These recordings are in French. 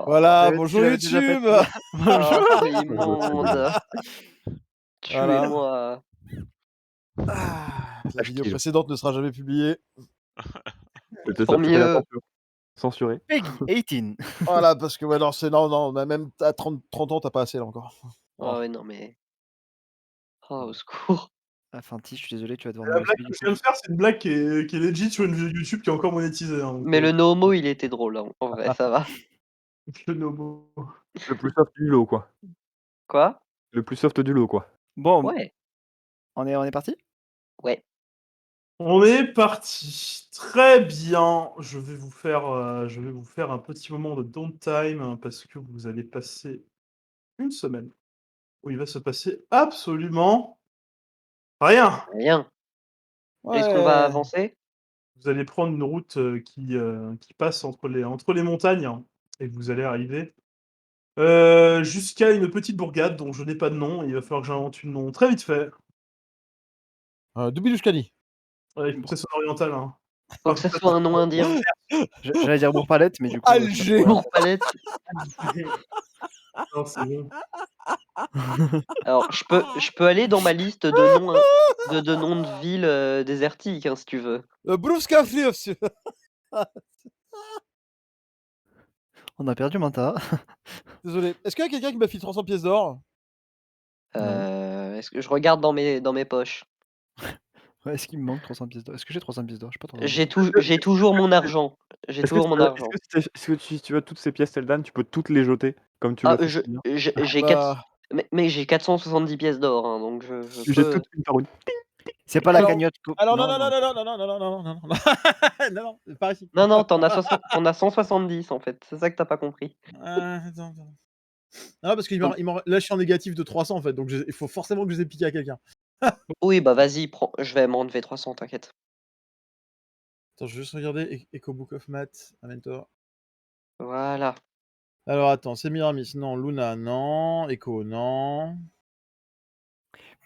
Voilà, Tu bonjour l'avais déjà fait YouTube. celle-là. Bonjour. C'est immonde. Voilà. Tuez-moi. La vidéo Hashtag. précédente ne sera jamais publiée. C'était ça, Tant c'était la mieux. censure. Censuré. Peggy 18. Voilà, parce que ouais, non, c'est non, même à 30 ans, t'as pas assez là encore. Ah Oh. ouais, non mais oh au secours. Ah Fanty, je suis désolé, tu vas devoir La me blague laisser que du je viens coup. de faire, c'est une blague qui est legit sur une vidéo YouTube qui est encore monétisée. Hein, donc, Mais le no homo, il était drôle, hein. En vrai, ça va. le nomo. Le plus soft du lot, quoi. Quoi? Le plus soft du lot, quoi. Bon, Ouais. on est parti? Ouais. On est parti. Très bien. Je vais vous faire un petit moment de downtime hein, parce que vous allez passer une semaine où il va se passer absolument rien. Rien. Est-ce qu'on va Ouais. avancer? Vous allez prendre une route qui passe entre les montagnes hein, et vous allez arriver jusqu'à une petite bourgade dont je n'ai pas de nom. Il va falloir que j'invente une nom très vite fait. Dubilouchkani. Ouais, il faut que ça soit oriental. Hein. Faut que ça soit un nom indien. J'allais dire Bourg-Palette, mais du coup. Alger. Bourg-Palette. Non, c'est bon. Alors, je peux aller dans ma liste de noms, de noms de villes désertiques, hein, si tu veux. Brouskaflios. On a perdu Manta. Désolé. Est-ce qu'il y a quelqu'un qui m'a filé 300 pièces d'or? Non. Est-ce que je regarde dans mes poches? Ouais, est-ce qu'il me manque 300 pièces d'or? Est-ce que j'ai 300 pièces d'or? J'ai pas 300 pièces d'or. J'ai toujours mon argent. J'ai Est-ce que, toujours mon argent. si tu veux toutes ces pièces Eldan, tu peux toutes les jeter comme tu Ah, le fais si bien. j'ai Bah. mais j'ai 470 pièces d'or, hein, donc je Tu jettes peux. toutes une par une. C'est pas la Alors- cagnotte. Alors non, non, non, non, non, non, non, non, non, non, non, non, non, par ici. Non, non, t'en as 170 en fait. C'est ça que t'as pas compris. Attends. Non, parce qu'il là, je suis en négatif de 300 en fait, donc il faut forcément que je les ai piqués à quelqu'un. Oui, bah vas-y, prends. Je vais m'enlever 300, t'inquiète. Attends, je vais juste regarder Echo Book of Math, Mentor. Voilà. Alors attends, Semiramis, non, Luna, non, Echo, non.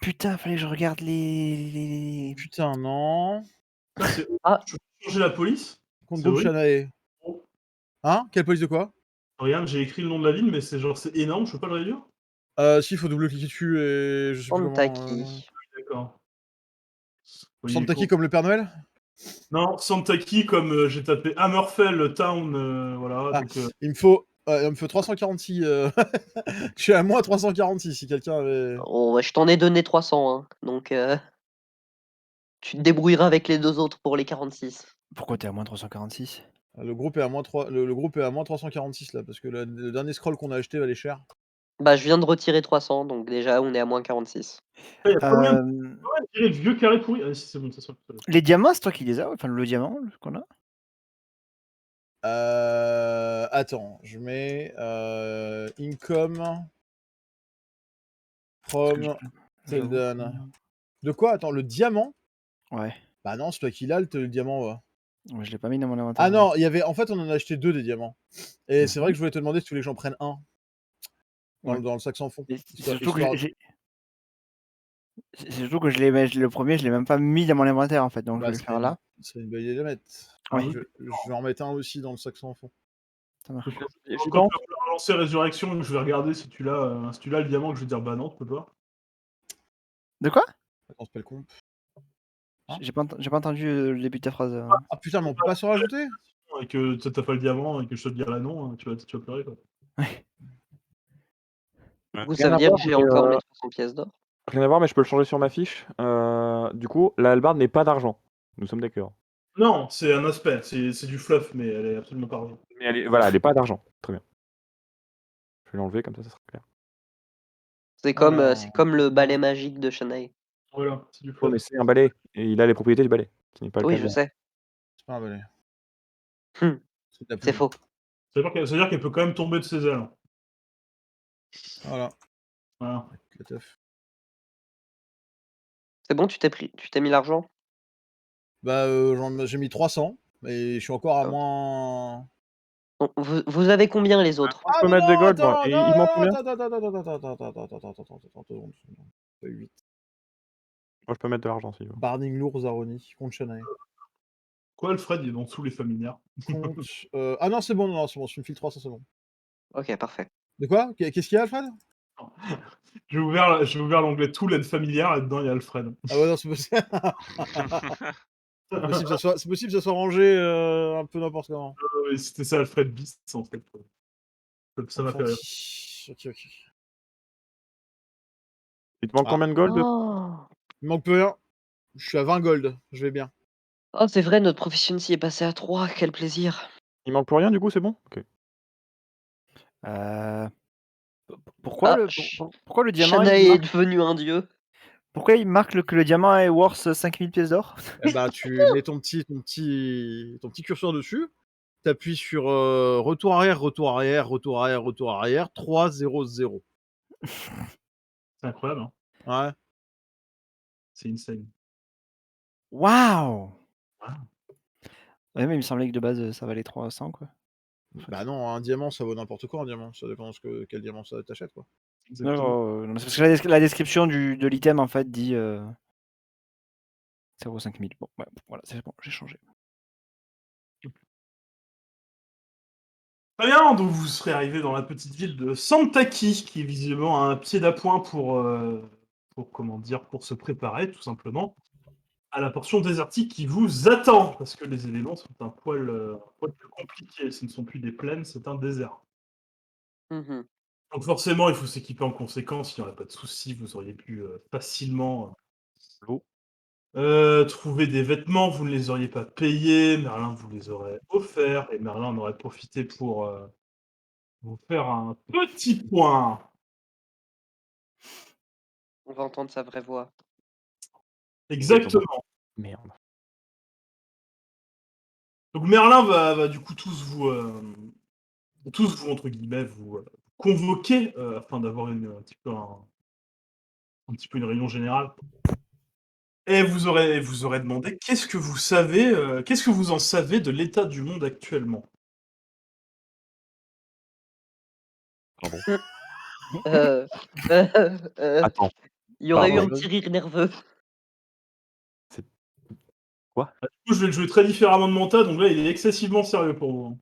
Putain, fallait que je regarde les. Putain, non. Ah. Je peux changer la police. Compte C'est groupe horrible. Shanae. Oh. Hein? Quelle police de quoi? Regarde, j'ai écrit le nom de la ville, mais c'est énorme, je peux pas le réduire. Si, il faut double-cliquer dessus et je sais plus comment. Santaki. D'accord. Santaki comme le Père Noël? Non, Santaki comme j'ai tapé Hammerfell Town, voilà. Ah, Donc, il me faut 346. Je suis à moins 346 si quelqu'un avait. Oh, ouais, je t'en ai donné 300, hein, donc tu te débrouilleras avec les 2 autres pour les 46. Pourquoi t'es à moins 346? Le groupe est à moins 3... le groupe est à moins 346 là, parce que le dernier scroll qu'on a acheté valait cher. Bah, je viens de retirer 300, donc déjà on est à moins 46. il y a combien de Euh, le vieux carré pourri? Ah, si, c'est bon, ça sort. Les diamants, c'est toi qui les as? Enfin, le diamant qu'on a? Attends, je mets income from Zeldan. De quoi? Attends, le diamant? Ouais. Bah non, c'est toi qui l'as le diamant, va. Ouais, je l'ai pas mis dans mon inventaire. Ah non, il y avait. En fait, on en a acheté 2 des diamants. Et c'est vrai que je voulais te demander si tu voulais que j'en prenne un. Ouais. Dans le sac sans fond. C'est surtout que le premier, je l'ai même pas mis dans mon inventaire en fait, donc je vais le faire là. C'est une bonne idée de le mettre. Oui. Je vais en mettre un aussi dans le sac sans fond. Ça marche. Quand tu vas lancer Résurrection, je vais regarder si tu l'as le diamant, que je vais dire bah non, tu peux pas. De quoi? Attends, c'est pas le comp. J'ai pas entendu le début de ta phrase. Ah putain, mais on peut pas se rajouter? Et que t'as pas le diamant et que je te dirai non, tu vas pleurer quoi. Ouais. Vous, ça veut dire que j'ai encore mes 300 pièces d'or? Rien à voir, mais je peux le changer sur ma fiche. Du coup, la hallebarde n'est pas d'argent. Nous sommes d'accord. Non, c'est un aspect, c'est du fluff, mais elle est absolument pas argent. Mais elle est pas d'argent. Très bien. Je vais l'enlever comme ça sera clair. C'est comme le balai magique de Shanae. Voilà, c'est du Ouais, fluff. mais c'est un balai. Et il a les propriétés du balai. Qui n'est pas le Oui, cas je sais. C'est pas un balai. C'est faux. Ça veut dire qu'elle peut quand même tomber de ses ailes. Voilà. Voilà. La teuf. C'est bon, tu t'es mis l'argent? Bah, j'ai mis 300, mais je suis encore à Ok. moins. Bon, vous avez combien les autres? Je peux mettre des gold, moi. Et il manque combien? Attends, 8. Moi, je peux mettre de l'argent si tu veux. Barning lourd, Zaroni, contre Shanae. Quoi, Alfred, il est dans tous les familières. Compte. Ah non, c'est bon, non, c'est bon, tu me files 300, c'est bon. Ok, parfait. De quoi? Qu'est-ce qu'il y a, Alfred? J'ai ouvert l'onglet Tool and familière, là-dedans, il y a Alfred. Ah ouais, non, c'est possible. C'est possible que ça soit rangé un peu n'importe comment. Oui, c'était ça, Alfred Beast, en fait. Ça m'a fait rire. Ok, ok. Il te manque Ah. combien de gold? Oh, Il me manque plus rien. Je suis à 20 gold, je vais bien. oh c'est vrai, notre proficiency est passé à 3, quel plaisir. Il manque plus rien du coup, c'est bon? Ok. Pourquoi, Ah, pourquoi le diamant Shanae il est marque, devenu un dieu. pourquoi il marque que le diamant est worth 5000 pièces d'or? Eh bah, tu mets ton petit curseur dessus, t'appuies sur retour arrière, retour arrière, retour arrière, retour arrière, 3, 0, 0. C'est incroyable, hein. Ouais. C'est insane. Waouh! Wow. Ouais, mais il me semblait que de base ça valait 300 quoi. Bah non, un diamant ça vaut n'importe quoi, un diamant. Ça dépend de quel diamant ça t'achètes, quoi. Exactement. Non, c'est parce que la description de l'item en fait dit 0,5000. Bon, ouais, voilà, c'est bon, j'ai changé. Très bien, donc vous serez arrivé dans la petite ville de Santaki, qui est visiblement un pied d'appoint comment dire, pour se préparer, tout simplement, à la portion désertique qui vous attend, parce que les éléments sont un poil plus compliqués. Ce ne sont plus des plaines, c'est un désert. Mhm. Donc forcément, il faut s'équiper en conséquence, il n'y aurait pas de souci, vous auriez pu facilement L'eau. trouver des vêtements, vous ne les auriez pas payés, Merlin vous les aurait offerts, et Merlin en aurait profité pour vous faire un petit point. On va entendre sa vraie voix. Exactement. Merde. Donc Merlin va du coup tous vous, entre guillemets, vous convoquer afin d'avoir un petit peu une réunion générale. Et vous aurez demandé qu'est-ce que vous savez, qu'est-ce que vous en savez de l'état du monde actuellement? Pardon. Euh, euh, euh, Attends. Il y aurait eu Pardon. un petit rire nerveux. Quoi? Du coup, je vais le jouer très différemment de Manta, donc là, il est excessivement sérieux pour vous.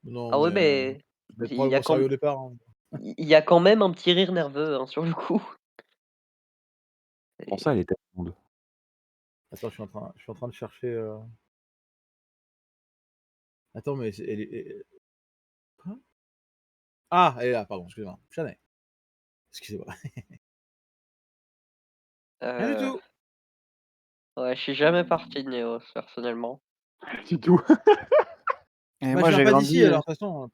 Non, Ah ouais, mais je vais il prendre y a au sérieux quand, au départ. Hein. il y a quand même un petit rire nerveux hein, sur le coup. Comment ça, elle était au monde? Attends, je suis en train de chercher. Attends, mais quoi? Ah, elle est là, pardon, excusez-moi. Chanel. Excusez-moi. Rien du Euh, tout. ouais, je suis jamais parti de Néos, personnellement. Du tout. Et Bah, moi je viens j'ai pas d'ici, grandi, alors de toute façon.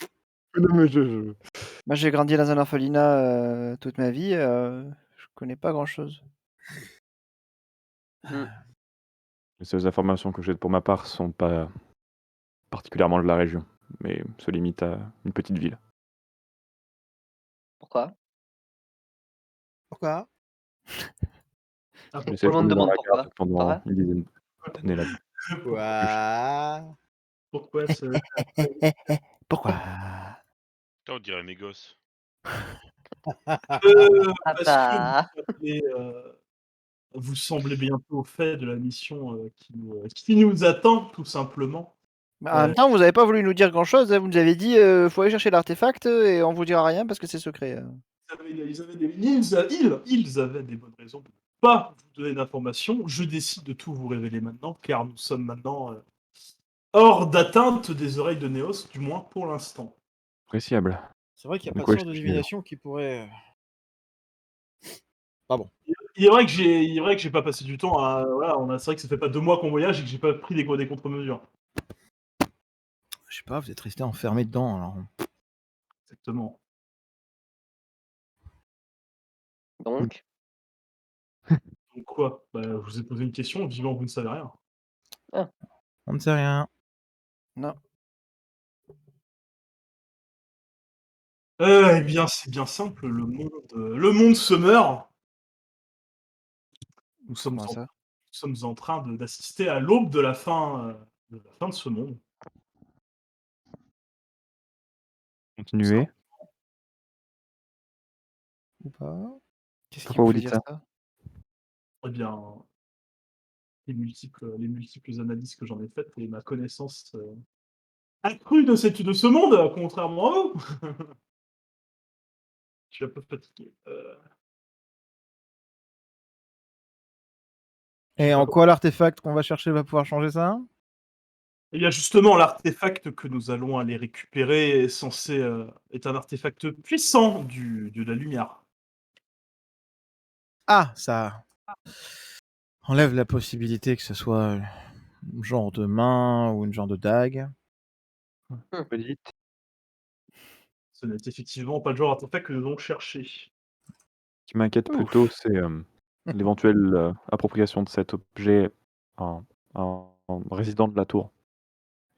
Non, mais moi j'ai grandi dans un orphelinat toute ma vie, je connais pas grand-chose. Mm. Les seules informations que j'ai pour ma part sont pas particulièrement de la région, mais se limitent à une petite ville. Pourquoi? Pourquoi? Ah, J'ai Tout le monde séjourné dans demande la pourquoi. garde Pas pendant vrai? une dizaine d'années là-bas. Quoi? Pourquoi ce... Pourquoi? Putain, on dirait mes gosses. Parce que Papa. vous semblez bientôt au fait de la mission qui nous attend, tout simplement. Bah, en même temps, vous avez pas voulu nous dire grand-chose, hein, vous nous avez dit faut aller chercher l'artefact et on vous dira rien parce que c'est secret. Ils avaient des bonnes raisons de ne pas vous donner d'informations. Je décide de tout vous révéler maintenant, car nous sommes maintenant hors d'atteinte des oreilles de Néos, du moins pour l'instant. Appréciable. C'est vrai qu'il n'y a Mais pas de quoi, sort de je- divination qui pourrait. Pardon. Il est vrai que j'ai pas passé du temps à. Voilà, c'est vrai que ça fait pas 2 mois qu'on voyage et que j'ai pas pris des contre-mesures. Je sais pas, vous êtes resté enfermé dedans, alors. Exactement. Donc, Donc quoi? Bah, je vous ai posé une question, vivant vous ne savez rien. On ne sait rien. Non. Eh bien, c'est bien simple, le monde se meurt. Nous sommes Comment en, ça? nous sommes en train d'assister à l'aube de la fin de ce monde. Continuez. Ou pas? Qu'est-ce qui Pourquoi vous vous fait dites dire ça? ça? Eh bien, les multiples analyses que j'en ai faites et ma connaissance accrue de ce monde, contrairement à vous. Je suis un peu fatigué. Je sais Et pas en comment. quoi l'artefact qu'on va chercher va pouvoir changer ça? Eh bien, justement, l'artefact que nous allons aller récupérer est un artefact puissant de la lumière. Ah, ça enlève la possibilité que ce soit un genre de main ou une genre de dague. Vous dites Ce n'est effectivement pas le genre d'artefact que nous allons chercher. Ce qui m'inquiète Ouf. plutôt, c'est l'éventuelle appropriation de cet objet en, en résident de la tour.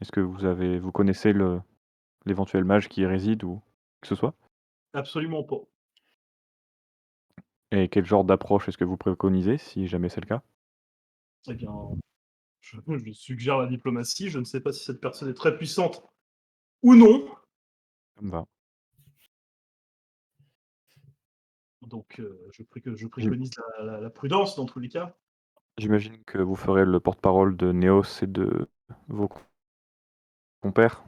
Est-ce que vous connaissez l'éventuel mage qui y réside ou que ce soit? Absolument pas. Et quel genre d'approche est-ce que vous préconisez, si jamais c'est le cas? Eh bien, je suggère la diplomatie. Je ne sais pas si cette personne est très puissante ou non. Ça me va. Donc, je préconise la prudence dans tous les cas. J'imagine que vous ferez le porte-parole de Néos et de vos compères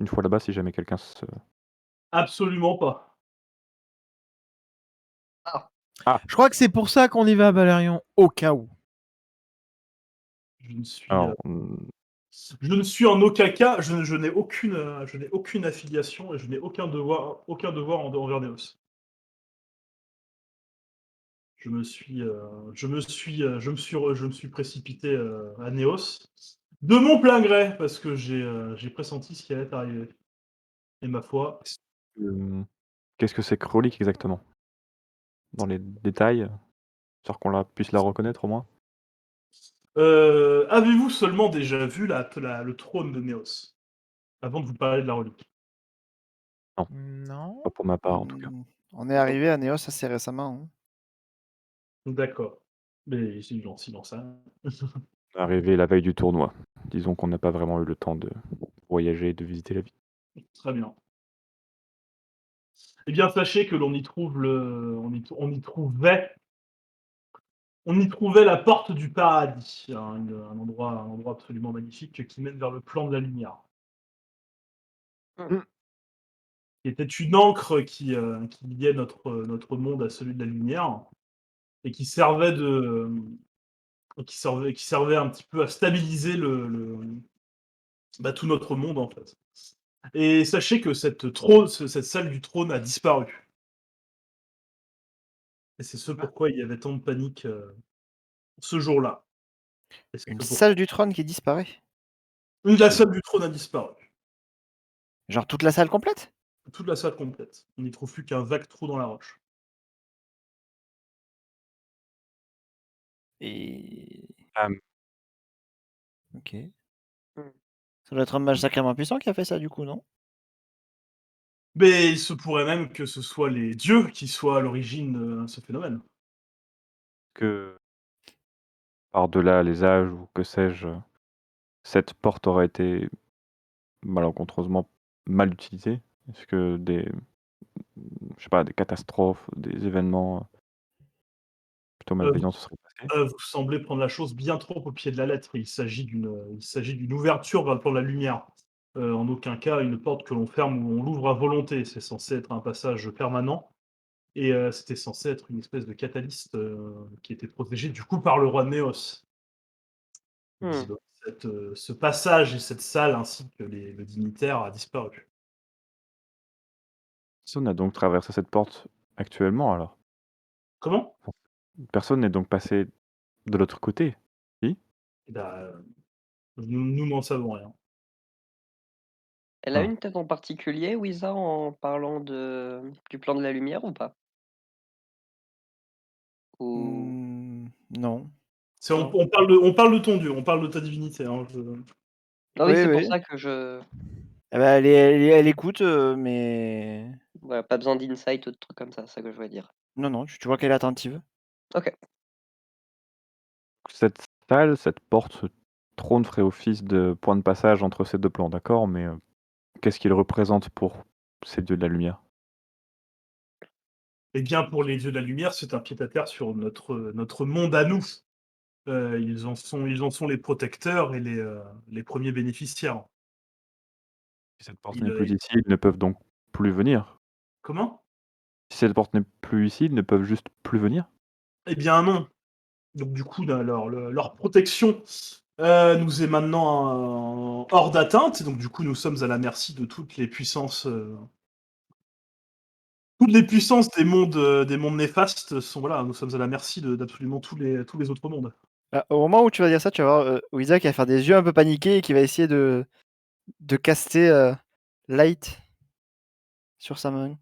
une fois là-bas, si jamais quelqu'un se... Absolument pas. Je crois que c'est pour ça qu'on y va, Balérion, au cas où. Je ne suis, Alors, je ne suis en aucun cas, je n'ai aucune affiliation et je n'ai aucun devoir envers Neos. Je me suis précipité à Neos de mon plein gré parce que j'ai pressenti ce qui allait arriver. Et ma foi, qu'est-ce que c'est que Relique exactement? Dans les détails, histoire qu'on puisse la reconnaître au moins? avez-vous seulement déjà vu le trône de Neos avant de vous parler de la relique? Non. Pas pour ma part en tout cas. On est arrivé à Néos assez récemment, hein. D'accord. Mais silence, hein. Arrivé la veille du tournoi. Disons qu'on n'a pas vraiment eu le temps de voyager et de visiter la ville. Très bien. Eh bien, sachez que on y trouvait la porte du paradis, hein, un endroit absolument magnifique qui mène vers le plan de la lumière. Mmh. Qui était une encre qui liait notre monde à celui de la lumière et qui servait un petit peu à stabiliser tout notre monde en fait. Et sachez que cette salle du trône a disparu. Et c'est ce pourquoi il y avait tant de panique ce jour-là. Et c'est Une ce salle pourquoi du trône qui disparaît. la salle du trône a disparu. Genre toute la salle complète? Toute la salle complète. On n'y trouve plus qu'un vague trou dans la roche. Et Ah, OK. Mmh. Ça doit être un mage sacrément puissant qui a fait ça du coup, non? Mais il se pourrait même que ce soit les dieux qui soient à l'origine de ce phénomène. que par-delà les âges ou que sais-je, cette porte aurait été malencontreusement mal utilisée? Est-ce que je sais pas, des catastrophes, des événements plutôt Heu, malveillants se seraient passés? vous semblez prendre la chose bien trop au pied de la lettre. Il s'agit d'une ouverture vers le plan de la lumière. En aucun cas une porte que l'on ferme ou on l'ouvre à volonté. C'est censé être un passage permanent et c'était censé être une espèce de catalyste, qui était protégé du coup par le roi Néos. Mmh. Visiblement ce passage et cette salle ainsi que le dignitaire a disparu. Personne n'a donc traversé cette porte actuellement alors? Comment? Personne n'est donc passé de l'autre côté? Si? Eh bah, nous n'en savons rien. Elle a Ah. une tête en particulier, Wiza, en parlant du plan de la lumière ou pas? Ou Non. C'est non? on parle de ton dieu, on parle de ta divinité, hein, je Ah oui, Oui, c'est pour oui. ça que je Eh bah, elle écoute, mais voilà, pas besoin d'insight ou de trucs comme ça, c'est ça que je voulais dire. non, non, tu vois qu'elle est attentive. OK. Cette salle, cette porte, ce trône ferait office de point de passage entre ces 2 plans, d'accord, mais qu'est-ce qu'il représente pour ces dieux de la lumière? eh bien, pour les dieux de la lumière, c'est un pied-à-terre sur notre monde à nous. Ils en sont les protecteurs et les premiers bénéficiaires. Si cette porte Ils, n'est plus ils ici, ils ne peuvent donc plus venir. comment? Si cette porte n'est plus ici, ils ne peuvent juste plus venir? Eh bien non. Donc du coup, leur protection, nous est maintenant, hors d'atteinte, donc du coup, nous sommes à la merci de toutes les puissances des mondes néfastes sont voilà, nous sommes à la merci d'absolument tous les autres mondes. Au moment où tu vas dire ça, tu vas voir Wiza qui va faire des yeux un peu paniqués et qui va essayer de caster Light sur sa main.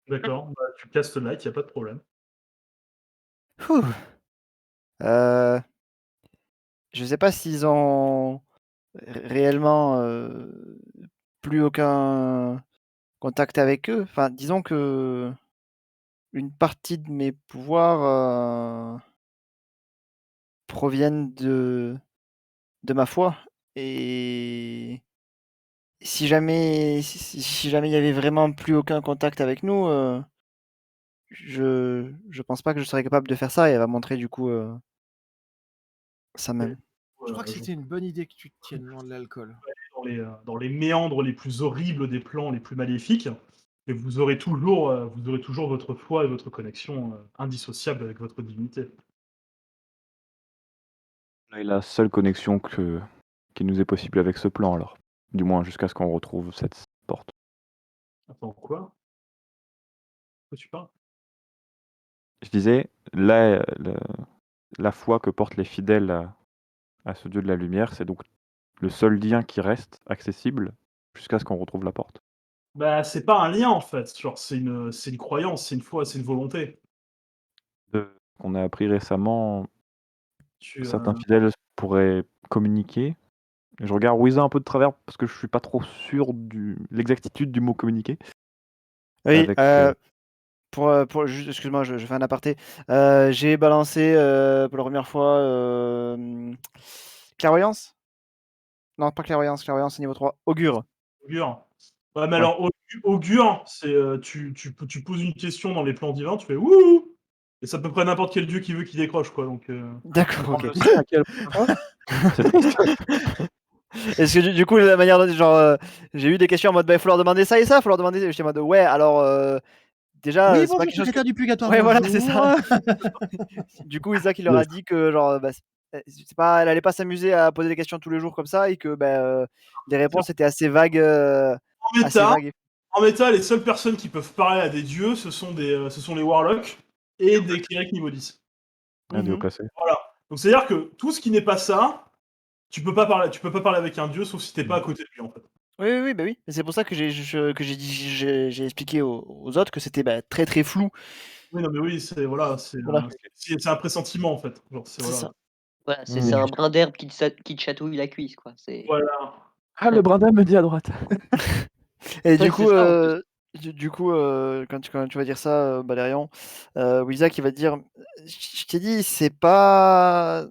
D'accord, bah, tu castes Light, il y a pas de problème. Ouh. Je sais pas s'ils ont réellement plus aucun contact avec eux. Enfin, disons que une partie de mes pouvoirs proviennent de ma foi. Et si jamais il y avait vraiment plus aucun contact avec nous, je pense pas que je serais capable de faire ça et elle va montrer du coup sa main. Je crois que Je c'était une bonne idée que tu te tiennes loin de l'alcool. dans les méandres les plus horribles des plans les plus maléfiques, et vous aurez toujours votre foi et votre connexion, indissociable avec votre divinité. Là est la seule connexion qui nous est possible avec ce plan alors. Du moins jusqu'à ce qu'on retrouve cette porte. Attends, quoi? De quoi tu parles? Je disais, là, la foi que portent les fidèles à ce Dieu de la lumière, c'est donc le seul lien qui reste accessible jusqu'à ce qu'on retrouve la porte. Bah, c'est pas un lien en fait, genre c'est une croyance, c'est une foi, c'est une volonté. Qu'on a appris récemment, Tu, certains fidèles pourraient communiquer. Je regarde Wiza un peu de travers parce que je suis pas trop sûr de l'exactitude du mot communiquer. Oui, Avec, pour juste, excuse-moi, je fais un aparté. J'ai balancé pour la première fois clairvoyance? Non, pas clairvoyance, clairvoyance c'est niveau 3. Augure. augure. Ouais, mais Ouais. alors augure, c'est, tu poses une question dans les plans divins, tu fais: «Wouhou!» et c'est à peu près n'importe quel dieu qui veut qui décroche quoi, donc D'accord, On ok. le sait à quel point c'est triste. Est-ce que du coup, la manière dont genre, j'ai eu des questions en mode, bah, il va falloir demander ça et ça, il va falloir demander j'étais en mode: «Ouais, alors déjà, Oui, c'est pas bonjour, quelque chose que» secrétaire du purgatoire, ouais, voilà, c'est ça. bonjour. Du coup, Isaac, il leur a dit que genre, bah, c'est pas elle allait pas s'amuser à poser des questions tous les jours comme ça et que, bah, les réponses étaient assez vagues, en assez méta vagues. en méta, les seules personnes qui peuvent parler à des dieux, ce sont les warlocks et des clérics niveau 10. Un des haut Mmh. placés. Voilà. Donc c'est-à-dire que tout ce qui n'est pas ça, tu peux pas parler avec un dieu sauf si tu es pas à côté de lui en fait. Oui, oui, oui, bah, oui. Et c'est pour ça que j'ai dit j'ai expliqué aux autres que c'était, bah, très, très flou. Oui, non mais oui, voilà, Voilà, c'est un pressentiment en fait. Genre c'est c'est voilà. ça. Voilà, Mmh. c'est un brin d'herbe qui te chatouille la cuisse, quoi. C'est Voilà. Ah, le brin d'âme me dit à droite. Et ouais, c'est ça en plus. du coup, quand tu vas dire ça, Balérion, Wiza qui va te dire: «Je t'ai dit, c'est pas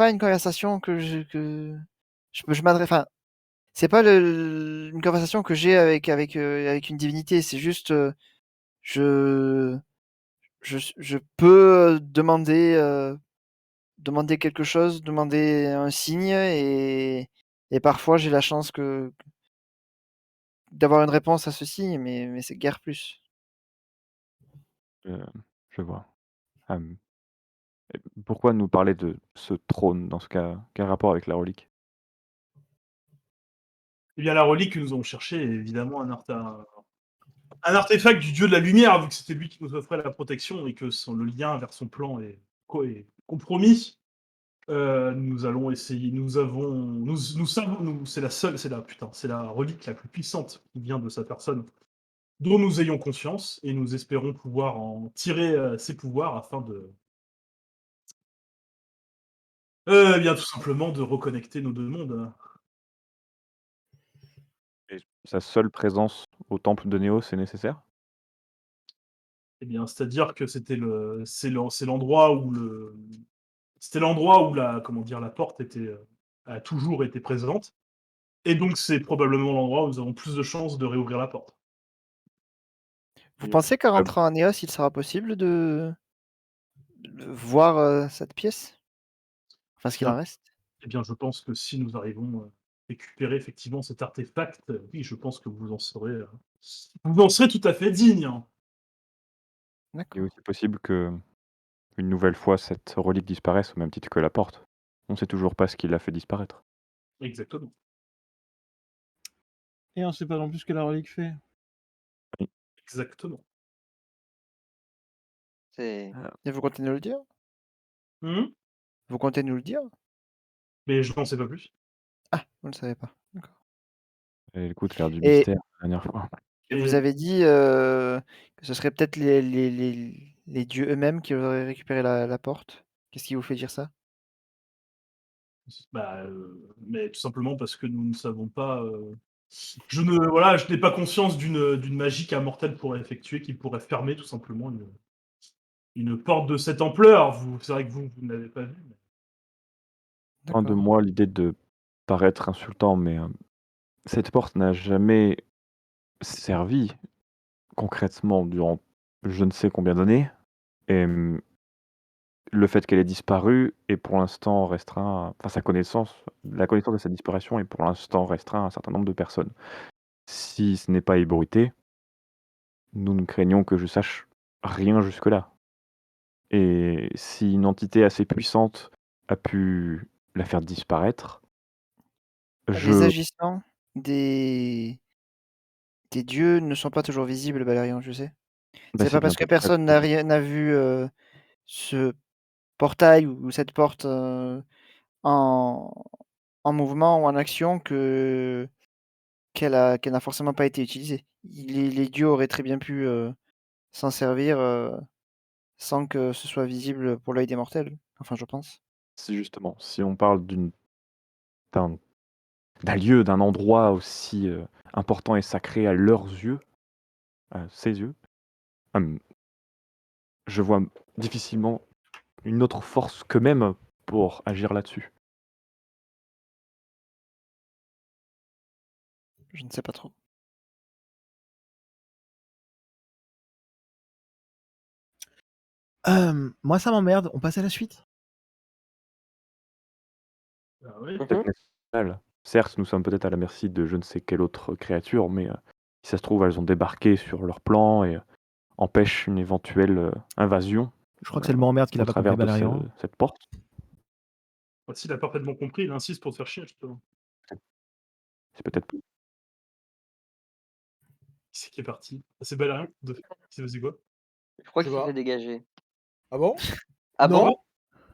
une conversation que je m'adresse enfin, c'est pas une conversation que j'ai avec une divinité, c'est juste, je je peux demander quelque chose, demander un signe et parfois j'ai la chance d'avoir une réponse à ce signe, mais c'est guère plus.» Heu, je vois. Hem, et pourquoi nous parler de ce trône dans ce cas? Quel rapport avec la relique? Eh bien la relique que nous avons cherchée est évidemment un artefact du dieu de la lumière, vu que c'était lui qui nous offrait la protection et que le lien vers son plan est compromis. Nous allons essayer, nous savons, c'est la relique la plus puissante qui vient de sa personne, dont nous ayons conscience, et nous espérons pouvoir en tirer ses pouvoirs afin de, bien tout simplement de reconnecter nos deux mondes. Et sa seule présence au temple de Néo, c'est nécessaire? Eh bien, c'est-à-dire que c'est l'endroit où c'était l'endroit où la, comment dire, la porte a toujours été présente, et donc c'est probablement l'endroit où nous avons plus de chances de réouvrir la porte. Vous Et pensez qu'en heu, rentrant en Néos, il sera possible de voir, cette pièce? Enfin, ce qu'il en reste. Eh bien, je pense que si nous arrivons à récupérer effectivement cet artefact, oui, je pense que vous en serez tout à fait digne, hein. Il est D'accord. aussi possible que une nouvelle fois cette relique disparaisse au même titre que la porte. On ne sait toujours pas ce qui l'a fait disparaître. Exactement. Et on sait pas non plus ce que la relique fait. Exactement. C'est Et vous comptez nous le dire? Mmh. Vous comptez nous le dire? Mais je n'en sais pas plus. Ah, vous ne le savez pas. D'accord. Et écoute, faire du Et mystère la dernière fois. et vous Et avez dit, que ce serait peut-être les dieux eux-mêmes qui auraient récupéré la porte. Qu'est-ce qui vous fait dire ça? bah, mais tout simplement parce que nous ne savons pas, je n'ai pas conscience d'une magie qu'un mortel pourrait effectuer, qui pourrait fermer tout simplement une porte de cette ampleur. C'est vrai que vous ne l'avez pas vu, mais Loin de D'accord. moi l'idée de paraître insultant, mais cette porte n'a jamais servi concrètement durant je ne sais combien d'années. Et le fait qu'elle ait disparu est pour l'instant restreint, enfin la connaissance de sa disparition est pour l'instant restreint à un certain nombre de personnes. Si ce n'est pas ébruité, nous ne craignons que je sache rien jusque-là. Et si une entité assez puissante a pu la faire disparaître, Les je agissements des des dieux ne sont pas toujours visibles, Balérion, tu sais? bah, C'est c'est pas bien parce que pour ça personne que n'a vu, ce portail ou cette porte, en en mouvement ou en action qu'elle n'a forcément pas été utilisée. Les dieux auraient très bien pu, s'en servir, sans que ce soit visible pour l'œil des mortels. Enfin, je pense. si justement, si on parle d'un d'un lieu, d'un endroit aussi, important et sacré à leurs yeux, à ses yeux, hem, je vois difficilement une autre force qu'eux-mêmes pour agir là-dessus. Je ne sais pas trop. Moi, ça m'emmerde. On passe à la suite? ah oui. Peut-être national. Certes, nous sommes peut-être à la merci de je ne sais quelle autre créature, mais si ça se trouve, elles ont débarqué sur leur plan et empêchent une éventuelle, invasion, Je crois que c'est le m'emmerde qu'il au a pas compris, travers de Balérion. cette porte. Bah, s'il a parfaitement compris, il insiste pour te faire chier, justement. C'est peut-être Qui c'est qui est parti? Ah, c'est Balérion? C'est passé quoi? Je crois Je sais qu'il s'est pas. dégagé. Ah bon? Ah Non. bon?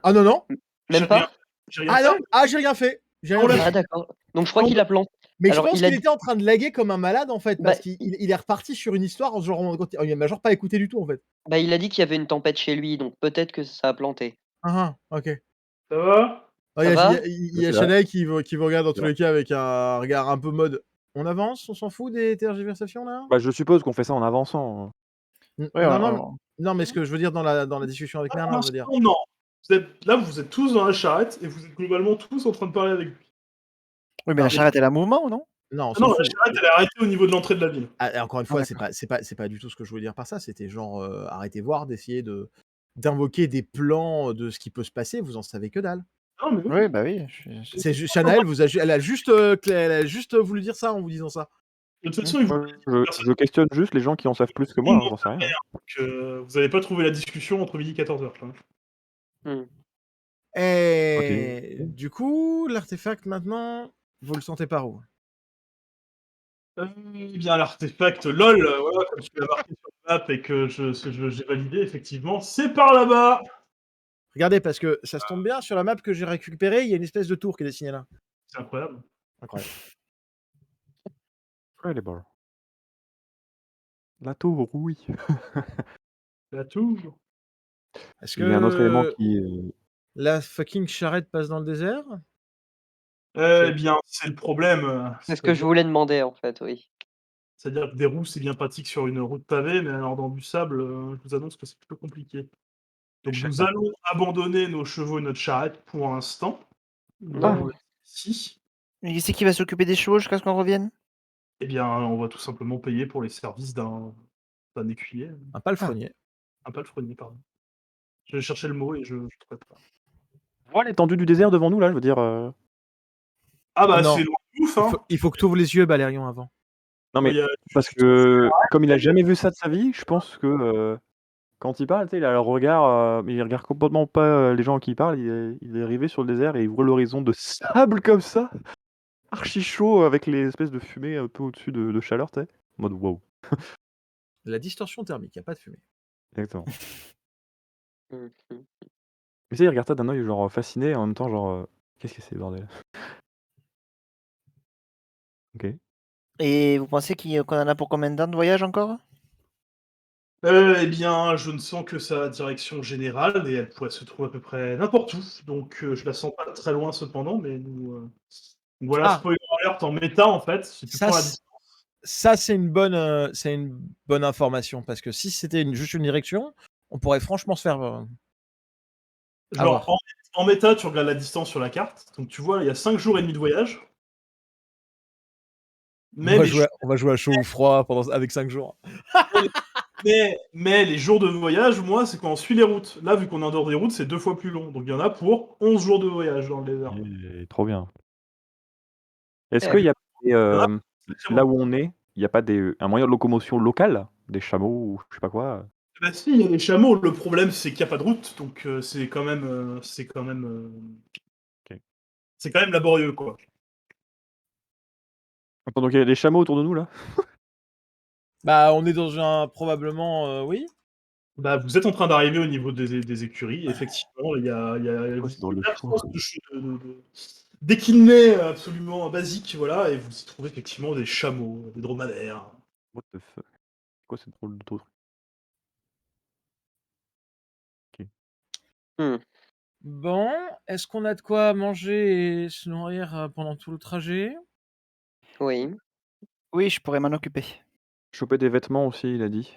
Ah non, non. J'ai Même rien pas? j'ai rien Ah non, fait. ah j'ai rien fait. J'ai rien On l'a fait. Ah fait. d'accord. Donc je crois On qu'il a planté. Mais je Alors pense il a qu'il dit était en train de laguer comme un malade en fait, bah, parce qu'il est reparti sur une histoire, genre, il m'a genre pas écouté du tout en fait. il a dit qu'il y avait une tempête chez lui, donc peut-être que ça a planté. Ah ah, OK. Ça va? Ah, Ça va? il je y a suis là, Chanel qui vous regarde dans c'est tous vrai. les cas avec un regard un peu mode: «On avance? On s'en fout des tergiversations là?» Bah, je suppose qu'on fait ça en avançant, Ouais, Non, non, on non, mais ce que je veux dire dans la discussion avec Là, pour Merlin, je veux dire. l'instant, non. Vous êtes tous dans la charrette et vous êtes globalement tous en train de parler avec lui. oui, mais la Non, charrette, elle a mouvement, non? non, on Ah s'en non, la fout. charrette, elle est arrêtée au niveau de l'entrée de la ville. Ah, et encore une Ah fois, d'accord. c'est pas du tout ce que je voulais dire par ça, c'était genre, arrêtez voir d'essayer d'invoquer des plans, de ce qui peut se passer, vous en savez que dalle. Non, mais oui. Oui, bah oui, je C'est juste Shanaël elle a juste voulu dire ça en vous disant ça. De toute mmh. façon, il vous Moi, je questionne juste les gens qui en savent plus que moi, hein, personne j'en sais rien, hein. que vous avez pas trouvé la discussion entre midi et 14h, quand même. Mmh. OK. Et du coup, l'artefact maintenant, vous le sentez par où? Eh bien, l'artefact LOL, voilà, comme tu l'as marqué sur la map et que j'ai validé, effectivement, c'est par là-bas! Regardez, parce que ça se tombe bien, sur la map que j'ai récupérée, il y a une espèce de tour qui est dessinée là. C'est incroyable. Incroyable. Incredible. La tour, oui. La tour. Est-ce Il y a un autre élément que qui, la fucking charrette passe dans le désert? Eh bien, c'est le problème, C'est ce que je voulais demander en fait, oui. c'est-à-dire que des roues, c'est bien pratique sur une route pavée, mais alors dans du sable, je vous annonce que c'est plutôt compliqué. Donc Échec nous d'un allons abandonner nos chevaux et notre charrette pour l'instant. Nous Ah. allons rester ici. Et qui c'est qui va s'occuper des chevaux jusqu'à ce qu'on revienne? Eh bien, on va tout simplement payer pour les services d'un écuyer, Un palefrenier. un palefrenier, pardon. Je cherchais le mot et je trouvais pas. voit l'étendue du désert devant nous là, je veux dire. Ah bah Non. c'est loin de ouf, hein. Il faut que tu ouvres les yeux, Balérion, avant. Non Bah, mais y a- parce tu- que comme il a jamais vu ça de sa vie, je pense que quand il parle, tu sais, il a le regard, mais il regarde complètement pas les gens à qui il parle. Il est arrivé sur le désert et il voit l'horizon de sable comme ça, archi chaud avec les espèces de fumée un peu au-dessus de chaleur, tu sais. En mode wow. La distorsion thermique, il n'y a pas de fumée. Exactement. Mhm. Mais tu sais, il regarde ça d'un œil genre fasciné et en même temps genre qu'est-ce que c'est bordel. Ok. Et vous pensez qu'on en a pour combien de temps de voyage encore? Eh bien, je ne sens que sa direction générale et elle pourrait se trouver à peu près n'importe où. Donc, je la sens pas très loin cependant, mais donc voilà, Ah. spoiler alert en méta en fait. Si tu Ça, prends la c'est- distance. Ça, c'est une bonne information, parce que si c'était juste une direction, on pourrait franchement se faire Genre, avoir. en méta, tu regardes la distance sur la carte. Donc, tu vois, il y a 5 jours et demi de voyage. Mais les, On va jouer à chaud ou froid avec 5 jours. mais les jours de voyage, moi, c'est quand on suit les routes. Là, vu qu'on est en dehors des routes, c'est 2 fois plus long. Donc, il y en a pour 11 jours de voyage dans le désert. Trop bien. Est-ce Eh, qu'il y a des, Ah, c'est là bon. où on est, il n'y a pas un moyen de locomotion local? Des chameaux ou je sais pas quoi? Bah si, il y a les chameaux. Le problème, c'est qu'il n'y a pas de route. Donc, c'est quand même, Ok. c'est quand même laborieux, quoi. Attends, donc il y a des chameaux autour de nous là? Bah, on est dans un probablement oui. Bah, vous êtes en train d'arriver au niveau des écuries. Effectivement, Quoi, vous c'est drôle de trouvez choix. d'équilnés absolument basiques, voilà, et vous y trouvez effectivement des chameaux, des dromadaires. What the fuck? Quoi cette drôle de truc? Ok. hmm, Bon, est-ce qu'on a de quoi manger et se nourrir pendant tout le trajet? Oui. Oui, je pourrais m'en occuper. Choper des vêtements aussi, il a dit.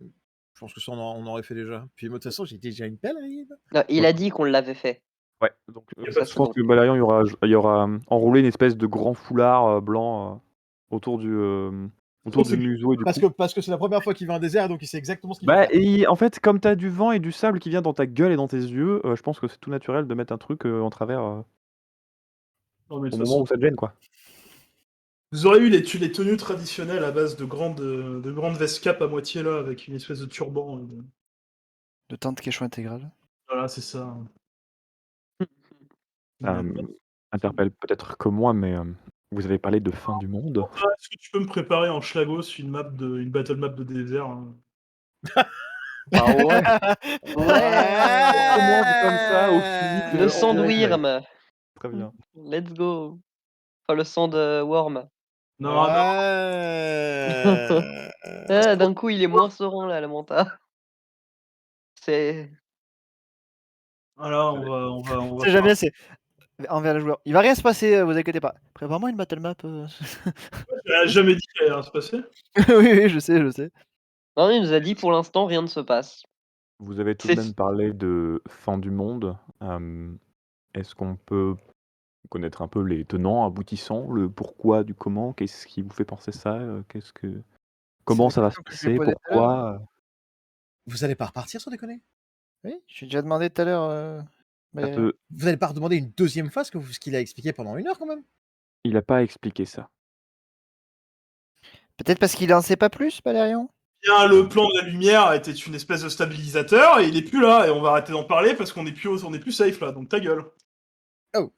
Je pense que ça, on aurait fait déjà. Puis moi, de toute façon, j'ai déjà une pelle, Rib. Non, il Ouais. a dit qu'on l'avait fait. Ouais, donc Y a pas Ça, de je c'est pense bon. que Balerion, il y aura enroulé une espèce de grand foulard blanc autour du museau et du cou. Parce que c'est la première fois qu'il va à un désert, donc il sait exactement ce qu'il faut Bah, faire. et en fait, comme t'as du vent et du sable qui vient dans ta gueule et dans tes yeux, je pense que c'est tout naturel de mettre un truc en travers Non, mais de au toute moment façon, où ça te gêne, quoi. vous aurez eu les tenues traditionnelles à base de grandes vestes cap à moitié là, avec une espèce de turban. De tente quechua intégrale. Voilà, c'est ça. Ça Mais- interpelle peut-être que moi, mais vous avez parlé de fin du monde. Est-ce que tu peux me préparer en Schlagos une battle map de désert, hein? Ah ouais, Ouais. on commence comme ça au physique Le en sang de direct live. Wyrm. Très bien. Let's go. Enfin, le sang de Worm. Non, non, Ah, d'un coup, il est moins serein là, la manta. C'est. voilà, on va C'est faire jamais, c'est envers le joueur. Il va rien se passer, vous inquiétez pas. Prépare-moi une battle map. Elle a jamais dit qu'il allait rien se passer. Oui, oui, je sais, je sais. Non, il nous a dit pour l'instant, rien ne se passe. Vous avez tout de C'est. même parlé de fin du monde. Est-ce qu'on peut connaître un peu les tenants, aboutissants, le pourquoi du comment? Qu'est-ce qui vous fait penser ça? C'est Comment la ça va se question que je lui ai passer? posée tout à l'heure. Pourquoi? Vous allez pas repartir sans déconner? Oui, j'ai déjà demandé tout à l'heure. Ça Mais te Vous allez pas redemander une deuxième fois ce qu'il a expliqué pendant 1 heure quand même? Il a pas expliqué ça. peut-être parce qu'il en sait pas plus, Valérian. Bien, le plan de la lumière était une espèce de stabilisateur et il est plus là et on va arrêter d'en parler parce qu'on est plus safe là. Donc ta gueule. Heu,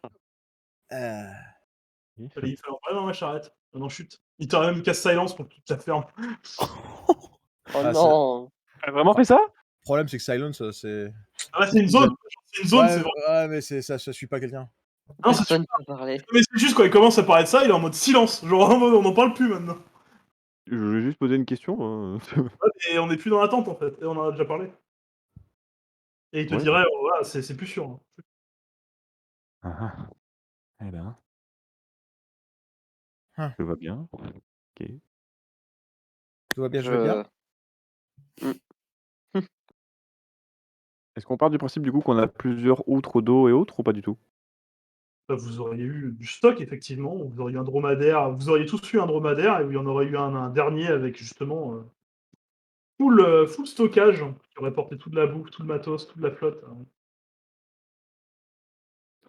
Oui, Il fallait en parler dans ma charrette. Maintenant chute. Il t'aurait même casse silence pour que tu te la fermes. Oh Ah, non. Tu as vraiment fait ça? le problème, c'est que Silence, c'est Ah là, c'est une zone. C'est une zone, c'est ouais, vrai. ouais, mais ça suit pas quelqu'un. Non, ça Personne peut parler. mais c'est juste quand il commence à parler de ça, il est en mode silence. Genre en mode on n'en parle plus maintenant. Je voulais juste poser une question. Ouais, et on n'est plus dans l'attente en fait. Et on en a déjà parlé. Et il te Ouais. dirait, voilà, c'est plus sûr, hein. Ah ah. Eh ben, Hein. tout va bien. OK. Tout va bien, je vais bien? Hmm. Est-ce qu'on part du principe du coup qu'on a plusieurs outres d'eau et autres ou pas du tout? Bah, vous auriez eu du stock effectivement, vous auriez eu un dromadaire, vous auriez tous eu un dromadaire et il y en aurait eu un dernier avec justement, full stockage qui aurait porté toute la bouffe, tout le matos, toute la flotte, hein.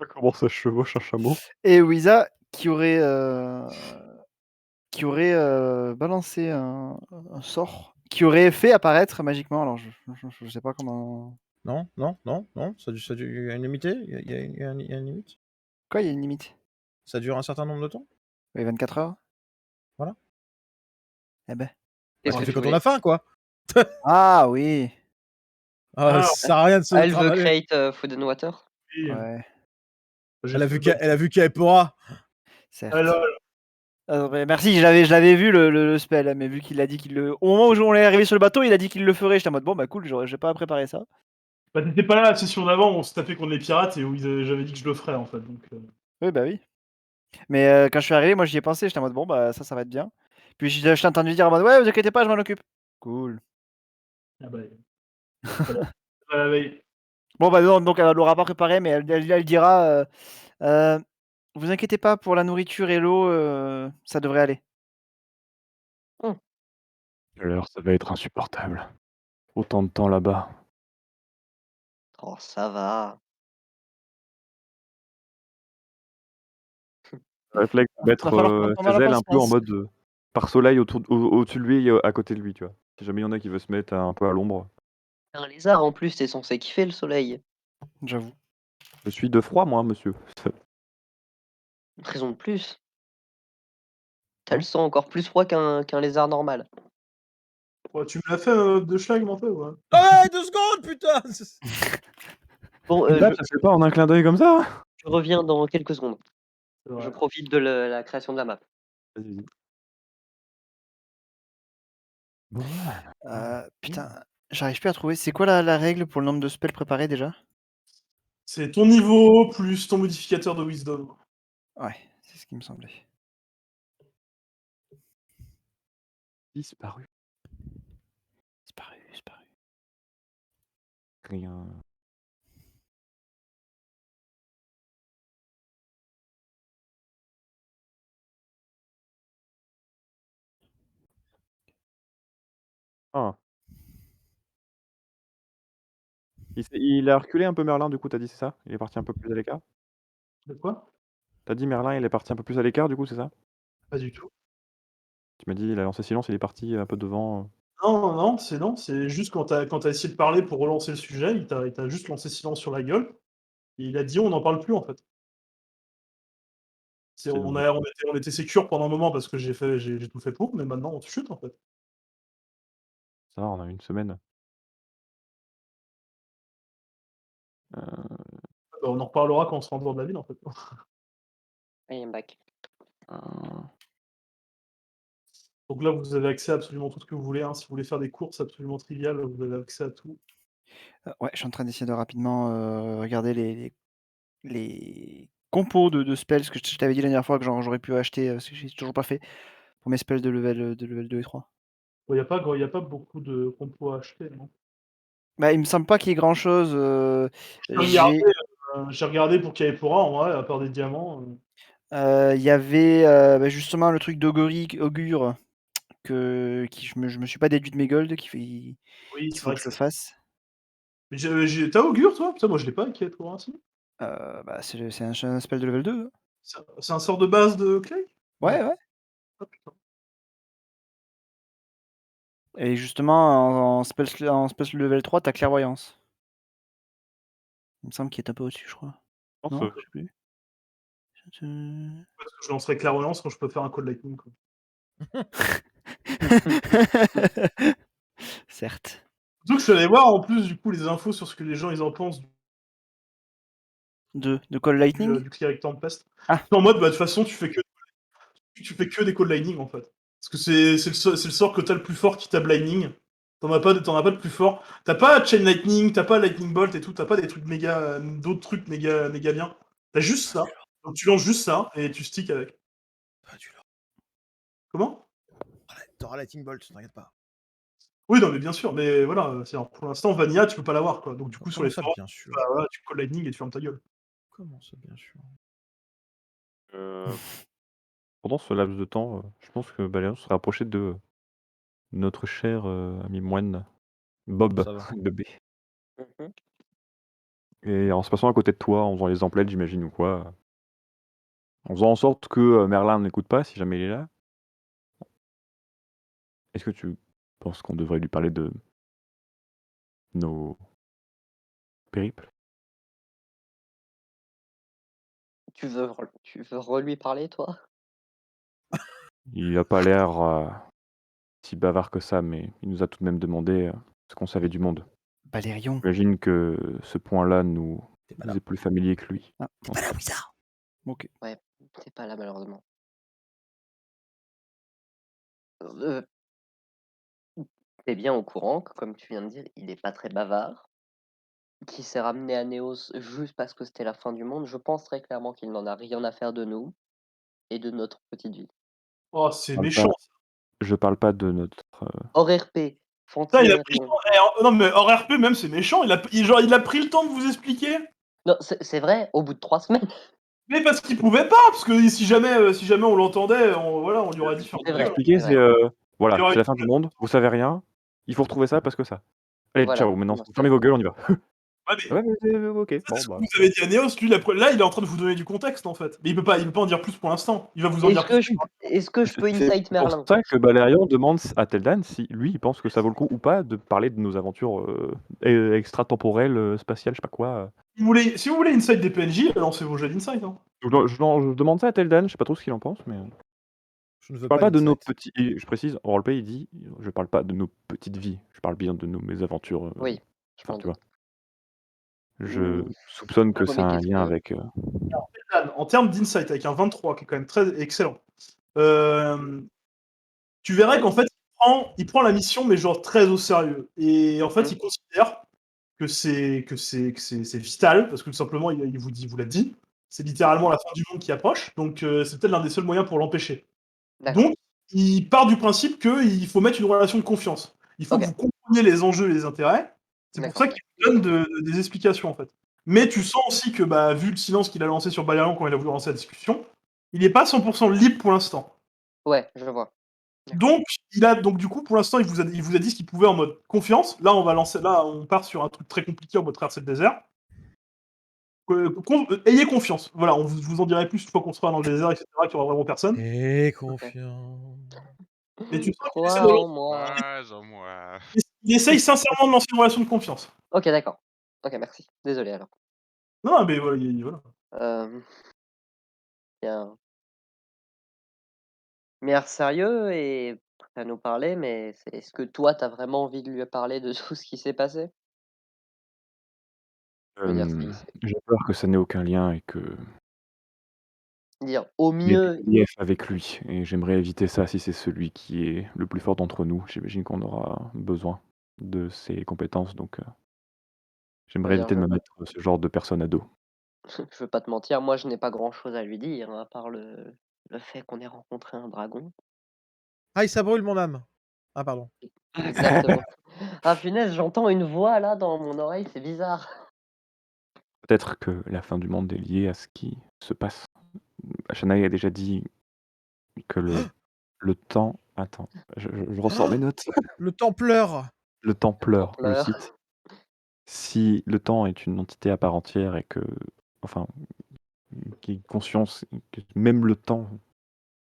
Comment ça chevauche un chameau? Et Wiza qui aurait balancé un sort, qui aurait fait apparaître magiquement. Alors je sais pas comment. Non, non, non, non, ça dure, il y a une limite, il y a une limite. Quoi, il y a une limite? Ça dure un certain nombre de temps. Oui, 24 heures. Voilà. Eh ben. Bah, Qu'est-ce ça que fait tu quand on voulais? a faim, quoi. Ah oui. Ah, Ça sert à rien de se Elle veut travailler. create food and water. oui, Ouais, j'ai Elle a fait vu le elle a vu qu'il y avait Pora. certes. Alors, Merci, je l'avais vu le spell, mais vu qu'il a dit qu'il le. Au moment où on est arrivé sur le bateau, il a dit qu'il le ferait. J'étais en mode bon bah cool, j'ai pas préparé ça. bah, t'étais pas là la session d'avant où on s'est tapé contre les pirates et où j'avais dit que je le ferais en fait. Donc, Oui, bah oui. Mais quand je suis arrivé, moi j'y ai pensé, j'étais en mode bon bah ça va être bien. Puis je t'ai entendu dire en mode ouais, vous inquiétez pas, je m'en occupe. Cool. ah bah, à la veille. Bon bah non, donc elle l'aura pas préparé, mais elle dira vous inquiétez pas pour la nourriture et l'eau, ça devrait aller. Alors ça va être insupportable. Autant de temps là-bas. Oh, ça va. Réflexe de mettre Va falloir prendre pas mal ses en ailes un peu en patience. mode par soleil au-dessus de lui et à côté de lui, tu vois. Si jamais il y en a qui veut se mettre un peu à l'ombre. Un lézard en plus, t'es censé kiffer le soleil. J'avoue. Je suis de froid, moi, monsieur. Raison de plus. T'as le Hein? sang encore plus froid qu'un lézard normal. Ouais, tu me l'as fait de schlag, mon peu, ouais. Ah, 2 secondes, putain. Bon, Là, ça se fait pas en un clin d'œil comme ça? je reviens dans quelques secondes. C'est vrai. Je profite de la création de la map. Vas-y, vas-y. Bon, Putain, j'arrive plus à trouver. C'est quoi la règle pour le nombre de spells préparés déjà? C'est ton niveau plus ton modificateur de wisdom. Ouais, c'est ce qui me semblait. disparu. Disparu. Rien. Ah. Il a reculé un peu Merlin, du coup, t'as dit, c'est ça? Il est parti un peu plus à l'écart? De quoi? T'as dit Merlin, il est parti un peu plus à l'écart, du coup, c'est ça? Pas du tout. Tu m'as dit, il a lancé silence, il est parti un peu devant. Non, c'est juste quand t'as essayé de parler pour relancer le sujet, il t'a juste lancé silence sur la gueule. Et il a dit on n'en parle plus en fait. C'est On était sécure pendant un moment parce que j'ai tout fait pour, mais maintenant on te chute en fait. Ça va, on a une semaine. Bah, on en reparlera quand on sera en dehors de la ville en fait. I am back. Donc là vous avez accès à absolument tout ce que vous voulez, hein. Si vous voulez faire des courses absolument triviales, vous avez accès à tout. Ouais, je suis en train d'essayer de rapidement regarder les compos de spells, parce que je t'avais dit la dernière fois que j'aurais pu acheter, parce que j'ai toujours pas fait, pour mes spells de level 2 et 3. Bon, y a pas beaucoup de compos à acheter, non? Bah, il me semble pas qu'il y ait grand chose. J'ai J'ai regardé pour qu'il y ait pour un en vrai, à part des diamants. Il y avait bah, justement le truc Augure je me suis pas déduit de mes golds Oui, qu'il c'est faut vrai que que je c'est. fasse. Mais t'as augure toi? Putain, moi je l'ai pas qui est pour un si. Bah, c'est un spell de level 2. Hein. C'est un sort de base de Clay? Ouais, ouais. Ah putain. Et justement, en spell level 3, t'as clairvoyance. Il me semble qu'il est un peu au-dessus, je crois. Je pense, Non, je sais plus. Parce que je lancerai clairvoyance quand je peux faire un call lightning quoi. Certes. Surtout que je suis allé voir en plus du coup les infos sur ce que les gens ils en pensent De Call Lightning? du Cleric Tempest. Ah. En mode bah de toute façon tu fais que des call lightning en fait. Parce que c'est le sort que t'as le plus fort qui t'a blinding. T'en as pas de plus fort. T'as pas Chain Lightning, t'as pas Lightning Bolt et tout, t'as pas des trucs méga. D'autres trucs méga bien. T'as juste ça. Donc tu lances juste ça et tu sticks avec. Ah, tu l'as. Comment? T'auras Lightning Bolt, t'inquiète pas. Oui, non, mais bien sûr, mais voilà, pour l'instant, Vanilla, tu peux pas l'avoir, quoi. Donc du coup, sur Comment les ça, forums, bien sûr? bah, voilà, tu call Lightning et tu fermes ta gueule. Comment ça, bien sûr? pendant ce laps de temps, je pense que Baléon se rapprochait de notre cher ami moine, Bob, Ça va. de B. Mhm. Et en se passant à côté de toi, en faisant les emplettes, j'imagine, ou quoi, en faisant en sorte que, Merlin ne l'écoute pas si jamais il est là. Est-ce que tu penses qu'on devrait lui parler de nos périples? Tu veux relui parler, toi? Il a pas l'air, si bavard que ça, mais il nous a tout de même demandé, ce qu'on savait du monde. Balérion. J'imagine que ce point-là nous T'es est malade. plus familier que lui. Ah, t'es pas là, Wizard. Ok. Ouais, tu pas là malheureusement. Heu, tu bien au courant que, comme tu viens de dire, il est pas très bavard, qu'il s'est ramené à Néos juste parce que c'était la fin du monde. Je pense très clairement qu'il n'en a rien à faire de nous et de notre petite vie. Oh, Je c'est parle méchant. pas je parle pas de notre, Hors RP, Putain, Fanty il et a pris le Marion. temps. Non, mais hors RP, même, c'est méchant. Genre, il a pris le temps de vous expliquer. Non, c'est vrai, au bout de 3 semaines. Mais parce qu'il pouvait pas, parce que si jamais on l'entendait, voilà, on lui aurait dit faire C'est de vrai, gueule. expliquer, c'est c'est, vrai. Il voilà, aurait c'est la fin du monde, vous savez rien, il faut retrouver ça parce que ça. Allez, Voilà, ciao, maintenant non, fermez c'est vos gueules, on y va. Ouais, mais Ouais, mais OK, ça, c'est bon, ce que bah. vous avez dit à Neos. Lui, là, il est en train de vous donner du contexte, en fait. Mais il peut pas en dire plus pour l'instant. Il va vous en est-ce dire plus. que je peux C'est insight pour Merlin? ça que Balerion demande à Tel'dan si lui, il pense que ça vaut le coup ou pas de parler de nos aventures, extratemporelles, spatiales, je sais pas quoi. Si vous voulez Insight des PNJ, lancez vos jets d'Insight. Hein. Je demande ça à Tel'dan, je sais pas trop ce qu'il en pense, mais Je ne je veux parle pas pas de nos d'insight. petits et je précise, en roleplay, il dit: «Je parle pas de nos petites vies, je parle bien de mes aventures», Oui, je enfin, m'en tu vois? doute. Je Mmh, soupçonne que trop ça mes a un lien questions. avec, Alors, Tel'dan, en termes d'Insight, avec un 23, qui est quand même très excellent, euh, tu verrais Ouais. qu'en fait, il prend la mission, mais genre très au sérieux. Et en fait, Mmh. il considère que c'est vital, parce que tout simplement, il vous l'a dit, c'est littéralement la fin du monde qui approche, donc c'est peut-être l'un des seuls moyens pour l'empêcher. D'accord. Donc, il part du principe qu'il faut mettre une relation de confiance. Il faut que OK, vous compreniez les enjeux et les intérêts. C'est pour d'accord. ça qu'il vous donne des explications, en fait. Mais tu sens aussi que, bah, vu le silence qu'il a lancé sur Balerion quand il a voulu lancer la discussion, il n'est pas 100% libre pour l'instant. Ouais, je vois. D'accord. Donc du coup, pour l'instant, il vous a dit ce qu'il pouvait en mode confiance. Là, on part sur un truc très compliqué en mode traverser le désert. Ayez confiance. Voilà, je vous en dirai plus une fois qu'on sera dans le désert, etc., qu'il y aura vraiment personne. Et OK. confiant. Et tu sens qu'il essaie Crois de en lancer, moi. Crois en moi. il essaye sincèrement de lancer une relation de confiance. OK, d'accord. OK, merci. Désolé alors. Non, mais voilà, voilà. Hem, bien il m'a l'air sérieux et prêt à nous parler, mais est-ce que toi, tu as vraiment envie de lui parler de tout ce qui s'est passé? Je veux dire, c'est j'ai peur que ça n'ait aucun lien et que dire au il y ait des mieux reliefs avec lui et j'aimerais éviter ça si c'est celui qui est le plus fort d'entre nous. J'imagine qu'on aura besoin de ses compétences, donc je veux j'aimerais dire, éviter de me mettre ce genre de personne à dos. je veux pas te mentir, moi, je n'ai pas grand-chose à lui dire, hein, à part le fait qu'on ait rencontré un dragon. Aïe, ça brûle mon âme. Ah pardon. Exactement. Ah punaise, j'entends une voix là dans mon oreille, c'est bizarre. Peut-être que la fin du monde est liée à ce qui se passe. Shanae a déjà dit que le temps attends, je ressors mes notes. Le templeur. Le temps Le temps pleure, je pleure. cite. Si le temps est une entité à part entière et que enfin, qui est conscience, que même le temps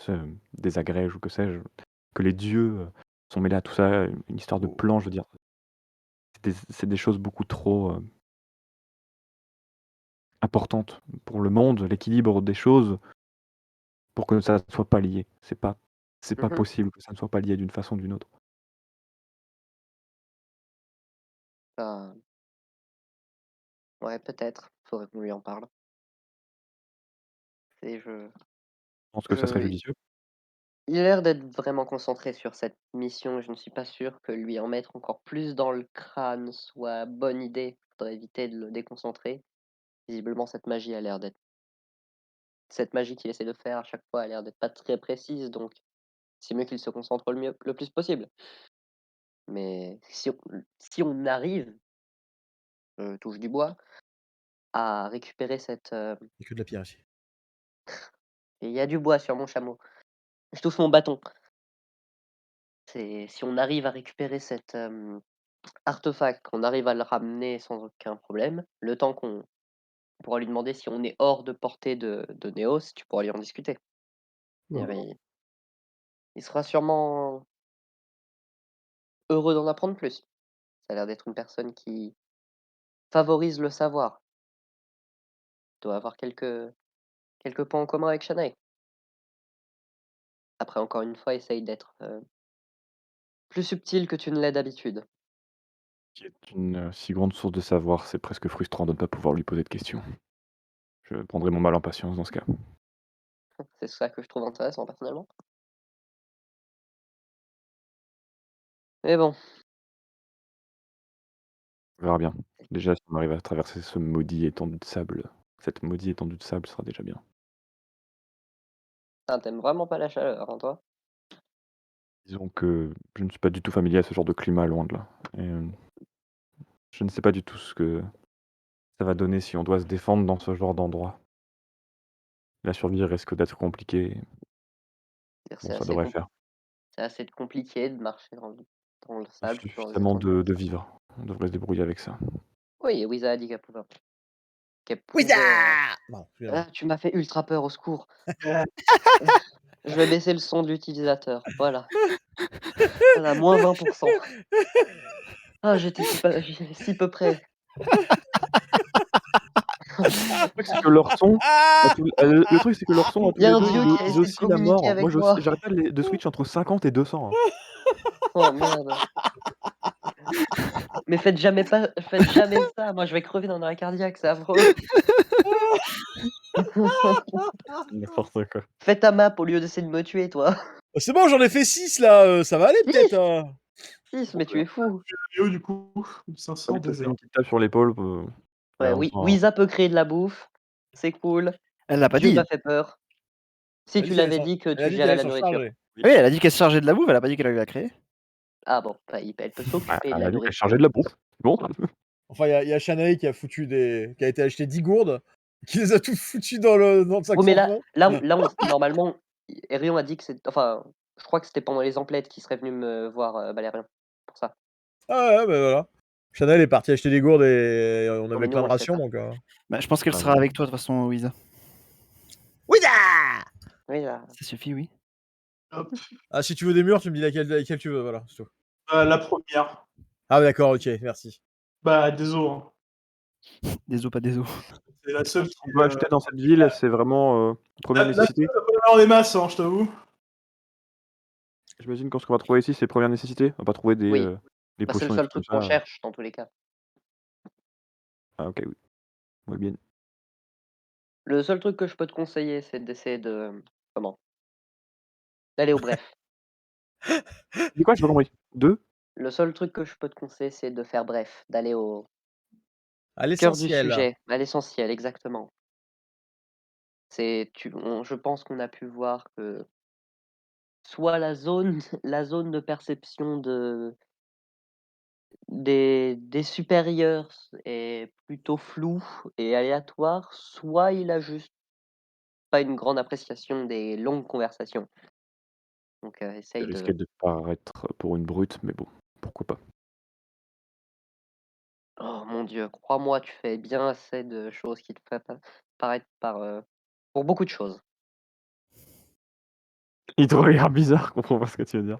se désagrège ou que sais-je, que les dieux, sont mêlés à tout ça, une histoire de plan, je veux dire, c'est des choses beaucoup trop, importantes pour le monde, l'équilibre des choses, pour que ça ne soit pas lié. C'est pas Mmh. possible que ça ne soit pas lié d'une façon ou d'une autre. Bah, ouais, peut-être, faudrait qu'on lui en parle. Et Je pense que ça serait je judicieux. il a l'air d'être vraiment concentré sur cette mission, je ne suis pas sûr que lui en mettre encore plus dans le crâne soit bonne idée. Faudrait éviter de le déconcentrer. Visiblement, cette magie qu'il essaie de faire à chaque fois a l'air d'être pas très précise, donc c'est mieux qu'il se concentre le plus possible. Mais si on arrive, touche du bois, à récupérer Il y a que de la pierre ici. il y a du bois sur mon chameau. Je touche mon bâton. Si on arrive à récupérer artefact, qu'on arrive à le ramener sans aucun problème, le temps qu'on pourra lui demander si on est hors de portée de Néos, tu pourras lui en discuter. Ouais. Il sera sûrement heureux d'en apprendre plus. Ça a l'air d'être une personne qui favorise le savoir. Doit avoir quelques points en commun avec Shanae. Après, encore une fois, essaye d'être plus subtil que tu ne l'es d'habitude. Qui est une si grande source de savoir, c'est presque frustrant de ne pas pouvoir lui poser de questions. Je prendrai mon mal en patience dans ce cas. C'est ça que je trouve intéressant personnellement. Mais bon, On verra bien. Déjà, si on arrive à traverser ce maudit étendue de sable, cette maudite étendue de sable sera déjà bien. t'aimes vraiment pas la chaleur, hein, toi? Disons que je ne suis pas du tout familier à ce genre de climat, loin de là. Et je ne sais pas du tout ce que ça va donner si on doit se défendre dans ce genre d'endroit. La survie risque d'être compliquée. C'est-à-dire, Bon, ça devrait faire. c'est assez compliqué de marcher dans le Il sable. suffit dans les suffisamment étendues. de vivre. On devrait se débrouiller avec ça. Oui, Wiza a dit qu'elle pouvait. Wiza Ah, tu m'as fait ultra peur, au secours. Euh, Je vais baisser le son de l'utilisateur. Voilà. Voilà, moins 20%. Ah, j'étais si peu près. Le truc, c'est que leur son, le truc, c'est que leur son à tous Il y a les un deux, dieu qui a ils essayé de oscillent la communiquer mort. avec Moi, moi. j'arrête pas de switch entre 50 et 200. Hein. Oh merde. Mais faites jamais ça. Moi, je vais crever d'un arrêt cardiaque, c'est affreux. N'importe quoi. Fais ta map au lieu d'essayer de me tuer, toi. Bah, c'est bon, j'en ai fait 6 là, ça va aller peut-être. 6, mais tu es fou. Léo, du coup, 500 Allez, te fais désert. une petite tape sur l'épaule. Ouais, oui, Wiza peut créer de la bouffe. C'est cool. Elle l'a pas Dieu dit. m'a fait peur. Si tu l'avais dit que Elle a tu dit gérais qu'elle la allait s'en nourriture. charger. Oui, elle a dit qu'elle se chargeait de la bouffe, elle a pas dit qu'elle allait la créer. Ah bon, bah, elle peut s'occuper de Elle la a dit qu'elle nourriture. chargeait de la bouffe. Bon. Enfin, il y a Shanae qui a été acheter 10 gourdes, qui les a toutes foutues dans le sac Oui, mais sans fond. normalement, Erion a dit que c'est. Enfin, je crois que c'était pendant les emplettes qu'il serait venu me voir, Valérien. Pour ça. Ah ouais, bah voilà. Chanel est parti acheter des gourdes et on mais avait nous, plein de on le fait rations pas. donc. Bah, je pense qu'elle Ah, sera oui. avec toi de toute façon, Wiza. Wiza Oui, là. Ça suffit, oui. Hop. Ah, si tu veux des murs, tu me dis laquelle tu veux, voilà. C'est tout. La première. Ah, d'accord, ok, merci. Bah, désolé. Hein. Des os, pas des os. C'est la seule Ce qu'on doit acheter dans cette ville, c'est vraiment première La nécessité. seule, on va pas avoir des masses, hein, je t'avoue. J'imagine que ce qu'on va trouver ici, c'est première nécessité. On va pas trouver des Oui. C'est potions le et seul trucs truc comme qu'on ça. cherche, dans tous les cas. Ah, ok, oui. Oui, bien. Le seul truc que je peux te conseiller, c'est d'essayer de. Comment? D'aller au bref. Dis quoi? J'ai pas compris. 2? Le seul truc que je peux te conseiller, c'est de faire bref, d'aller au À cœur du l'essentiel. sujet, à l'essentiel, exactement. Je pense qu'on a pu voir que soit la zone de perception des supérieurs est plutôt floue et aléatoire, soit il a juste pas une grande appréciation des longues conversations. Donc Il essaye risquait de. de paraître pour une brute, mais bon, pourquoi pas. Oh mon Dieu, crois-moi, tu fais bien assez de choses qui te feraient paraître pour beaucoup de choses. Il te regarde bizarre, je comprends pas ce que tu veux dire.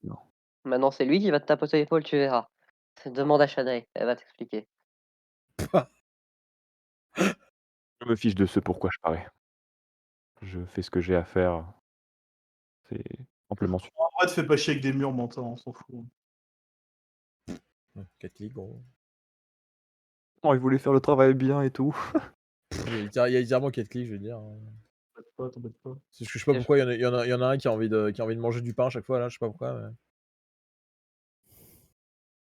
Non. Maintenant, c'est lui qui va te tapoter l'épaule, tu verras. Demande à Shanae, elle va t'expliquer. Je me fiche de ce pourquoi je parais. Je fais ce que j'ai à faire. C'est amplement suffisant. En vrai, te fais pas chier avec des murs, menton, on s'en fout. 4 clics, gros. Oh, il voulait faire le travail bien et tout. Il y a littéralement 4 clics, je veux dire. T'embête pas. C'est parce que je sais pas pourquoi il y en a un qui a envie de manger du pain à chaque fois, là, je sais pas pourquoi. Mais...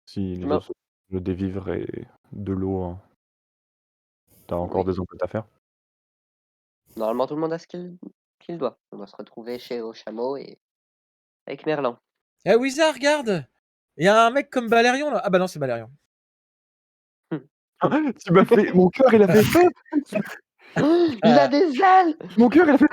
Si les Non. autres sont des vivres et de l'eau, hein. T'as encore Oui. des emplettes à faire. Normalement, tout le monde a ce qu'il doit. On doit se retrouver chez au chameau et avec Merlin. Eh Wizard, regarde! Il y a un mec comme Balérion là. Ah bah non, c'est Balérion. Tu m'as fait. Mon cœur, il a fait. Il a des ailes! Mon cœur, il a fait.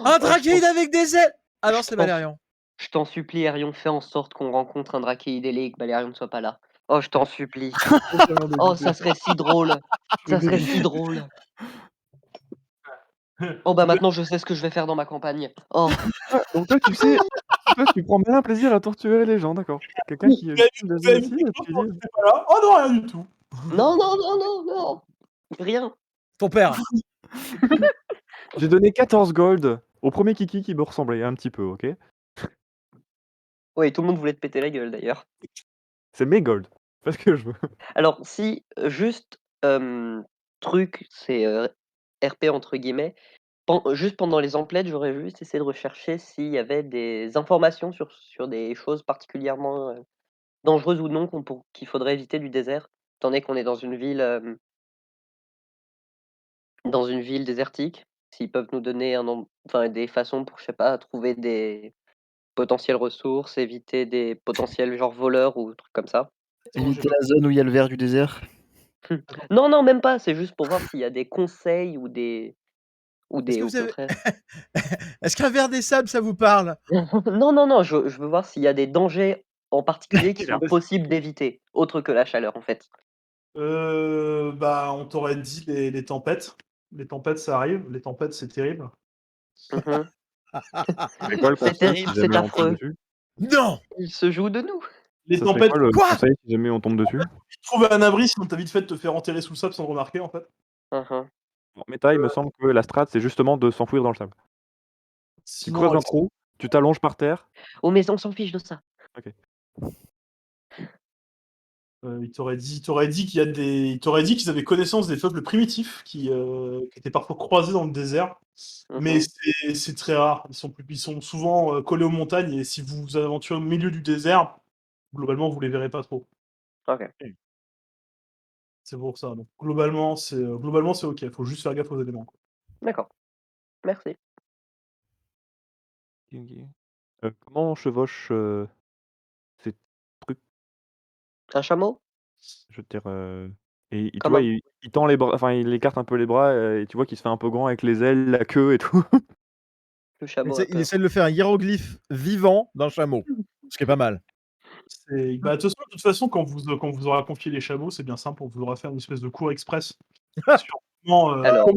Un draguide avec des ailes! Ah non, c'est Je pense- Balérion. Je t'en supplie, Erion, fais en sorte qu'on rencontre un Drachéidélé et que Balerion ne soit pas là. Oh, je t'en supplie. Totalement Oh, dégoûté. ça serait si drôle. Je Ça suis serait dégoûté. si drôle. Oh, bah Vous êtes- maintenant, je sais ce que je vais faire dans ma campagne. Oh, Ah, donc toi, tu sais, toi, tu prends bien plaisir à torturer les gens, d'accord. Quelqu'un qui Vous avez filme vous des avez vu aussi, quelque et chose tu pendant que dis... j'étais pas là? Oh non, rien du tout. non, non, non, non, non. Rien. Ton père. J'ai donné 14 gold au premier Kiki qui me ressemblait un petit peu, ok? Oui, tout le monde voulait te péter la gueule, d'ailleurs. C'est mes gold. Fais ce que je veux. Alors, si, juste, truc, c'est, RP entre guillemets, juste pendant les emplettes, j'aurais juste essayé de rechercher s'il y avait des informations sur des choses particulièrement, dangereuses ou non qu'il faudrait éviter du désert, étant donné qu'on est dans une ville désertique. S'ils peuvent nous donner enfin des façons pour, je sais pas, trouver des potentielles ressources, éviter des potentiels genre voleurs ou trucs comme ça. Attends, j'ai Éviter pas- la zone où il y a le ver du désert. Non, non, même pas, c'est juste pour voir s'il y a des conseils ou Est-ce des que au vous avez contraire est-ce qu'un ver des sables, ça vous parle? non, non, non, je veux voir s'il y a des dangers en particulier qui sont Regardez. possibles d'éviter, autre que la chaleur, en fait. Bah, on t'aurait dit les tempêtes. Les tempêtes, ça arrive. Les tempêtes, c'est terrible. Mmh. C'est quoi le C'est conseil terrible, si jamais c'est on tombe affreux. dessus? Non! Il se joue de nous. Les Ça serait tempêtes, quoi le Quoi? conseil si jamais on tombe dessus? trouve un abri, sinon t'as vite fait de te faire enterrer sous le sable sans le remarquer, en fait. Mmh. En méta, il me semble que la strat, c'est justement de s'enfouir dans le sable. Tu Sinon, creuses un avec- trou, tu t'allonges par terre. Oh, mais on s'en fiche de ça. Ok. il t'aurait dit qu'ils avaient connaissance des peuples primitifs qui étaient parfois croisés dans le désert. Mais Mmh. c'est très rare. Ils sont souvent collés aux montagnes et si vous vous aventurez au milieu du désert, globalement, vous les verrez pas trop. OK, C'est pour ça. Donc, globalement, c'est OK. Faut juste faire gaffe aux éléments, quoi. d'accord. Merci. Comment on chevauche ces trucs? Un chameau? Je veux dire, et tu Comme vois, un il tend les bras, enfin, il écarte un peu les bras, et tu vois qu'il se fait un peu grand avec les ailes, la queue et tout. le Il chameau essaie a il peur. essaie de le faire un hiéroglyphe vivant d'un chameau, ce qui est pas mal. Bah, de toute façon, quand vous aurez confié les chameaux, c'est bien simple, on vous aura fait une espèce de cours express sur Alors,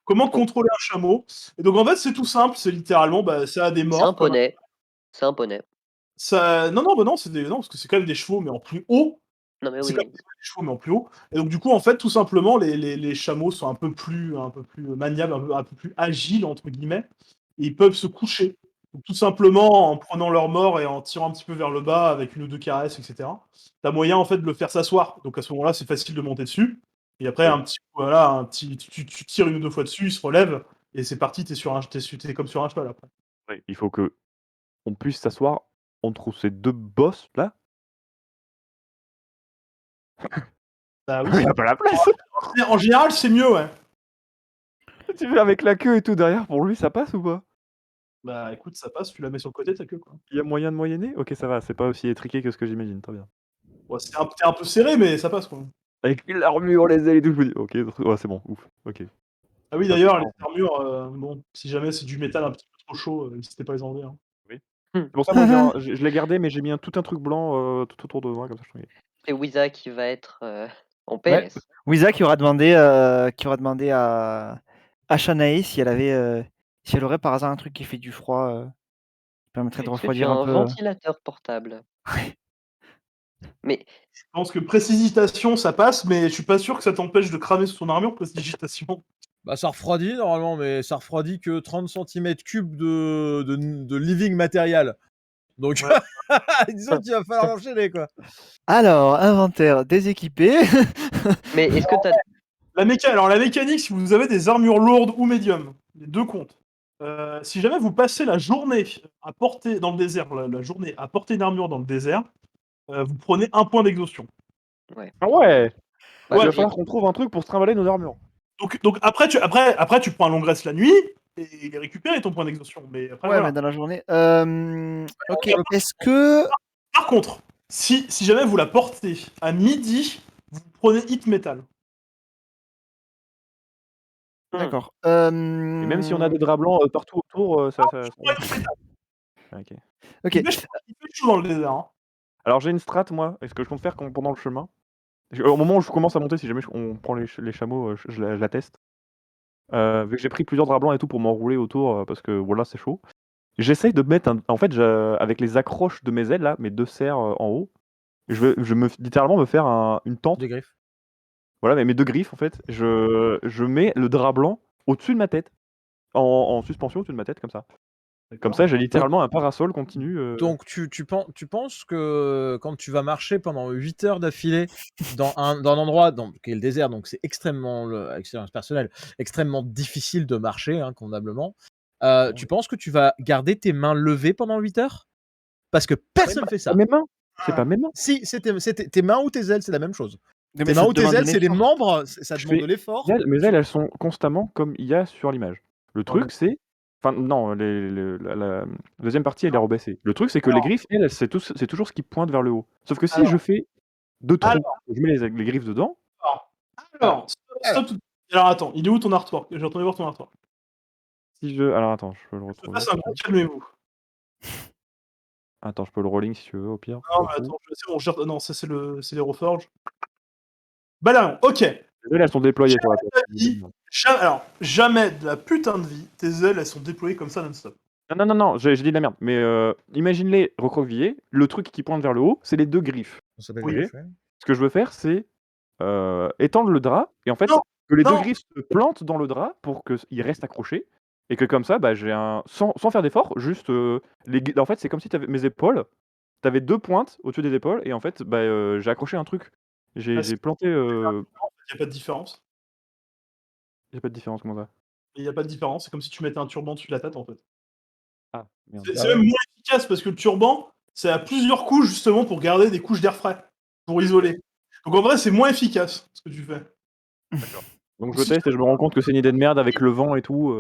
comment oh, contrôler un chameau. Et donc, en fait, c'est tout simple, c'est littéralement, bah, ça a des c'est un morts, comme poney. C'est un poney. ça. Non, non, bah non, non, parce que c'est quand même des chevaux, mais en plus haut. Non, mais C'est oui, comme oui. des chevaux, mais en plus haut. Et donc, du coup, en fait, tout simplement, les chameaux sont un peu plus maniables, un peu plus agiles, entre guillemets, et ils peuvent se coucher. Donc, tout simplement, en prenant leur mort et en tirant un petit peu vers le bas avec une ou deux caresses, etc. T'as moyen, en fait, de le faire s'asseoir. Donc, à ce moment-là, c'est facile de monter dessus. Et après, Oui. tu tires une ou deux fois dessus, il se relève, et c'est parti, t'es comme sur un cheval, après. Ouais, il faut que on puisse s'asseoir entre ces 2 bosses là. Bah oui, Il y a pas la place. en général, c'est mieux, ouais. Tu fais avec la queue et tout derrière, pour lui, ça passe ou pas? Bah, écoute, ça passe, tu la mets sur le côté, ta queue, quoi. Il y a moyen de moyenner? OK, ça va, c'est pas aussi étriqué que ce que j'imagine, très bien. Ouais, t'es un peu serré, mais ça passe, quoi. Avec l'armure, les ailes et tout, je me dis: «OK, ouais, c'est bon, ouf, OK». Ah oui, Ça d'ailleurs, les prend. armures, bon, si jamais c'est du métal un petit peu trop chaud, n'hésitez pas à les enlever, hein. Oui. Mmh. C'est pour ça, moi, je l'ai gardé, mais j'ai mis tout un truc blanc, tout autour de moi, comme ça, je trouvais. C'est Wiza qui va être, en Ouais. PLS. Wiza qui aura demandé à Shanae si si elle aurait par hasard un truc qui fait du froid, qui permettrait de Est-ce que tu refroidir as un un peu. ventilateur portable? Mais Je pense que précipitation, ça passe, mais je suis pas sûr que ça t'empêche de cramer sous ton armure, précipitation. Bah, ça refroidit normalement, mais ça refroidit que 30 cm3 de living matériel. Donc, Ouais. disons qu'il va falloir enchaîner, quoi. Alors, inventaire déséquipé. mais est-ce que tu as Alors, la mécanique, si vous avez des armures lourdes ou médium, les deux comptent. Si jamais vous passez la journée à porter dans le désert, la journée à porter une armure dans le désert, vous prenez un point d'exhaustion. Ah ouais! bah, Il va Ouais. falloir qu'on trouve un truc pour se trimballer nos armures. Donc après, tu prends un long rest la nuit et récupérer ton point d'exhaustion. Mais après, Ouais, voilà. mais dans la journée. Ok, Et est-ce que. par contre, si jamais vous la portez à midi, vous prenez hit metal. D'accord. Et même si on a des draps blancs, partout autour, ça Ok. Ok. Il fait chaud dans le désert. Hein. Alors j'ai une strat moi, est-ce que je compte faire pendant le chemin? Au moment où je commence à monter, si jamais on prend les chameaux, je la teste. Vu que j'ai pris plusieurs draps blancs et tout pour m'enrouler autour, parce que voilà, c'est chaud. J'essaye de mettre en fait, avec les accroches de mes ailes là, mes 2 serres en haut, je me littéralement me faire une tente. Des griffes. Voilà, mais mes 2 griffes en fait, je mets le drap blanc au-dessus de ma tête, en suspension au-dessus de ma tête comme ça. Comme ça, j'ai littéralement un parasol continu. Donc tu penses que quand tu vas marcher pendant 8 heures d'affilée dans un endroit qui est le désert, donc c'est extrêmement, expérience personnelle, extrêmement difficile de marcher, hein, convenablement. Tu penses que tu vas garder tes mains levées pendant 8 heures? Parce que personne fait ça. Mes mains? C'est pas mes mains. Si, c'est tes mains ou tes ailes, c'est la même chose. Mais Tes ça mains te ou tes demande ailes, un c'est des effort. membres, ça Je demande fais de l'effort. mes ailes, elles sont constamment comme il y a sur l'image. Le Pardon. truc, c'est enfin non, la deuxième partie, elle est rebaissée. Le truc, c'est que les griffes, elles, c'est toujours ce qui pointe vers le haut. Sauf que si Alors. je fais 2 trous, Alors. je mets les griffes dedans. Alors, stop. Alors attends, il est où ton artwork? J'ai entendu voir ton artwork. Si je alors attends, je peux le Je retrouver. passe un coup, calmez-vous. Attends, je peux le rolling si tu veux, au pire. Non, mais attends, c'est bon, non, ça c'est les Reforges. Balaon, ok. Les ailes, elles sont déployées sur la tête. Alors, jamais de la putain de vie, tes ailes, elles sont déployées comme ça non-stop. Non, j'ai dit de la merde. Mais imagine-les recroquevillés. Le truc qui pointe vers le haut, c'est les 2 griffes. Ça s'appelle Oui. griffe, ouais. Ce que je veux faire, c'est étendre le drap et en fait Non, que les 2 non. griffes se plantent dans le drap pour qu'ils restent accrochés et que comme ça, bah, j'ai sans faire d'effort, juste en fait, c'est comme si tu avais mes épaules, tu avais 2 pointes au-dessus des épaules et en fait, bah, j'ai accroché un truc. J'ai planté. Il n'y a pas de différence. Il y a pas de différence, comment ça? Il n'y a pas de différence, c'est comme si tu mettais un turban dessus de la tête en fait. Ah merde. C'est même moins efficace parce que le turban, c'est à plusieurs couches justement pour garder des couches d'air frais, pour isoler. Donc en vrai, c'est moins efficace ce que tu fais. D'accord. Donc je teste et je me rends compte que c'est une idée de merde avec le vent et tout.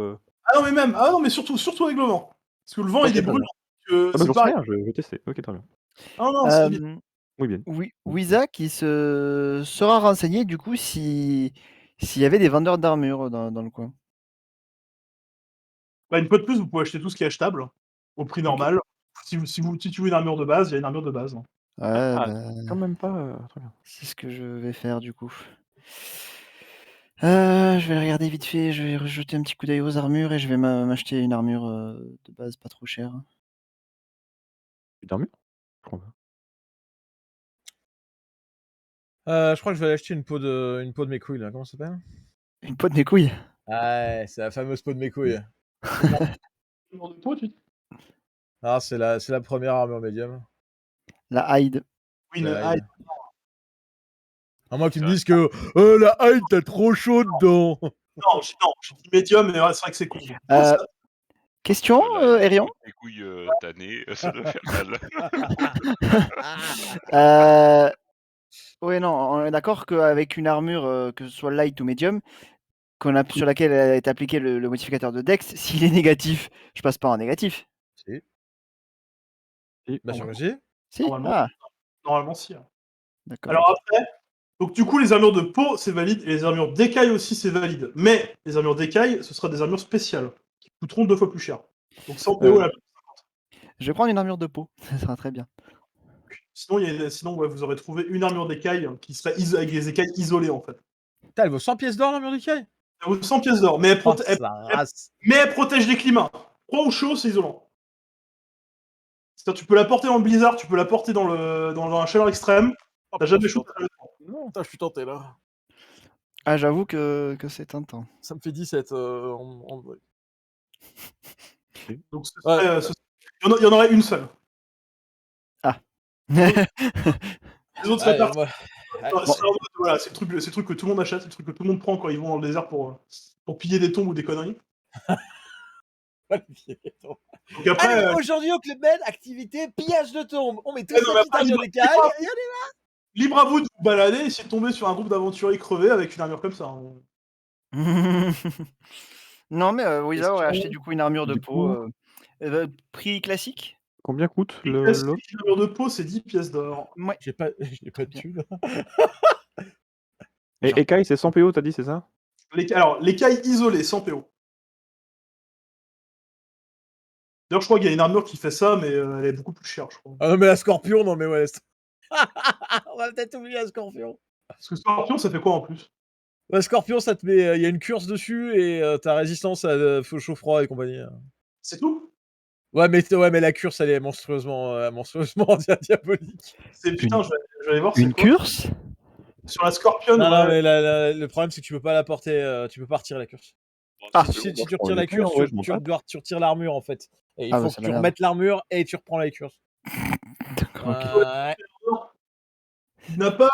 Ah non, mais surtout avec le vent. Parce que le vent, Ok, il est très brûlant. Ah bah, C'est j'en sais pareil. rien, je vais tester. Ok, très bien. Ah non, c'est bien. Oui, bien. Wiza qui se sera renseigné du coup s'il y avait des vendeurs d'armure dans le coin. Bah, une fois de plus, vous pouvez acheter tout ce qui est achetable, au prix normal. Si tu veux une armure de base, il y a une armure de base. Hein. Ouais, Ah, bah, quand même pas. Très bien. c'est ce que je vais faire du coup. Je vais regarder vite fait, je vais jeter un petit coup d'œil aux armures et je vais m'acheter une armure de base pas trop chère. Une armure? Je crois pas. Je crois que je vais aller acheter une peau de mes couilles, là. Comment ça s'appelle? Une peau de mes couilles. Ouais, c'est la fameuse peau de mes couilles. Armure de peau, tu dis? Ah, c'est la première armure médium. La hide. Oui, une La hide. hide. À moins qu'ils me disent que la hide, t'as trop chaud dedans. Non, j'ai dit médium, mais ouais, c'est vrai que c'est cool. Question, Là, Erion les couilles tannées, ça doit faire mal. Oui, non, on est d'accord qu'avec une armure, que ce soit light ou medium, sur laquelle est appliqué le modificateur de Dex, s'il est négatif, je passe pas en négatif. Si. Si. Bien sûr que si. Si? Normalement. Ah, Normalement, si. Hein. d'accord. Alors après, donc du coup, les armures de peau, c'est valide, et les armures d'écailles aussi, c'est valide. Mais les armures d'écailles, ce sera des armures spéciales, qui coûteront 2 fois plus cher. Donc 100 PO la Je vais prendre une armure de peau, ça sera très bien. Sinon, ouais, vous aurez trouvé une armure d'écailles qui serait avec des écailles isolées en fait. Putain, elle vaut 100 pièces d'or, l'armure d'écaille. Elle vaut 100 pièces d'or, mais elle, Oh, sa race. mais elle protège les climats. Froid ou chaud, c'est isolant. C'est-à-dire, tu peux la porter dans le blizzard, tu peux la porter dans la chaleur extrême. T'as jamais chaud. Non, putain, je suis tenté là. Ah, j'avoue que c'est tentant. Ça me fait 17. Donc ce serait, il y en aurait une seule. Ah. Les autres seraient partis. Bon. Voilà, c'est le truc que tout le monde achète, c'est le truc que tout le monde prend quand ils vont dans le désert pour piller des tombes ou des conneries. Donc après, Allez, aujourd'hui au Club Med, activité pillage de tombes. On met tous non, mais ces petites après, armures d'écaille. libre à vous de vous balader et essayer de tomber sur un groupe d'aventuriers crevés avec une armure comme ça. Hein. Non, mais Wiza aurait Question, acheté du coup une armure de du peau. Prix classique? Combien coûte Une l'autre? armure de peau, c'est 10 pièces d'or. Ouais. J'ai pas de thune. Et écaille, c'est 100 PO, t'as dit, c'est ça? Alors, l'écaille isolée, sans PO. D'ailleurs, je crois qu'il y a une armure qui fait ça, mais elle est beaucoup plus chère, je crois. Ah non, mais la Scorpion, non, mais ouais. On va peut-être oublier la Scorpion. Parce que Scorpion, ça fait quoi en plus? La Scorpion, ça te met. Il y a une curse dessus et t'as résistance à chaud-froid et compagnie. C'est tout? Ouais, mais la curse, elle est monstrueusement diabolique. Putain, je vais aller voir c'est Une quoi. curse? Sur la Scorpion, Non, non, ouais. mais le problème, c'est que tu peux pas la porter, tu peux pas retirer la curse. Ah. Si tu je prends retires la les curse, ouais, je m'en tape. tu retires l'armure en fait. Et il Ah, faut bah, que c'est tu la merde. remettes l'armure et tu reprends la curse. D'accord, ok. Ouais. Tu n'as pas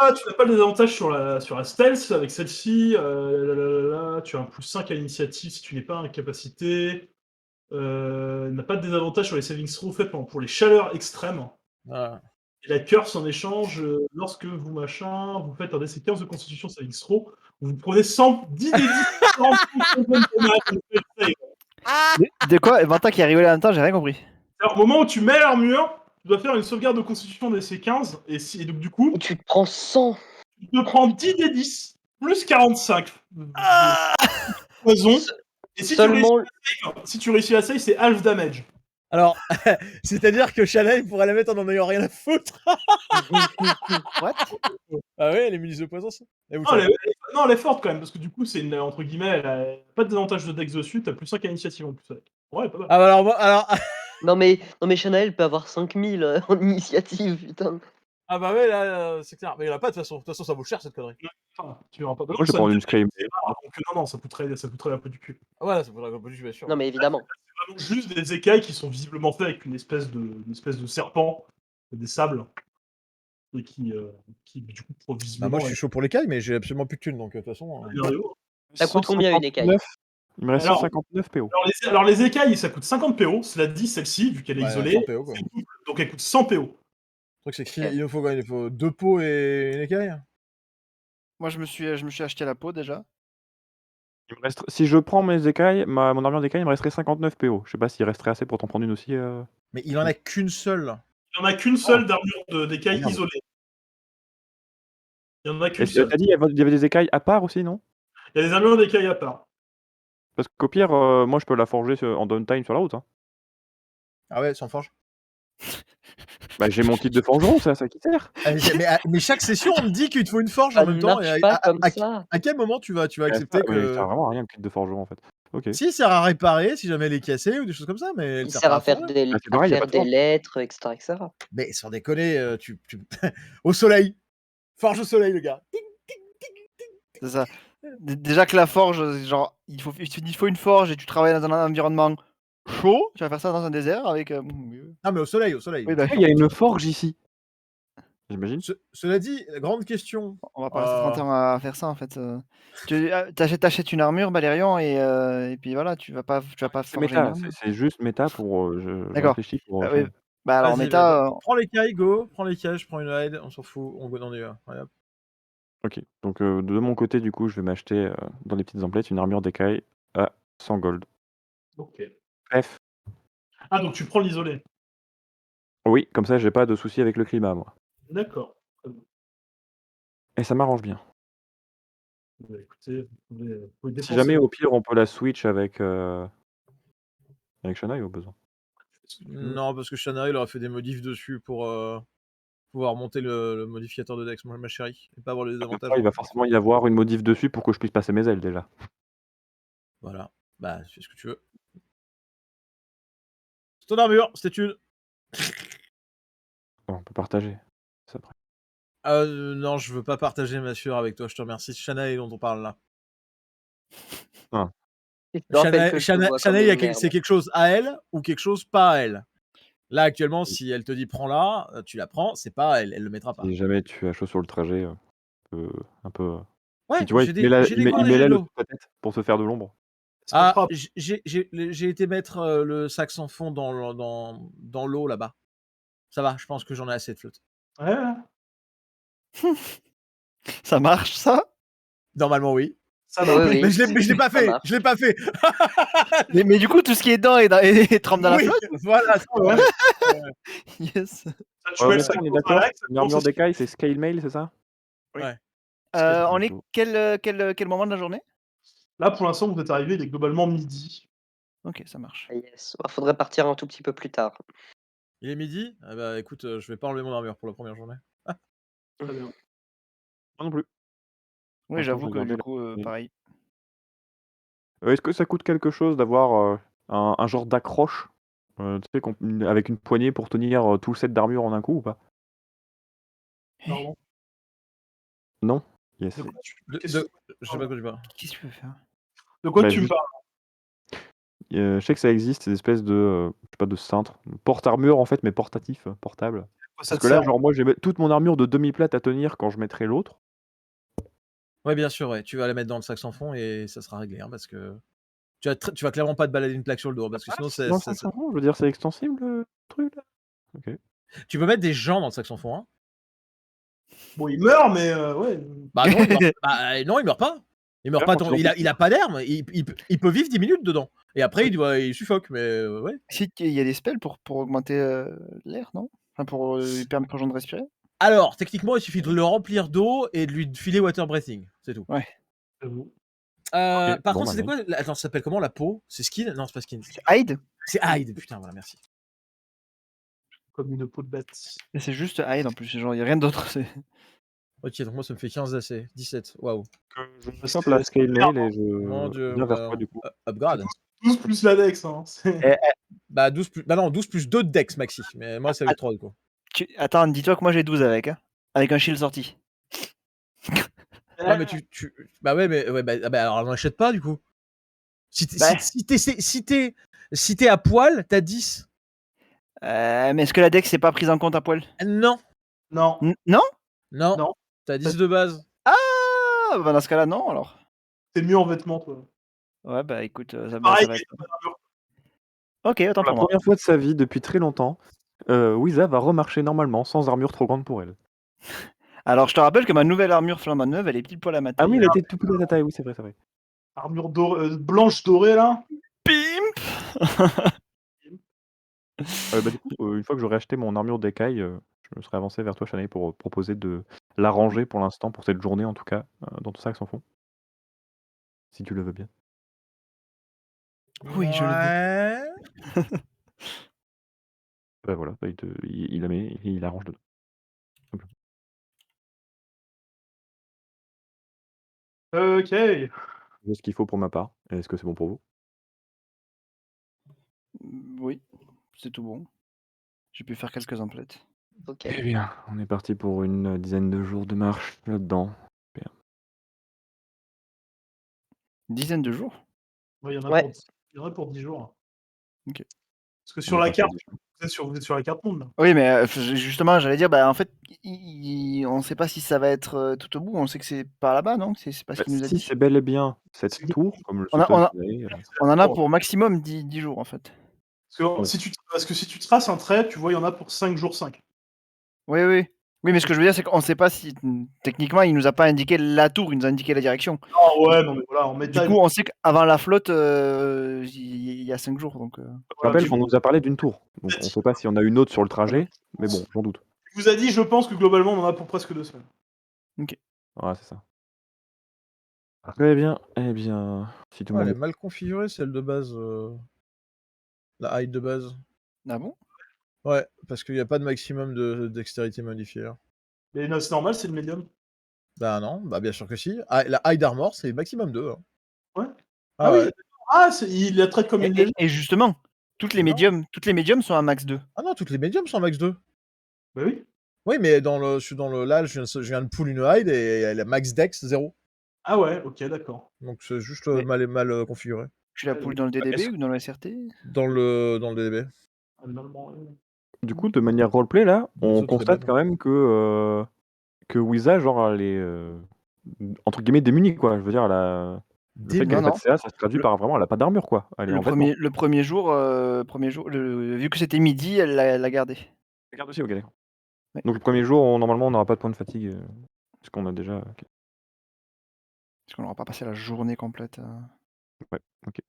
le désavantage sur la stealth avec celle-ci. Tu as un +5 à l'initiative si tu n'es pas incapacité. N'a pas de désavantage sur les saving throws faits pour les chaleurs extrêmes. Voilà. Et la curse en échange, lorsque vous faites un DC 15 de constitution saving throw, vous prenez 10 des 10 De quoi? Vanta qui a rigolé en même temps, j'ai rien compris. Alors, au moment où tu mets l'armure, tu dois faire une sauvegarde de constitution DC 15, et donc du coup, Tu te prends 100. tu te prends 10 des 10, plus 45 de poison, et Seulement. si tu réussis la save, c'est half damage. Alors, c'est-à-dire que Chanel pourrait la mettre en ayant rien à foutre. What? Ah ouais, les milices de poison, ça. Et vous Non, savez. elle est forte quand même, parce que du coup, c'est entre guillemets, elle a pas de désavantage de dex dessus, t'as plus 5 à initiative en plus avec. Ouais, pas mal. Ah bah alors, Non mais Chanel peut avoir 5000 en initiative, putain. ah bah ouais, là, c'est clair. Mais il y en a pas de toute façon. De toute façon, ça vaut cher cette connerie. Enfin, tu verras pas. Moi, je vais prendre une Scream. C'est rare, donc non, ça coûterait un peu du cul. Ah voilà, ça vaudrait un peu plus, bien sûr. Non mais évidemment. C'est vraiment juste des écailles qui sont visiblement faits avec une espèce de serpent, des sables, et qui du coup Bah visiblement. moi, je suis chaud pour les cailles, mais j'ai absolument plus de thunes, donc de toute façon. Ça coûte combien une écaille? Il me reste Alors- 159 PO. Alors les écailles, ça coûte 50 PO, cela dit, celle-ci, vu qu'elle est Ouais, isolée, 100 PO, quoi. c'est double, donc elle coûte 100 PO. Le truc, c'est qu'il nous faut quoi? Il nous faut 2 pots et une écaille. Moi, je me suis acheté la peau déjà. Il me reste... Si je prends mes écailles, mon armure d'écailles, il me resterait 59 PO. Je sais pas s'il resterait assez pour t'en prendre une aussi. Mais il en a qu'une seule. Il n'y en a qu'une seule d'armure d'écailles Merde. isolée. Il y en a Et qu'une seule. t'as dit il y avait des écailles à part aussi, non? Il y a des armures d'écailles à part. Parce qu'au pire, moi je peux la forger en downtime sur la route. Hein. Ah ouais, sans forge. Bah j'ai mon kit de forgeron, c'est à ça qui sert. Mais chaque session, on me dit qu'il te faut une forge Ça en ne même temps. marche pas comme ça. À quel moment tu vas accepter Mais il que. sert vraiment à rien le kit de forgeron en fait. Ok. Si, il sert à réparer si jamais elle est cassée ou des choses comme ça, mais elle Il sert sert pas à faire forger. des, Bah, c'est pareil, y a pas de forge. lettres, etc., etc. Mais sans déconner, au soleil. Forge au soleil, le gars. C'est ça. Déjà que la forge, genre, il faut une forge et tu travailles dans un environnement chaud. Tu vas faire ça dans un désert avec. Non, mais au soleil, au soleil. Oui, bah, Il y a une forge ici. J'imagine. Cela dit, la grande question. on va pas rester 30 ans à faire ça en fait. T'achètes une armure, Balérion, et puis voilà, tu vas pas C'est forger une méta, armure. c'est juste méta pour. Je D'accord. réfléchis pour. Oui. Bah alors, Vas-y, méta. prends les cailles, go. Prends les cailles, je prends une ride, on s'en fout, on y va. Allez, hop. Ok, donc de mon côté, du coup, je vais m'acheter dans les petites emplettes une armure d'écaille à 100 gold. Ok. Bref. Ah, donc tu prends l'isolé. Oui, comme ça, j'ai pas de soucis avec le climat, moi. D'accord. Et ça m'arrange bien. Bah, écoutez, vous pouvez Si dépenser. jamais, au pire, on peut la switch avec Shanaï au besoin. Non, parce que Shana, il aurait fait des modifs dessus pour pouvoir monter le modificateur de Dex, ma chérie, et pas avoir les avantages. Il va forcément y avoir une modif dessus pour que je puisse passer mes ailes déjà. Voilà. Bah, fais ce que tu veux. C'est ton armure, c'était une. Bon, on peut partager. Ça après. Non, je veux pas partager ma sueur avec toi, je te remercie. C'est Shanae dont on parle là. Je te rappelle que je te vois comme Shanae, une merde. c'est quelque chose à elle ou quelque chose pas à elle. Là, actuellement, si elle te dit prends-la, tu la prends, c'est pas à elle, elle le mettra pas. Si jamais tu as chaud sur le trajet, un peu. Ouais, Si tu vois, j'ai il des met coins l'aile de sur ta tête pour se faire de l'ombre. Ah, j'ai été mettre le sac sans fond dans l'eau là-bas. Ça va, je pense que j'en ai assez de flotte. Ouais. Ça marche, ça? Normalement, oui. Ça va. Oui. Mais je l'ai pas Ça fait. marche. Je l'ai pas fait. mais du coup, tout ce qui est dedans et trempe dans la Oui, flotte? voilà. Ouais. Yes. Ça, tu mets le sac on est dans d'accord. un lac, ça Une armure commence à- d'écaille, c'est scale mail, c'est ça? On est quel moment de la journée? Là, pour l'instant, vous êtes arrivé, il est globalement midi. Ok, ça marche. Ah yes. Bah, faudrait partir un tout petit peu plus tard. Il est midi? Ah bah écoute, je vais pas enlever mon armure pour la première journée. Très bien. Moi non plus. Oui, Pour l'instant, j'avoue je que vais du garder coup, la- pareil. Est-ce que ça coûte quelque chose d'avoir un genre d'accroche tu sais, avec une poignée pour tenir tout le set d'armure en un coup ou pas? Pardon. Non? Yes. De quoi tu De qu'est-ce que je sais pas de quoi tu parles. Qu'est-ce que tu peux faire? de quoi Bah, tu me juste, parles? je sais que ça existe, ces espèces de, je sais pas, de cintres, porte-armure en fait, mais portatif, portable. À quoi ça Parce te que là, sert? genre moi, j'ai toute mon armure de demi-plate à tenir quand je mettrai l'autre. Ouais, bien sûr, ouais, tu vas la mettre dans le sac sans fond et ça sera réglé, hein, parce que tu vas clairement pas te balader une plaque sur le dos, parce que sinon Dans le sac sans fond, je veux dire, c'est extensible le truc là? OK. tu peux mettre des gens dans le sac sans fond, hein. Bon, il meurt, mais ouais. Bah non, il meurt non, il meurt pas. Il meurt D'ailleurs, pas quand tant tu il a pas d'herbe, il peut vivre 10 minutes dedans et après il suffoque, mais ouais. Si, il y a des spells pour augmenter l'air, non? Enfin, pour lui permettre aux gens de respirer? Alors, techniquement, il suffit de le remplir d'eau et de lui filer water breathing, c'est tout. Ouais. J'avoue. OK, Par bon, contre, bah, c'était nice. quoi attends, ça s'appelle comment la peau? C'est skin? Non, c'est pas skin. C'est hide? C'est hide, putain, voilà, merci. Comme une peau de bête. Et c'est juste hide en plus, genre il y a rien d'autre. C'est... OK, donc moi ça me fait 15 d'AC, 17. Waouh. Je me simple à scale mail et je Mon Dieu, viens vers bah, toi du coup. upgrade. 12 plus la Dex, hein. Bah 12 plus bah non, 12 plus 2 de dex maxi, mais moi c'est avec 3 du coup. Attends, dis-toi que moi j'ai 12 avec, hein. Avec un shield sorti. Ouais, mais tu bah ouais, mais ouais, bah alors on achète pas du coup. Si Bah. t'es à poil, t'as 10. Mais est-ce que la dex c'est pas prise en compte à poil? Non, Non. Non? non, Non. t'as 10 de base. Ah! Bah dans ce cas-là, non alors. T'es mieux en vêtements, toi. Ouais, bah écoute, ça Pareil, va il y être. a pas d'armure. Ok, autant Pour la pour moi. première fois de sa vie depuis très longtemps, Wiza va remarcher normalement sans armure trop grande pour elle. Alors je te rappelle que ma nouvelle armure flambant neuve, elle est pile poil à ma taille. Ah oui, elle était tout petit à ta taille, oui, c'est vrai, c'est vrai. Armure blanche dorée, là. Pimp! Bah, du coup, une fois que j'aurai acheté mon armure d'écaille, je me serai avancé vers toi, Shanae, pour proposer de la ranger pour l'instant, pour cette journée en tout cas, dans ton sac sans fond. Si tu le veux bien. Oui, je le veux. veux. Bah voilà, bah, il la met et il la range dedans. Simplement. Ok. J'ai ce qu'il faut pour ma part. Est-ce que c'est bon pour vous? Oui, c'est tout bon. J'ai pu faire quelques emplettes. Ok. Eh bien, on est parti pour une dizaine de jours de marche là-dedans. Bien. Une dizaine de jours? Ouais, il y en a Ouais. pour 10 il y en a pour 10 jours. Ok. Parce que On sur est la parti carte, déjà. vous êtes sur la carte monde, là. Oui, mais justement, j'allais dire, bah en fait, on sait pas si ça va être tout au bout. On sait que c'est par là-bas, non? C'est pas ce Bah, qu'il nous a si dit. c'est bel et bien cette C'est tour, comme le On a, souhaitait on a, Shanae, on en a pour maximum 10 jours en fait. Parce que, Ouais. si tu traces un trait, tu vois, il y en a pour 5 jours 5. Oui, oui. Oui, mais ce que je veux dire, c'est qu'on sait pas si techniquement il nous a pas indiqué la tour, il nous a indiqué la direction. Ah ouais, non, mais voilà, en Du métal. coup, on sait qu'avant la flotte, il y a 5 jours. Donc, Je Voilà, rappelle puis qu'on nous a parlé d'une tour. Donc on sait pas si on a une autre sur le trajet, mais bon, j'en doute. il vous a dit, je pense que globalement, on en a pour presque 2 semaines. Ouais, c'est ça. Très bien. Eh bien, si tout le Ouais, elle monde est mal configurée celle de base, la hide de base. Ah bon? Ouais, parce qu'il y a pas de maximum de dextérité modifiée, hein. Mais non, c'est normal, c'est le médium. Bah non, bah bien sûr que si. Ah, la hide armor, c'est maximum 2, hein. Ouais. Ah oui, ouais. d'accord. Ah, il la traite comme une légende. Et justement, toutes les Non. médiums sont à max 2. Ah non, toutes les médiums sont max 2. Bah oui. Oui, mais là, je viens de pull une hide et elle a max dex 0. Ah ouais, ok, d'accord. Donc c'est juste Mais- mal configuré. Tu la poules dans le DDB ou dans le SRT? Dans le DDB. Normalement, Du coup, de manière roleplay, là, Les on autres, constate c'est quand même que Wiza, genre, elle est entre guillemets démunie, quoi. Je veux dire, le fait qu'elle Non, ait pas non. de CA, ça se traduit par vraiment, elle a pas d'armure, quoi. Elle est en vêtements. Le premier jour, vu que c'était midi, elle l'a gardé. Regarde aussi, ok, d'accord. Ouais. Donc le premier jour, normalement, on n'aura pas de point de fatigue, parce qu'on a déjà. Ok. Parce qu'on n'aura pas passé la journée complète. Ouais, ok.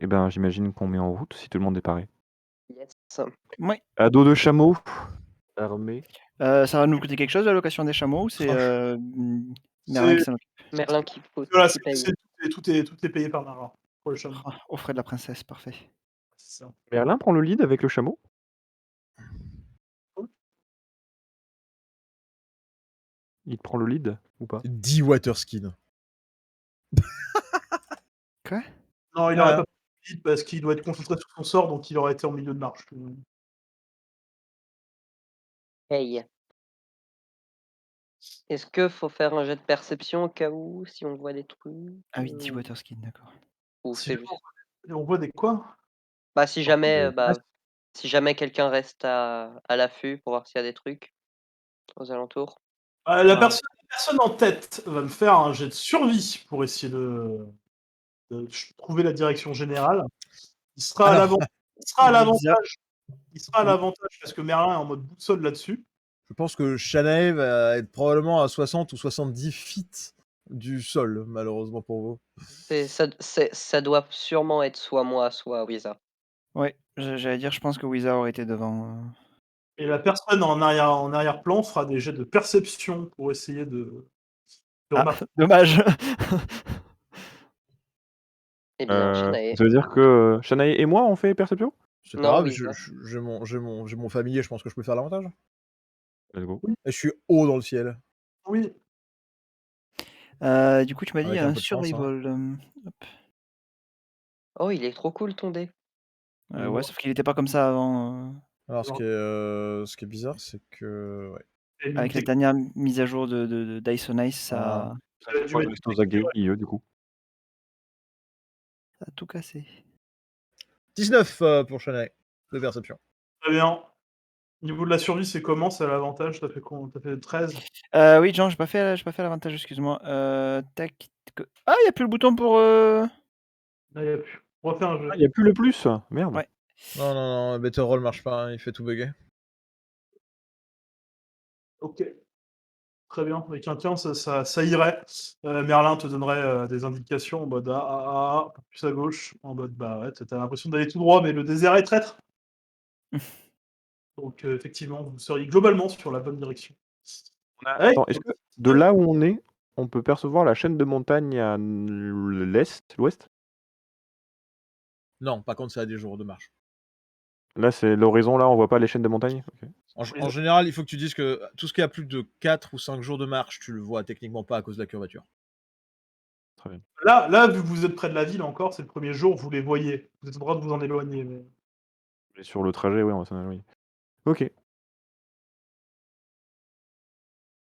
Eh ben, j'imagine qu'on met en route si tout le monde est paré. Yes. Ouais. À dos de chameau, armé. Ça va nous coûter quelque chose la location des chameaux ou c'est Merlin qui s'en occupe? Merlin qui voilà, qui paye. tout est payé par Nara. pour le chameau. Oh, aux frais de la princesse, parfait. C'est ça. Merlin prend le lead avec le chameau. Il prend le lead ou pas? 10 waterskin. Quoi? Non, il Ah, aurait ouais. pas pu vite parce qu'il doit être concentré sur son sort, donc il aurait été en milieu de marche. Hey. Est-ce que faut faire un jet de perception au cas où, si on voit des trucs Ah oui, 10 waterskin, d'accord. ou Si c'est jamais juste... on voit des quoi? Bah, si jamais, des si jamais quelqu'un reste à l'affût pour voir s'il y a des trucs aux alentours. La Ah. personne en tête va me faire un jet de survie pour essayer de trouver la direction générale. Il sera à Alors, l'avantage. Il sera à Oui. l'avantage parce que Merlin est en mode boussole là-dessus. je pense que Shanae va être probablement à 60 ou 70 feet du sol, malheureusement pour vous. Ça doit sûrement être soit moi, soit Wiza. Ouais, j'allais dire, je pense que Wizard aurait été devant. Et la personne en arrière-plan fera des jets de perception pour essayer de Ah, remarquer. dommage. Eh bien, Shanae. Ça veut dire que Shanae et moi on fait perception? C'est pas Non, grave, Wiza. j'ai mon familier, je pense que je peux faire l'avantage. Let's go. Et je suis haut dans le ciel. Oui. Du coup, tu m'as dit Avec un un peu de chance, hein. survival. Hop. Oh, il est trop cool ton dé. Ouais, sauf qu'il était pas comme ça avant. Alors, Alors- ce qui est bizarre, c'est que. Ouais. Et Avec la dernière mise à jour de Dice on Ice, ça, ça a dû Moi je être- reste aux aguets, du coup. ça a tout cassé. 19 pour Shanae de perception. Très bien. Au niveau de la survie, c'est comment? C'est à l'avantage? T'as fait 13? Oui, Jean, j'ai pas fait l'avantage, excuse-moi. Tac. Ah, il n'y a plus le bouton pour. Là, il y a plus. On refait un jeu. Ah, il y a plus le plus? Merde. Ouais. Non, Better Roll marche pas, hein, il fait tout bugger. Ok. Très bien. Avec un 15, ça irait. Merlin te donnerait des indications en mode plus à gauche. En mode bah ouais, t'as l'impression d'aller tout droit, mais le désert est traître. Donc effectivement, vous seriez globalement sur la bonne direction. Avec- Attends, est-ce que de là où on est, on peut percevoir la chaîne de montagnes à l'ouest? Non, par contre, ça a des jours de marche. Là, c'est l'horizon, là, on voit pas les chaînes de montagnes? Ok. En général, il faut que tu dises que tout ce qui a plus de 4 ou 5 jours de marche, tu le vois techniquement pas à cause de la curvature. Très bien. Là, vu que vous êtes près de la ville encore, c'est le premier jour, vous les voyez. Vous êtes en droit de vous en éloigner. Mais... Et sur le trajet, ouais, on va s'en éloigner. Ok.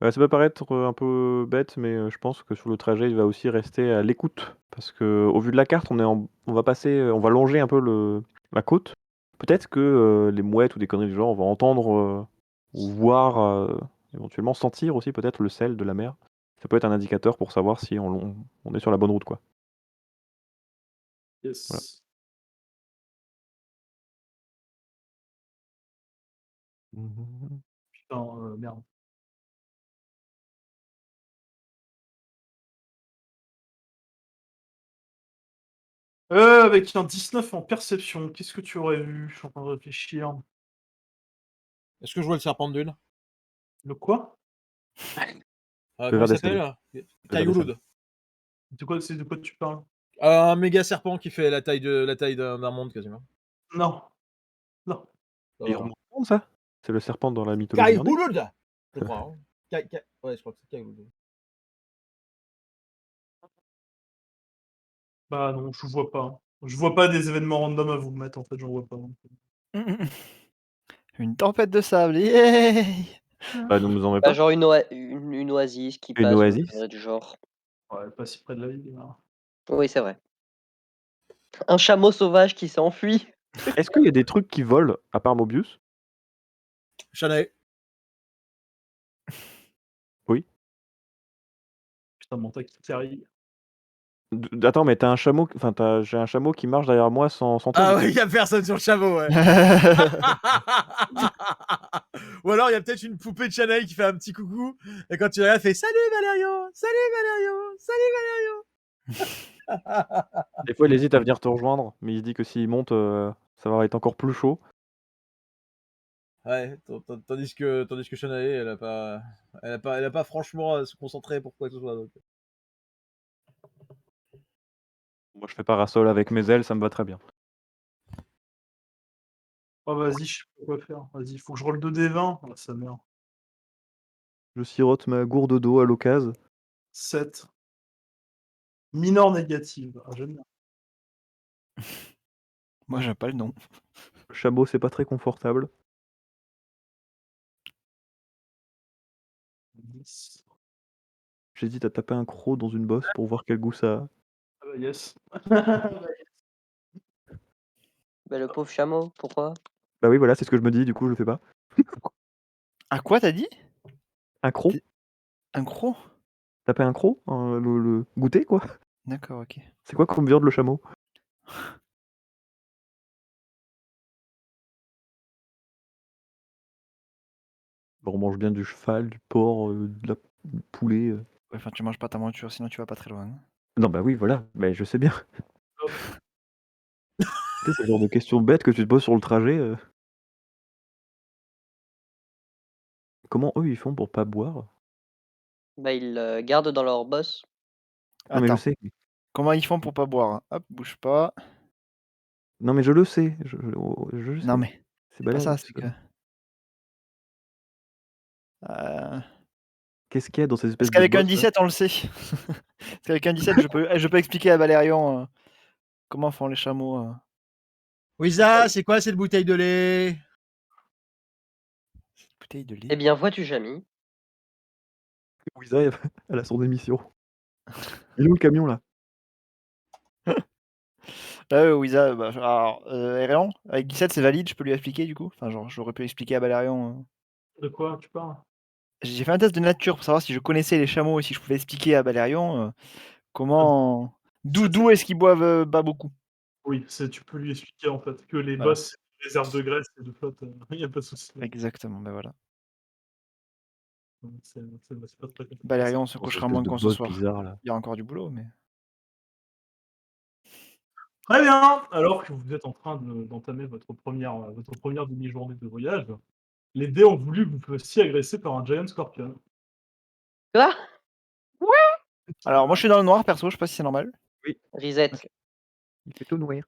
Ça peut paraître un peu bête, mais je pense que sur le trajet, il va aussi rester à l'écoute. Parce que au vu de la carte, on va passer, on va longer un peu la côte. Peut-être que les mouettes ou des conneries du genre, on va entendre ou voir, éventuellement sentir aussi peut-être le sel de la mer. Ça peut être un indicateur pour savoir si on est sur la bonne route, quoi. Yes. Voilà. Putain, merde. Avec un 19 en perception, qu'est-ce que tu aurais vu? Je suis en train de réfléchir. Est-ce que je vois le serpent de dune? Le quoi? Comment il Verdastel. s'appelle? Caillouloud. C'est de quoi tu parles? Un méga serpent qui fait la taille d'un monde quasiment. Non. Non. Il Voilà. remonte, ça? C'est le serpent dans la mythologie nordique? Caillouloud, je crois. Hein. Ouais, je crois que c'est Caillouloud. Bah non, je vois pas. Je vois pas des événements random à vous mettre, en fait, j'en vois pas. Une tempête de sable, yeah. Bah, ne nous en mets Bah, pas. genre une oasis qui Une passe ou oasis? du genre. Ouais, pas si près de la ville. Là. Oui, c'est vrai. Un chameau sauvage qui s'enfuit. Est-ce qu'il y a des trucs qui volent, à part Mobius? Shanae. Oui. Putain, mon tac qui arrive. Attends, mais t'as un chameau, enfin, j'ai un chameau qui marche derrière moi sans tête. Ah ouais, il y a personne sur le chameau, ouais. Ou alors il y a peut-être une poupée de Shanae qui fait un petit coucou et quand tu regardes, elle fait salut Valerio, salut Valerio, salut Valerio. Des fois, il hésite à venir te rejoindre, mais il se dit que s'il monte, ça va être encore plus chaud. Ouais, tandis que Shanae, elle a pas franchement à se concentrer pour quoi que ce soit. Donc. Moi, je fais parasol avec mes ailes, ça me va très bien. Oh, vas-y, je sais pas quoi faire. Vas-y, faut que je roule 2 D20. Oh, sa mère. Je sirote ma gourde d'eau à l'occasion. 7. Mineur négative. Ah, j'aime bien. Moi, j'aime pas le nom. Le chameau, c'est pas très confortable. 10. J'hésite à taper un croc dans une bosse pour voir quel goût ça a. Ah bah yes. Bah, le pauvre chameau, pourquoi? Bah oui, voilà, c'est ce que je me dis, du coup, je le fais pas. À quoi t'as dit? Un croc? Un croc? Taper un croc? Le goûter, quoi? D'accord, ok. C'est quoi comme viande, le chameau? Bon, on mange bien du cheval, du porc, du poulet. Ouais, enfin, tu manges pas ta monture, sinon tu vas pas très loin. Hein. Non, bah oui, voilà, mais je sais bien. Hop. Tu sais, c'est le genre de questions bêtes que tu te poses sur le trajet. Comment eux, ils font pour pas boire? Bah, ils le gardent dans leur bosse. Non, mais je Attends, sais. comment ils font pour pas boire? Hein? Hop, bouge pas. Non, mais je le sais. Je Non, sais. mais C'est c'est pas balèze. ça, c'est que. Parce Qu'est-ce qu'il y a dans ces espèces de qu'avec un bosses, là? 17, on le sait. Parce qu'avec un 17, je peux expliquer à Valérian comment font les chameaux. Wiza, c'est quoi cette bouteille de lait? Bouteille de Eh lait. bien, vois-tu, Jamy, Wiza, elle a son émission. Il est où le camion, là? Wiza, bah, alors, Aérian, avec 17, c'est valide, je peux lui expliquer du coup. Enfin, genre, j'aurais pu expliquer à Valérian. De quoi tu parles? J'ai fait un test de nature pour savoir si je connaissais les chameaux et si je pouvais expliquer à Valérian comment. D'où est-ce qu'ils boivent pas beaucoup. Oui, tu peux lui expliquer en fait que les Voilà. bosses, c'est des réserves de graisse et de flotte. Il n'y a pas de souci. Exactement, ben voilà. C'est pas très compliqué. Valérian se Dans ces couchera espèces moins de con ce bosses soir. bizarres, là. Il y a encore du boulot, mais. Très bien. Alors que vous êtes en train d'entamer votre première demi-journée de voyage, les dés ont voulu que vous fassiez agresser par un Giant Scorpion. quoi? Alors, moi je suis dans le noir perso, je sais pas si c'est normal. Oui, Reset. Ok. il fait tout noir.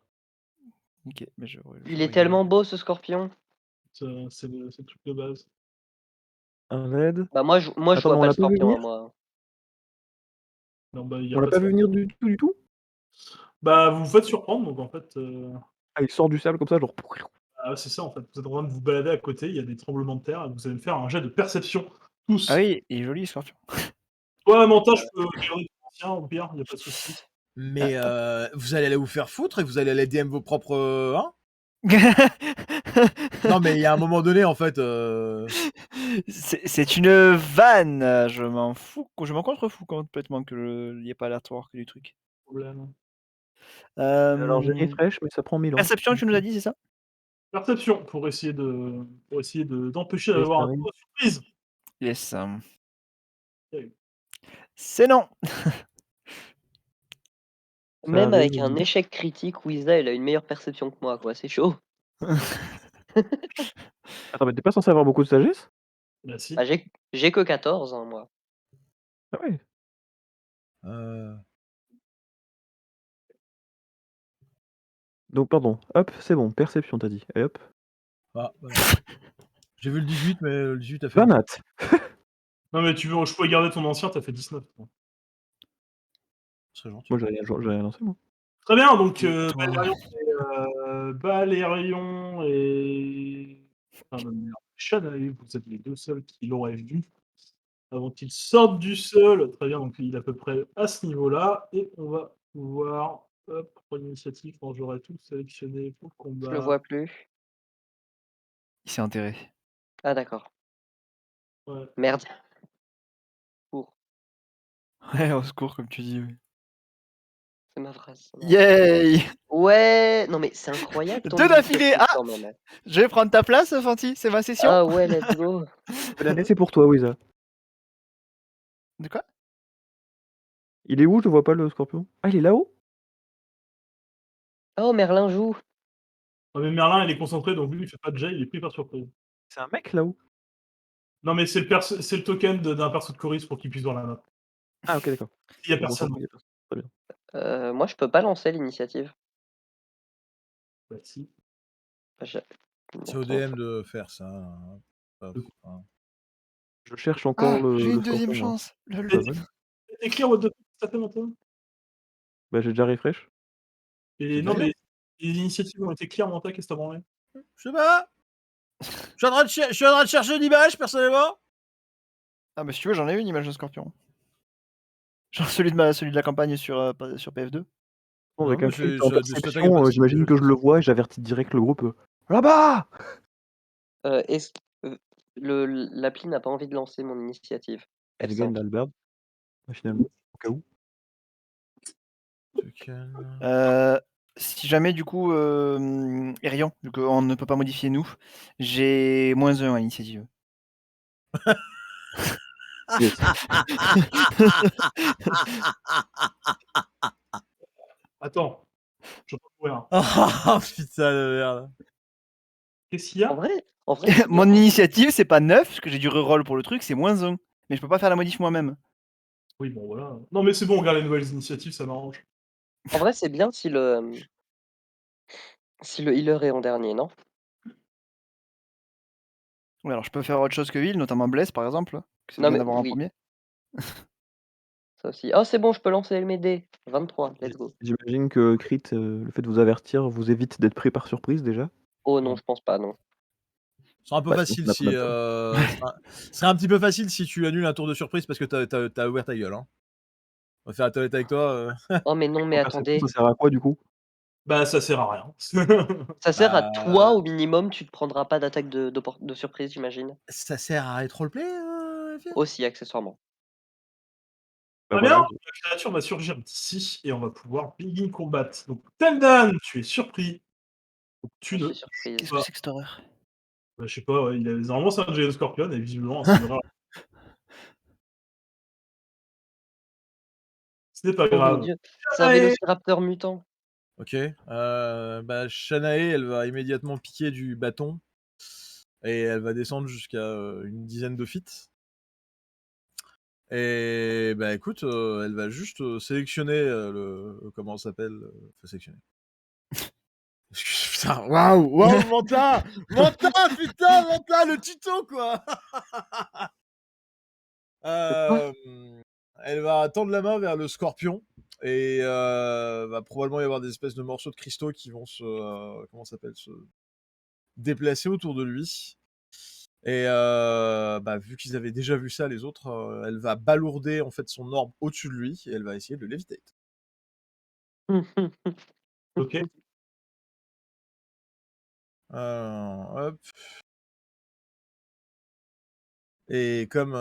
Ok, mais je Il est tellement beau, ce scorpion. C'est le truc de base. Un raid. Bah, moi, je Attends, mais vois on pas le l'a pas vu scorpion, venir? hein, moi. Non, bah, il y a On l'a pas pas de vu venir du tout? Bah, vous vous faites surprendre, donc en fait, Ah, il sort du sable comme ça, genre. c'est ça en fait. Vous êtes en train de vous balader à côté, il y a des tremblements de terre, et vous allez me faire un jet de perception, Ah tous. oui, il est joli le scorpion. Toi, Manta, je peux garder ton ancien, au pire, il n'y a pas de souci. Mais vous allez aller vous faire foutre et vous allez aller DM vos propres. Hein? Non, mais il y a un moment donné, en fait. C'est une vanne, je m'en fous, je m'en contrefous complètement qu'il n'y ait pas l'aléatoire que du truc. Problème. Alors, j'ai Euh, refresh, mais ça prend 1000 ans. Perception, tu nous as dit, c'est ça? Perception, pour essayer d'empêcher d'avoir un coup de surprise. Yes. Ok. C'est non. Même avec arrive, un échec critique, Wiza, elle a une meilleure perception que moi, quoi. C'est chaud. Attends, mais t'es pas censé avoir beaucoup de sagesse? Bah si. Bah, j'ai que 14, hein, moi. Ah ouais. Donc, pardon. Hop, c'est bon. Perception, t'as dit. Et hop. Ah, voilà. J'ai vu le 18, mais le 18 a fait. Vanat. Non mais je pouvais garder ton ancien, t'as fait 19. toi. C'est gentil. Moi, j'ai rien lancé, moi. Très bien, donc Toi. Balérion et... Enfin, merde, Shanae, vous êtes les deux seuls qui l'auraient vu. Avant qu'il sorte du sol. Très bien, donc il est à peu près à ce niveau-là. Et on va pouvoir... Hop, pour l'initiative, quand j'aurai tout sélectionné pour le Je combat. le vois plus. Il s'est enterré. Ah, d'accord. Ouais. Merde. Ouais, au secours, comme tu dis. Oui. C'est ma phrase. Yay! Ouais, non mais c'est incroyable ton Deux d'affilée. initiative Ah! quand même. Hein. Je vais prendre ta place, Fanty, c'est ma session. Ah ouais, let's go. L'année, c'est pour toi, Wiza. De quoi? Il est où? Je vois pas le scorpion. Ah, il est là-haut? Oh, Merlin joue. Ah, mais Merlin, il est concentré, donc lui, il fait pas de jet, il est pris par surprise. C'est un mec là-haut? Non, mais c'est le token d'un perso de Chorus pour qu'il puisse voir la map. Ah, ok, d'accord. Il y a Bon, personne. il y a personne. Très bien. Moi, je peux pas lancer l'initiative. Bah, si. Je- C'est au Attends, DM de faire ça. Hop, De quoi hein. Je cherche encore Ah, j'ai le une deuxième scorpion, moi. chance. Lol. Ça bug? C'est écrit what the fuck, ça fait maintenant. Bah, j'ai déjà refresh. Et C'est non, déjà mais les initiatives ont été claires, Manta, qu'est-ce que t'as branlé? Je sais pas. Je suis en train de chercher une image, personnellement. Ah, bah si tu veux, j'en ai une image de scorpion. Genre celui de la campagne sur PF2. Bon, avec Non, un mais crit c'est en de cette attaque, y a pas perception, de j'imagine que je le vois et j'avertis direct le groupe. Là-bas! Est-ce l'appli n'a pas envie de lancer mon initiative. Je gagne F5. l'Albert, finalement, au cas où. Si jamais du coup, Erion, vu qu'on ne peut pas modifier nous, j'ai -1 à l'initiative. Yes. Attends, je peux courir. Ah putain de merde. Qu'est-ce qu'il y En a? vrai, c'est Mon bien. initiative, c'est pas 9, parce que j'ai du reroll pour le truc, c'est -1. Mais je peux pas faire la modif moi-même. Oui, bon, voilà. Non, mais c'est bon, regarde les nouvelles initiatives, ça m'arrange. En vrai, c'est bien si le healer est en dernier, non? Oui, alors je peux faire autre chose que heal, notamment Bless par exemple, que c'est Non, bien mais d'avoir en oui, premier. ça aussi. Oh, c'est bon, je peux lancer mes dés. 23, let's go. J'imagine que crit, le fait de vous avertir vous évite d'être pris par surprise déjà? Oh non, je pense pas, non. Ce sera un peu Bah, sinon, facile ça n'a pas si. d'intérêt. Ce serait un petit peu facile si tu annules un tour de surprise parce que t'as ouvert ta gueule. Hein. On va faire la toilette avec toi. Oh, mais non, mais En perception, attendez. ça sert à quoi du coup? Bah, ça sert à rien. Ça sert à toi, Bah, au minimum, tu te prendras pas d'attaque de surprise, j'imagine. ça sert à être roleplay, Pierre Aussi, accessoirement. Bah, Très bien, voilà. la créature va surgir d'ici et on va pouvoir begin combat. Donc, Teldan, tu es surpris. Donc, tu Je ne suis surprise. Qu'est-ce que c'est que cette horreur? bah, je sais pas, ouais, normalement c'est un Giant Scorpion et visiblement c'est une horreur. Ce n'est pas Oh mon grave. dieu, c'est un Vélociraptor mutant. Ok. Bah, Shanae, elle va immédiatement piquer du bâton et elle va descendre jusqu'à une dizaine de feet. Et bah écoute, elle va juste sélectionner le. Comment ça s'appelle Faut sélectionner. Putain, waouh, Manta, putain, Manta, le tuto quoi. Elle va tendre la main vers le scorpion et va probablement y avoir des espèces de morceaux de cristaux qui vont comment ça s'appelle, se déplacer autour de lui. Et bah, vu qu'ils avaient déjà vu ça, les autres, elle va balourder en fait son orbe au-dessus de lui et elle va essayer de le levitate. Ok. Hop. Et comme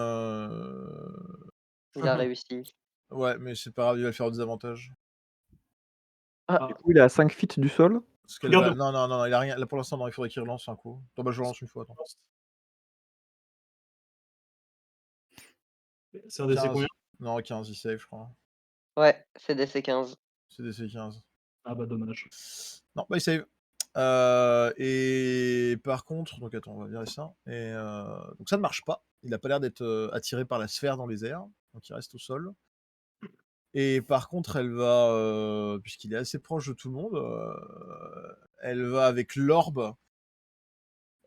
Il a réussi. ouais, mais c'est pas grave, il va le faire au désavantage. Ah, Du coup, il est à 5 feet du sol. Parce qu'elle Regarde va... le- Non, il a rien. Là pour l'instant, non, il faudrait qu'il relance un coup. Attends, bah je relance une fois, attends. C'est un DC 15. combien? Non, 15, il save, je crois. ouais, c'est DC15. C'est DC 15. Ah bah dommage. Non, bah il save. Et par contre, donc attends, on va virer ça. Et donc ça ne marche pas. Il a pas l'air d'être attiré par la sphère dans les airs. Donc il reste au sol. Et par contre, elle va, puisqu'il est assez proche de tout le monde, elle va avec l'orbe.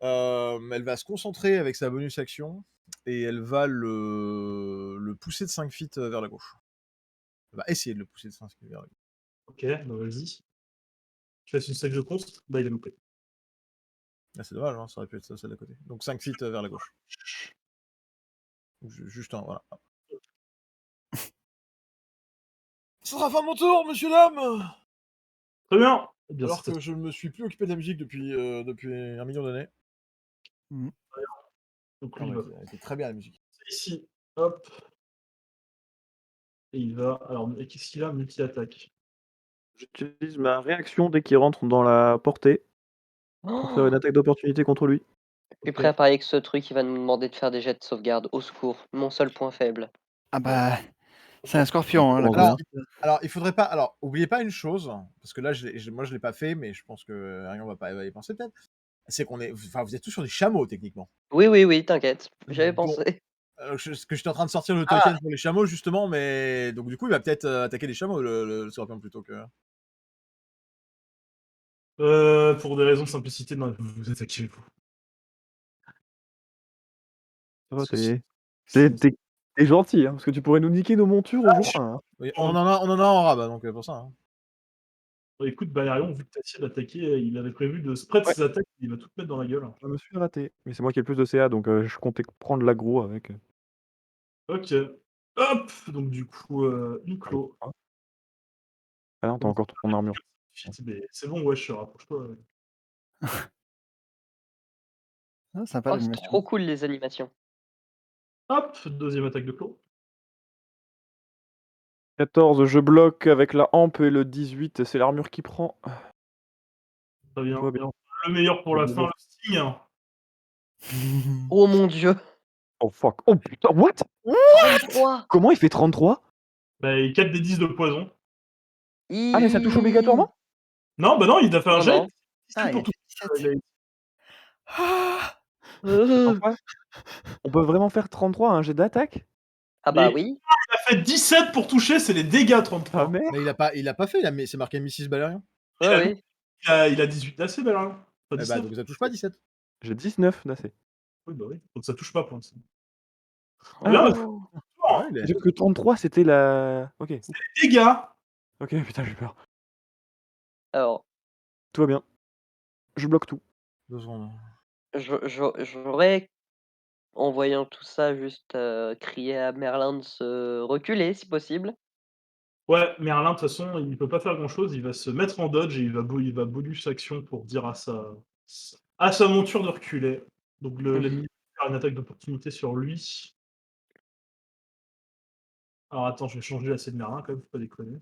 Elle va se concentrer avec sa bonus action et elle va le pousser de 5 feet vers la gauche. Elle va essayer de le pousser de 5 feet vers la gauche. Ok, bah vas-y. Tu fais une save de const? Bah il a loupé. Ah, c'est dommage, hein, ça aurait pu être ça, celle d'à côté. Donc 5 feet vers la gauche. Juste un, voilà. Ce sera la fin de mon tour, monsieur l'homme. Très bien. Eh bien, Alors c'est que je ne me suis plus occupé de la musique depuis 1 million d'années. donc Ah lui, il ouais, va elle était très bien la musique. ici. Hop. Et il va. Alors, qu'est-ce qu'il a? Multi-attaque. J'utilise ma réaction dès qu'il rentre dans la portée pour faire une Oh, attaque d'opportunité contre lui. je suis Ok. prêt à parier que ce truc, il va nous demander de faire des jets de sauvegarde. Au secours, mon seul point faible. Ah bah, c'est un scorpion, hein, la Commence bien. quantité. Alors, il faudrait pas. Alors, oubliez pas une chose, parce que là, moi, je l'ai pas fait, mais je pense que Arion va y penser peut-être. C'est qu'on est. Enfin, vous êtes tous sur des chameaux, techniquement. Oui, t'inquiète, j'avais Donc, pensé. Ce que j'étais en train de sortir le Ah! token pour les chameaux justement, mais donc du coup il va peut-être attaquer les chameaux le scorpion plutôt que. Pour des raisons de simplicité, non, vous attaquez vous. Ça va, Ceci- t'es gentil, hein, parce que tu pourrais nous niquer nos montures au jour 1. Hein. Oui, on en a un en rabat donc pour ça. Hein. Écoute, Balerion, vu que t'as essayé d'attaquer, il avait prévu de spread Ouais. ses attaques, il va tout te mettre dans la gueule. Je me suis raté. Mais c'est moi qui ai le plus de CA, donc je comptais prendre l'aggro avec. Ok. Hop. Donc du coup, Huclo. Ah non, t'as encore ton armure. Mais c'est bon, wesh, rapproche-toi. Ah, sympa Oh, c'est l'animation. trop cool les animations. Hop, deuxième attaque de Clos. 14, je bloque avec la hampe et le 18, c'est l'armure qui prend. Très bien. Tout va bien. Le meilleur pour la Bon, fin, bon. le sting. Oh mon dieu! Oh fuck. Oh putain, what? 33! Comment il fait 33? Bah, il 4 des 10 de poison. Ah, mais ça touche obligatoirement? Non, bah non, il a fait un Non, jet. non. Ah, il a pour tout. fait 17. Ah On peut vraiment faire 33 à un jet d'attaque? bah Mais- oui. Il a fait 17 pour toucher, c'est les dégâts 33. Ah merde. Mais il a pas fait, c'est marqué Mrs Balerion. Il Ouais, a- oui. Il a 18 d'AC, Balerion. Pas Eh 19. bah donc ça touche pas 17. J'ai 19 d'AC. Oui, bah oui. Donc ça touche pas pour l'instant. Ah. Bien, Oh. Ouais, il est- J'ai cru que 33 c'était la. Ok. les dégâts. Ok, putain, j'ai peur. Alors, Tout va bien. Je bloque tout. 2 secondes. j'aurais, en voyant tout ça, juste crié à Merlin de se reculer si possible. Ouais, Merlin, de toute façon, il peut pas faire grand chose. Il va se mettre en dodge et il va bonus action pour dire à sa monture de reculer. Donc l'ennemi va faire une attaque d'opportunité sur lui. Alors attends, je vais changer la scène de Merlin quand même, faut pas déconner.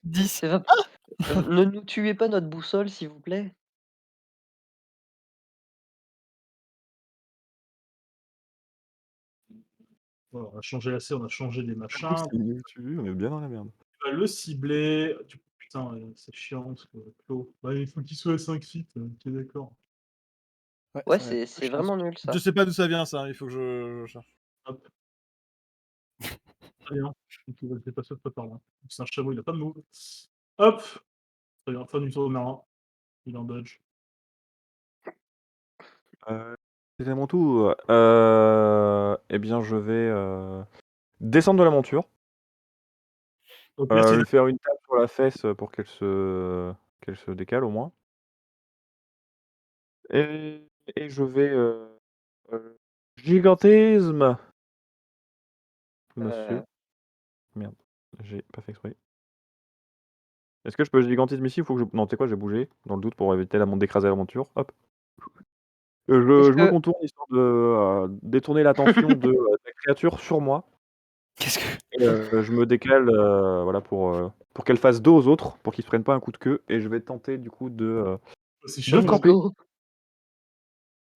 10. C'est va- Ne nous tuez pas notre boussole, s'il vous plaît. Voilà, on a changé la scène, on a changé les machins. On est bien dans la merde. Tu vas le cibler. Putain, c'est chiant parce que Claude. Bah, il faut qu'il soit à 5 feet. Ok, d'accord. Ouais, ça va être c'est chiant. vraiment nul ça. Je sais pas d'où ça vient ça, il faut que je cherche. Hop. Très bien. Donc il va le dépasser de par là. C'est un chameau, il a pas de move. Hop. Très bien, fin du tour de Merlin. Il est en dodge. C'est à mon tour. Eh bien, je vais descendre de la monture. Ok, c'est Lui faire une tape sur la fesse pour qu'elle se décale au moins. Et je vais gigantisme. Monsieur. Merde, j'ai pas fait exprès. Est-ce que je peux gigantisme ici ou faut que je. Non, tu sais quoi, j'ai bougé, dans le doute pour éviter d'écraser la monture. Hop. Je Est-ce me que- contourne histoire de détourner l'attention de la créature sur moi. Qu'est-ce que. Et je me décale voilà, pour qu'elle fasse dos aux autres, pour qu'ils se prennent pas un coup de queue. Et je vais tenter du coup de aussi Deux chameau. scamper. Go.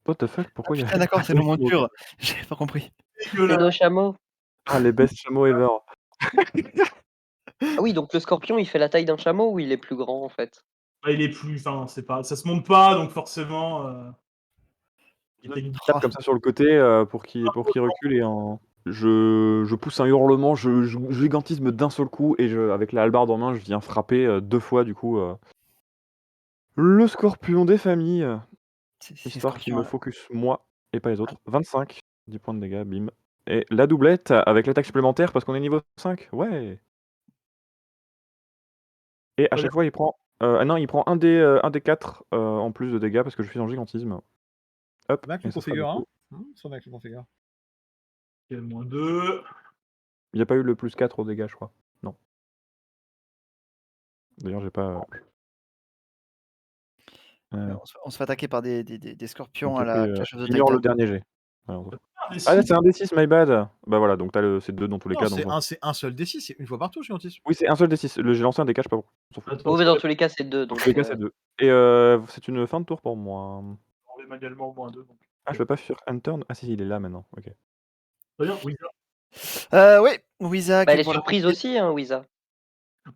What the fuck, pourquoi il y a. Ah, d'accord, c'est nos montures. J'avais pas compris. C'est Dégueulasse. nos chameaux. Ah, les best chameaux ever. Ah oui, donc le scorpion, il fait la taille d'un chameau ou il est plus grand en fait? Ah, il est plus. Enfin, c'est pas. Ça se monte pas, donc forcément. Je le tape comme ça sur le côté pour qu'il recule et je pousse un hurlement, je gigantisme d'un seul coup et avec la hallebarde en main, je viens frapper 2 fois du coup le scorpion des familles, histoire qu'il me focus moi et pas les autres. 25, 10 points de dégâts, bim. Et la doublette avec l'attaque supplémentaire parce qu'on est niveau 5, ouais. Et à chaque fois il prend non, il prend un des 4 en plus de dégâts parce que je suis en gigantisme. Hop, Bien que et le ça sera du configure, coup- hein. Ça va que le configure. Ok, -2. Il n'y a pas eu le plus 4 au dégâts, je crois. Non. D'ailleurs, j'ai pas. On se fait attaquer par des scorpions à J'ai la pris, Clash of the j'ignore Titan. le dernier jet. Alors, Ah, Ah, c'est un D6, my bad. Bah voilà, donc c'est 2 dans tous les Non, cas. c'est Donc, un seul D6, c'est une fois partout, gigantisme. Oui, c'est un seul D6. J'ai lancé un D4, je sais pas pourquoi. On s'en fout. Attends, Oh, mais dans tous les cas, c'est 2. Dans Donc, tous les cas, c'est 2. Et c'est une fin de tour pour moi. on enlève également au -2. Donc. Ah, je peux pas faire un turn. Ah, si, il est là maintenant. Ok. Très bien, Wiza. Oui, Wiza. Bah, elle est surprise aussi, hein, Wiza.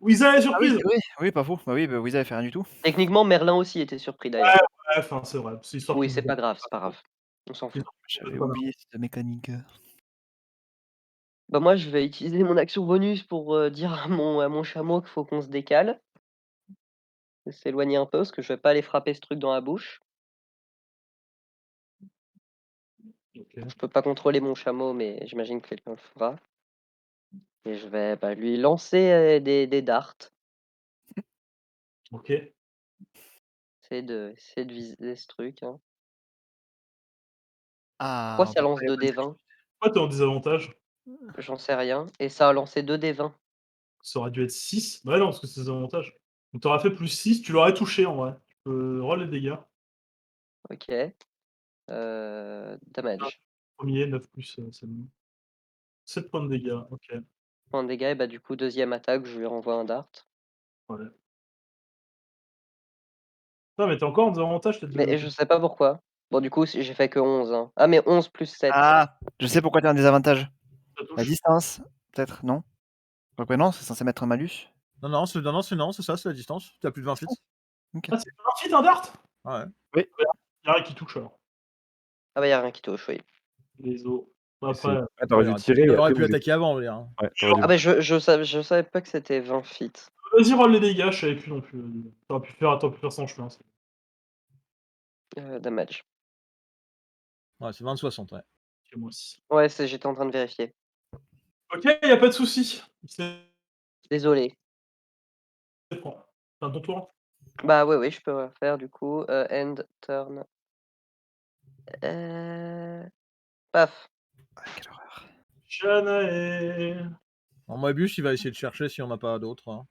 Wiza est Ah surprise. oui, pas faux. Bah oui, Wiza, elle fait rien du tout. Techniquement, Merlin aussi était surpris d'ailleurs. Ouais, enfin, c'est vrai. C'est histoire Oui, qu'il c'est vous- pas grave, c'est pas grave. On s'en Ok, fout. J'avais voilà. oublié cette mécanique. Bah, moi, je vais utiliser mon action bonus pour dire à mon chameau qu'il faut qu'on se décale. S'éloigner un peu, parce que je vais pas aller frapper ce truc dans la bouche. Ok. Je peux pas contrôler mon chameau, mais j'imagine que quelqu'un le fera. Et je vais lui lancer des darts. Ok. Essayer de viser ce truc. Hein. Ah, Pourquoi on ça peut lance pas y 2 avoir d de 20? Pourquoi t'es en désavantage? J'en sais rien. Et ça a lancé 2 d 20. Ça aurait dû être 6. Bah non, parce que c'est des avantages. Donc t'aurais fait plus 6, tu l'aurais touché en vrai. Tu peux roll les dégâts. Ok. Damage. Premier, 9 plus, c'est bon. 7 points de dégâts, ok. Point de dégâts, et bah du coup, deuxième attaque, je lui renvoie un dart. Ouais. Non, mais t'es encore en désavantage, t'as Mais je sais pas pourquoi. Bon, du coup, j'ai fait que 11. Hein. Ah, mais 11 plus 7. Ah, je sais pourquoi t'es en désavantage. ça La touche. distance, peut-être, non? Donc ouais, non, c'est censé mettre un malus. Non, c'est ça, c'est la distance. Tu as plus de 20 feet. Ok. Ah, c'est un feat, un dart? Ouais. Y'a rien qui touche alors. Ah bah, y'a rien qui touche, oui. Les os. Bon, Et après, c'est- Ah, t'aurais dû tirer. Il et aurait après, pu vous attaquer avant, on va dire. Hein. Ouais, t'aurais dû- Ah bah, je savais pas que c'était 20 feet. vas-y, roll les dégâts, je savais plus non plus. T'aurais pu faire sans chemin. Damage. Ouais, c'est 20-60, ouais. Ok, moi aussi. Ouais, j'étais en train de vérifier. Ok, y'a pas de soucis. C'est Désolé. bon. C'est ton tour. Bah oui, je peux faire du coup. End turn. Paf. Ah, quelle horreur. Shanae. En Moebius, il va essayer de chercher si on n'a pas d'autres. Hein.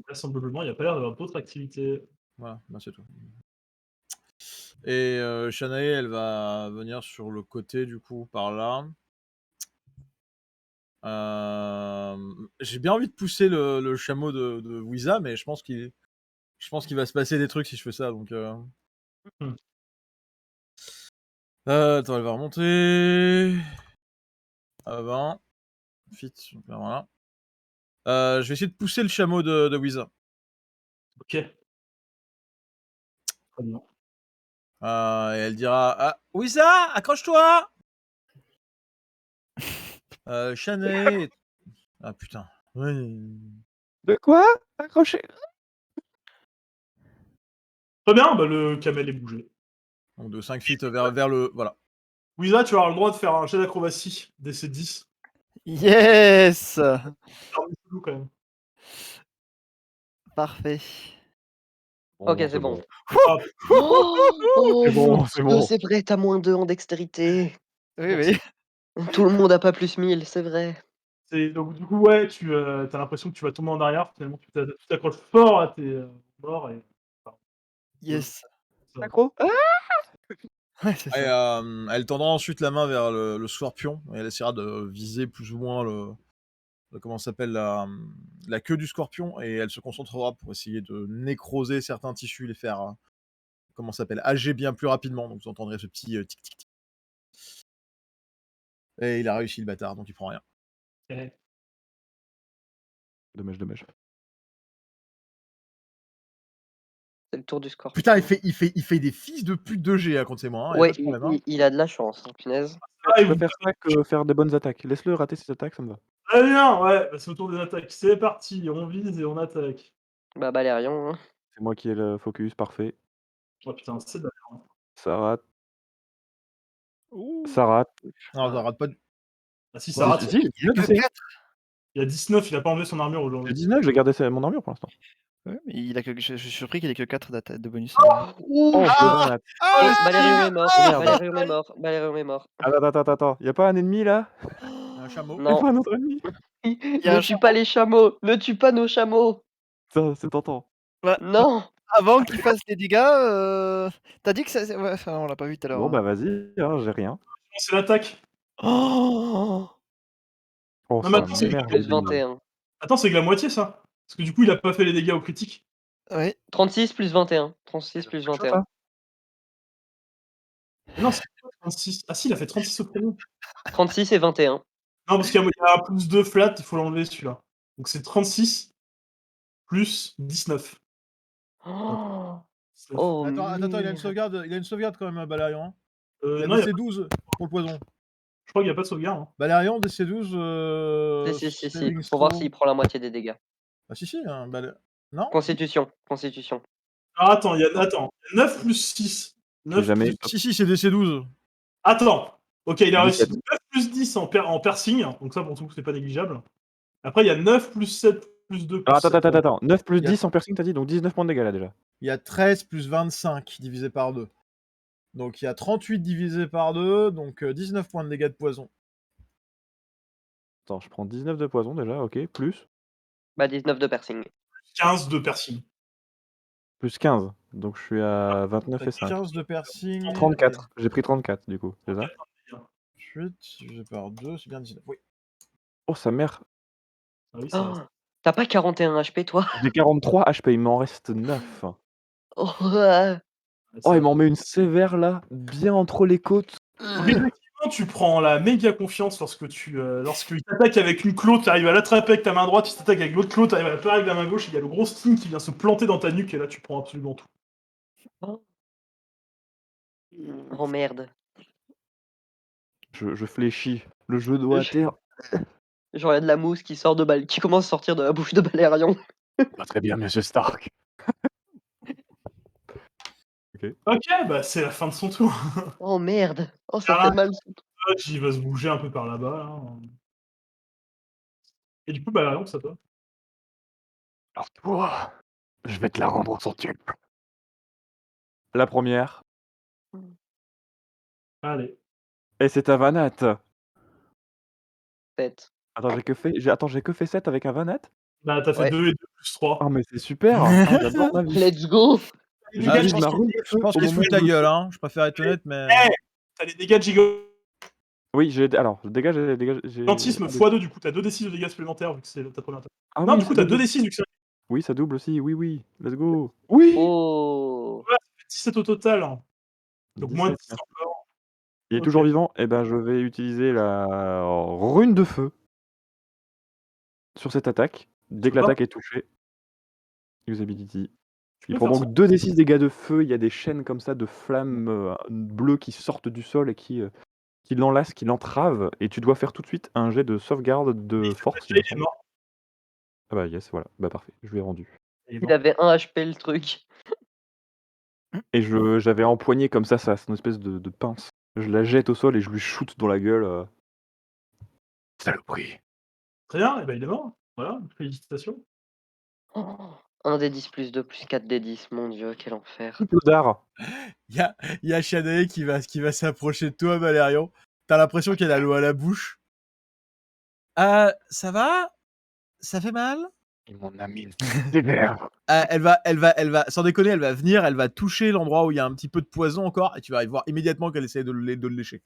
Vraisemblablement, il n'y a pas l'air d'avoir d'autres activités. Voilà, bah, c'est tout. Et Shanae, elle va venir sur le côté, du coup, par là. J'ai bien envie de pousser le chameau de Wiza, mais je pense qu'il va se passer des trucs si je fais ça. Donc, attends, elle va remonter. À 20. Fit. Donc, là, voilà. Je vais essayer de pousser le chameau de Wiza. Ok. Très bien. Et elle dira ah, Wiza, accroche-toi. Shanae. Ah putain. Ouais. De quoi? Accroché. Très bien, bah le camel est bougé. Donc de 5 feet vers le. Voilà. Wiza, tu auras le droit de faire un jet d'acrobatie DC 10. Yes! C'est un peu quand même. Parfait. Ok, c'est bon. Ah, Oh, C'est bon, mon c'est Dieu, bon. c'est vrai, t'as moins 2 en dextérité. Oui, oui. Tout le monde a pas plus 1000, c'est vrai. donc du coup, ouais, tu as l'impression que tu vas tomber en arrière. Finalement, tu t'accroches fort à tes morts et. Enfin, Yes. ça- Accro? Ouais, c'est Et, ça. elle tendra ensuite la main vers le scorpion et elle essaiera de viser plus ou moins comment ça s'appelle la queue du scorpion et elle se concentrera pour essayer de nécroser certains tissus, les faire comment ça s'appelle âger bien plus rapidement. Donc vous entendrez ce petit tic tic tic. Et il a réussi le bâtard, donc il prend rien. Ok. Dommage. C'est le tour du scorpion. Putain, il fait des fils de pute de G contre c'est moi. Hein, y a Ouais, pas de problème, hein. il a de la chance, hein, punaise. Ah, Je et vous préfère ça que faire des bonnes attaques. Laisse-le rater ses attaques, ça me va. Très bien, ouais, bah, c'est au tour des attaques. C'est parti, on vise et on attaque. Bah, Valérian. Hein. C'est moi qui ai le focus, parfait. Oh putain, c'est de la merde. Ça rate. Ça rate. Non, ça rate pas du. Ah si, Quoi ça rate. Si, j'ai 19 Que DC. 4. Il y a 19, il a pas enlevé son armure J'ai aujourd'hui. 19, j'ai gardé mon armure pour l'instant. Ouais, mais il a que... je suis surpris qu'il ait que 4 de bonus. Ouh, Oh, chaud. putain, là. Oh, Valérian est mort. merde. Valérian est mort. Valérian est mort. Attends. Y'a pas un ennemi là? Un chameau. Y'a Non. pas un autre ennemi? y a Ne un tue pas les chameaux. Ne tue pas nos chameaux. Ça, c'est tentant. Ouais, Non. avant qu'il fasse les dégâts, t'as dit que ça. Ouais, enfin, on l'a pas vu tout à l'heure. Bon, hein. bah vas-y, hein, j'ai rien. C'est l'attaque. Oh Oh, Non, mais ça attends, c'est merde. Plus 21. Attends, c'est que la moitié ça. Parce que du coup, il a pas fait les dégâts au critique. oui. 36 plus 21. 36 plus 21. Non, c'est pas 36. Ah si, il a fait 36 au premier. 36 et 21. Non, parce qu'il y a un plus 2 flat, il faut l'enlever celui-là. Donc c'est 36 plus 19. Oh, C'est- oh Attends, il a une merde. sauvegarde quand même, Balarion. La non, DC12 pour le poison. je crois qu'il n'y a pas de sauvegarde. Hein. Valérian, DC12. Si. saving Faut voir throw. s'il prend la moitié des dégâts. Ah, si, hein, non. Constitution. Ah, attends, il y a 9 plus 6. 9 jamais- plus... Si, c'est DC12. Attends. Ok, il a réussi 17. 9 plus 10 en piercing, donc ça pour tout, c'est pas négligeable. Après, il y a 9 plus 7 plus 2 plus Alors, 7. attends. 9 plus Il y a- 10 en piercing, t'as dit, donc 19 points de dégâts là déjà. Il y a 13 plus 25 divisé par 2. Donc il y a 38 divisé par 2, donc 19 points de dégâts de poison. Attends, je prends 19 de poison déjà, ok, plus. Bah 19 de piercing. 15 de piercing. Plus 15, donc je suis à 29 T'as et 5. 15 de piercing. 34, j'ai pris 34 du coup, c'est ça? 8 divisé par 2, c'est bien 19. Oui. Oh sa mère, Ah oui, ça Oh, t'as pas 41 HP toi? j'ai 43 HP, il m'en reste 9. Oh, ouais. Oh, il m'en met une sévère là, bien entre les côtes. Effectivement, tu prends la méga confiance lorsqu'il t'attaque avec une claw, tu arrives à l'attraper avec ta main droite, il t'attaque avec l'autre claw, tu arrives à la faire avec la main gauche, il y a le gros sting qui vient se planter dans ta nuque et là tu prends absolument tout. Oh merde. Je fléchis, le genou à terre. Genre y a de la mousse qui qui commence à sortir de la bouche de Balérion. Pas très bien, monsieur Stark. Ok, bah c'est la fin de son tour. Oh merde. Oh ça Ah. fait mal. Il va se bouger un peu par là-bas. Là. Et du coup, bah non, ça toi. Alors toi, je vais te la rendre sans tube. La première, Allez. et c'est un Vanat. Tête. Attends, j'ai que fait 7 avec un Vanat? Bah t'as fait Ouais. 2 et 2 plus 3. Ah mais c'est super. Ah, j'adore ma vie. Let's go. Les Ah, dégâts je de pense giga- Je pense Au qu'elle se moment fout ta où- gueule, hein. Je préfère être honnête, mais. T'as les dégâts de Oui, alors, j'ai... gigantisme x2 du coup, t'as 2d6 de dégâts supplémentaires vu que c'est ta première attaque. Ah Non, oui, du coup ça t'as double. 2d6 vu que c'est Oui, ça double aussi, oui, let's go. Oui. Oh. 17 au total. Donc moins de 10 17, encore. il est Ok. toujours vivant, et ben je vais utiliser la rune de feu sur cette attaque. Dès que D'accord. l'attaque est touchée, usability. Tu Il peux prend faire donc ça. 2d6 dégâts de feu, il y a des chaînes comme ça de flammes bleues qui sortent du sol et qui l'enlacent, qui l'entravent, et tu dois faire tout de suite un jet de sauvegarde de force. Il est mort. Ah bah yes, voilà, bah parfait, je lui ai rendu. Il est Il mort. avait 1 HP le truc. Et j'avais empoigné comme ça son espèce de pince. Je la jette au sol et je lui shoot dans la gueule. Saloperie. Très bien, et ben il est mort. Voilà, félicitations. Oh. 1 des 10 plus 2 plus 4 des 10. Mon dieu, quel enfer. Triple d'art. Il y a Shanae qui va s'approcher de toi, Valérian. T'as l'impression qu'elle a l'eau à la bouche. Ça va? Ça fait mal? Il m'en a mis une sévère. Elle va, sans déconner, elle va venir, elle va toucher l'endroit où il y a un petit peu de poison encore, et tu vas voir immédiatement qu'elle essaie de le lécher.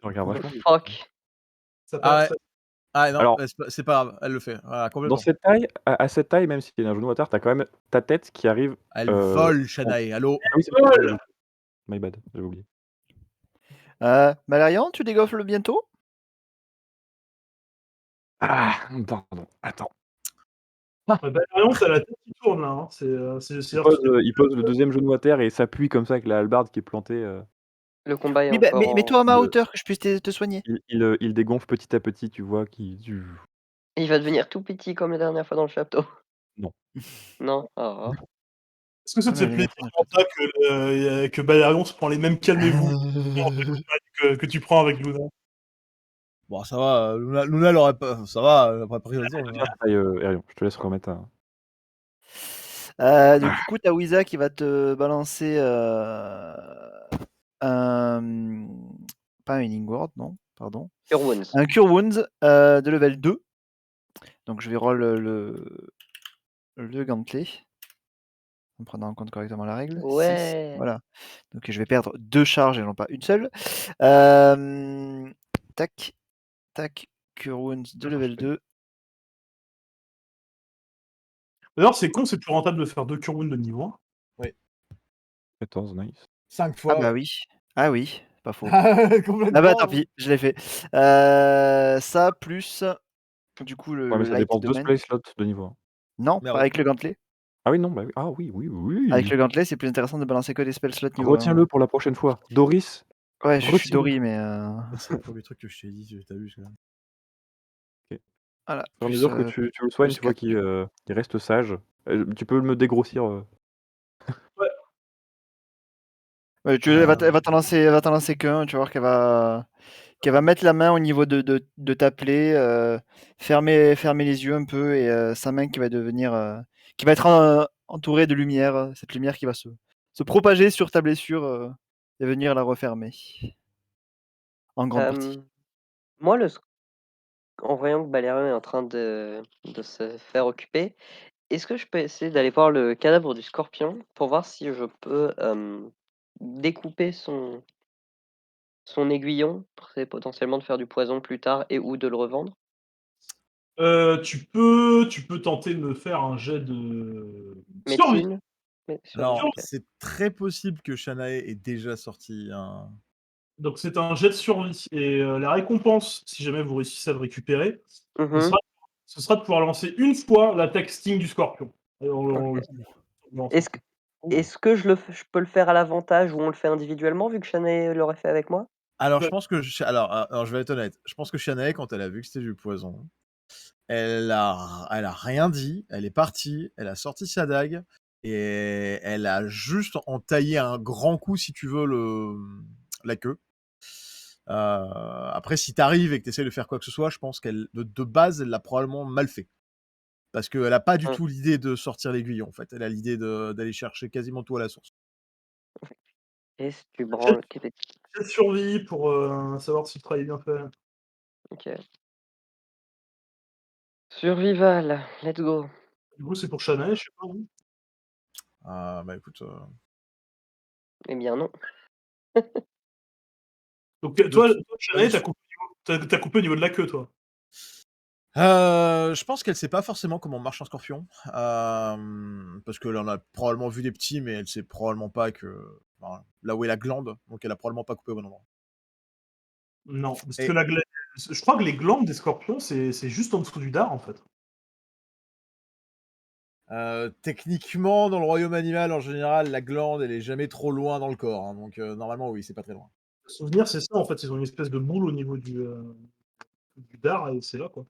Je regarde What vachement. the fuck. Ça Ah passe. ouais. Ah non, Alors- c'est pas grave, elle le fait. Voilà, complètement. Dans cette taille, à cette taille, même s'il y a un genou à terre, t'as quand même ta tête qui arrive. Elle vole, Shanae, allô? Ah oui, c'est vrai. My bad, j'avais oublié. Valérian, tu dégoffles bientôt? Ah, pardon, attends. Valérian, t'as la tête qui tourne là. Hein. Il pose le deuxième genou à terre et s'appuie comme ça avec la hallebarde qui est plantée. Le combat est Oui, bah, encore. mets-toi à ma le- hauteur que je puisse te soigner. Il dégonfle petit à petit, tu vois, Il va devenir tout petit comme la dernière fois dans le château. Non. Non. Ah. Est-ce que ça te fait Ouais, plaisir ouais. Manta, que Balerion se prend les mêmes calmez-vous que tu prends avec Luna? Bon, ça va, Luna l'aurait pas. Ça va, elle aurait pas pris raison. Arion, je te laisse remettre un. Du coup, t'as Wiza qui va te balancer un. Pas un Healing Word, non, pardon. Cure Wounds. Un Cure Wounds de level 2. Donc je vais roll le gantelet. En prenant en compte correctement la règle. Ouais. 6, voilà. Donc je vais perdre 2 charges et non pas une seule. Tac. Tac. Cure Wounds de level 2. D'ailleurs, c'est con, c'est plus rentable de faire 2 Cure Wounds de niveau 1. 14, nice. 5 fois. Ah bah oui. Ah oui, pas faux. Complètement. Ah bah tant pis, je l'ai fait. Ça plus du coup le Ouais, mais ça light dépense 2 domain. spell slots de niveau 1. Non, Merde. pas avec le gantelet. Ah oui, non, bah oui. Ah oui, oui, Avec oui. le gantelet, c'est plus intéressant de balancer que des spell slots niveau 1. Retiens-le pour la prochaine fois. Doris, Ouais, je suis retiens-le. Dory, mais C'est le premier truc que je t'ai dit, t'as vu ça. Ok. voilà, Au fur et à plus, mesure que tu le soignes, plus tu vois 4. qu'il reste sage. Tu peux me dégrossir. Ouais. Ouais, elle va t'en lancer qu'un, tu vas voir qu'elle va mettre la main au niveau de ta plaie, fermer les yeux un peu, et sa main qui va devenir, qui va être entourée de lumière, cette lumière qui va se propager sur ta blessure, et venir la refermer en grande partie. Moi, en voyant que Balérion est en train de se faire occuper, est-ce que je peux essayer d'aller voir le cadavre du scorpion pour voir si je peux découper son aiguillon pour essayer potentiellement de faire du poison plus tard et ou de le revendre? Tu peux tenter de me faire un jet de survie. Médecine? Alors, Ok. c'est très possible que Shanae ait déjà sorti un. Donc c'est un jet de survie et la récompense, si jamais vous réussissez à le récupérer, ce Mhm. sera ce sera de pouvoir lancer une fois l'attaque sting du scorpion. Et on Ok. lance Est-ce que, ensemble. Oh. est-ce que je peux le faire à l'avantage ou on le fait individuellement vu que Shanae l'aurait fait avec moi? Alors, je Ouais. pense que. Alors, je vais être honnête. Je pense que Shanae, quand elle a vu que c'était du poison, elle a rien dit. Elle est partie. Elle a sorti sa dague. Et elle a juste entaillé un grand coup, si tu veux, la queue. Après, si t'arrives et que t'essayes de faire quoi que ce soit, je pense qu'elle, de base, elle l'a probablement mal fait. Parce qu'elle a pas du Hum. tout l'idée de sortir l'aiguillon, en fait. Elle a l'idée d'aller chercher quasiment tout à la source. Est-ce que tu Jet branles? jet de survie pour savoir si le travail est bien fait. Ok. Survival, let's go. Du coup, c'est pour Shanae, je sais pas où. Ah, bah écoute. Eh bien non. Donc De toi, tout- Shanae, t'as coupé au niveau de la queue, toi. Je pense qu'elle sait pas forcément comment marche un scorpion. Parce qu'elle en a probablement vu des petits, mais elle sait probablement pas que. Enfin, là où est la glande, donc elle a probablement pas coupé au bon endroit. Non, parce que Et je crois que les glandes des scorpions, c'est juste en dessous du dard, en fait. techniquement, dans le royaume animal, en général, la glande, elle est jamais trop loin dans le corps. Hein, donc normalement, oui, c'est pas très loin. Le souvenir, c'est ça, en fait, ils ont une espèce de boule au niveau du dard et c'est là, quoi.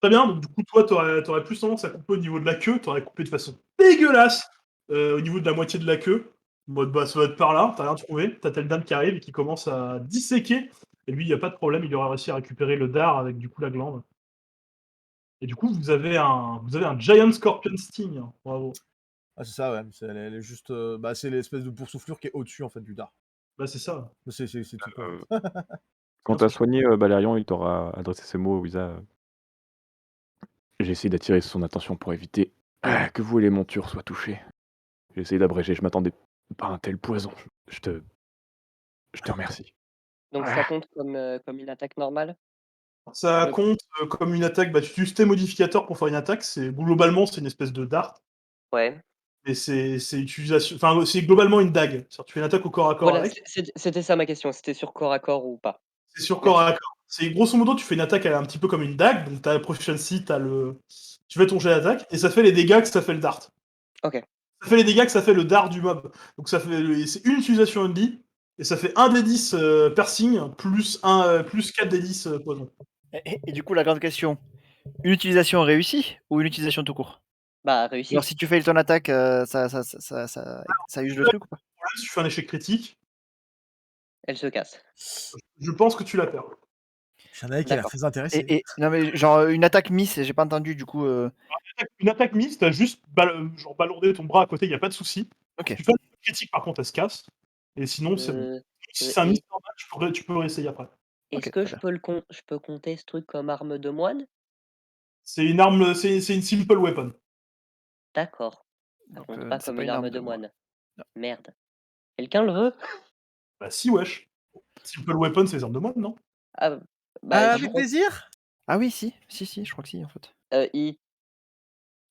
Très bien, donc du coup, toi, t'aurais plus tendance à couper au niveau de la queue, t'aurais coupé de façon dégueulasse au niveau de la moitié de la queue. En mode, bah, ça va être par là, t'as rien trouvé, t'as Teldan qui arrive et qui commence à disséquer. Et lui, il n'y a pas de problème, il aura réussi à récupérer le dard avec du coup la glande. Et du coup, vous avez un Giant Scorpion Sting. Bravo. Ah, c'est ça, ouais. Elle est juste. Bah, c'est l'espèce de boursouflure qui est au-dessus, en fait, du dard. Bah, c'est ça. C'est tout con. Euh, Quand t'as soigné Balérion, il t'aura adressé ces mots, Wiza. J'ai essayé d'attirer son attention pour éviter que vous et les montures soient touchés. J'ai essayé d'abréger, je m'attendais pas à un tel poison. Je te remercie. Donc ça compte comme une attaque normale? Ça Je- compte comme une attaque. Bah, tu utilises tes modificateurs pour faire une attaque. Globalement, c'est une espèce de dart. Ouais. Et c'est globalement une dague. C'est-à-dire, tu fais une attaque au corps à corps Voilà, avec. c'était ça ma question. C'était sur corps à corps ou pas? C'est sur corps Merci. à corps. C'est grosso modo, tu fais une attaque un petit peu comme une dague. Donc, t'as la proficiency, tu fais ton jet d'attaque. Et ça fait les dégâts que ça fait le dart. Ok. Ça fait les dégâts que ça fait le dart du mob. Donc, c'est une utilisation only. Et ça fait 1 des 10 piercing plus 4 des 10 poison. Et du coup, la grande question, une utilisation réussie ou une utilisation tout court? Bah réussi. Alors si tu fails ton attaque, ça use le truc ou pas? Si tu fais un échec critique, Elle se casse. je pense que tu la perds. Shanae qui a l'air D'accord. très intéressée. Et non mais genre une attaque miss, j'ai pas entendu du coup. Une attaque mise, t'as juste genre balourdé ton bras à côté, il y a pas de souci. Ok. Tu fais un critique, par contre, elle se casse. Et sinon, c'est bon. Euh, Si euh, c'est un miss et normal, tu peux réessayer après. est-ce Ok, que très bien. je peux compter ce truc comme arme de moine? C'est une arme, c'est une simple weapon. D'accord. Ça Donc compte pas c'est comme pas une une arme arme de de moi. moine. Non. Merde. Quelqu'un le veut? Bah si, wesh. Simple weapon, c'est les armes de moine, non? Ah, bah je Avec crois plaisir. Ah oui, si, je crois que si en fait. il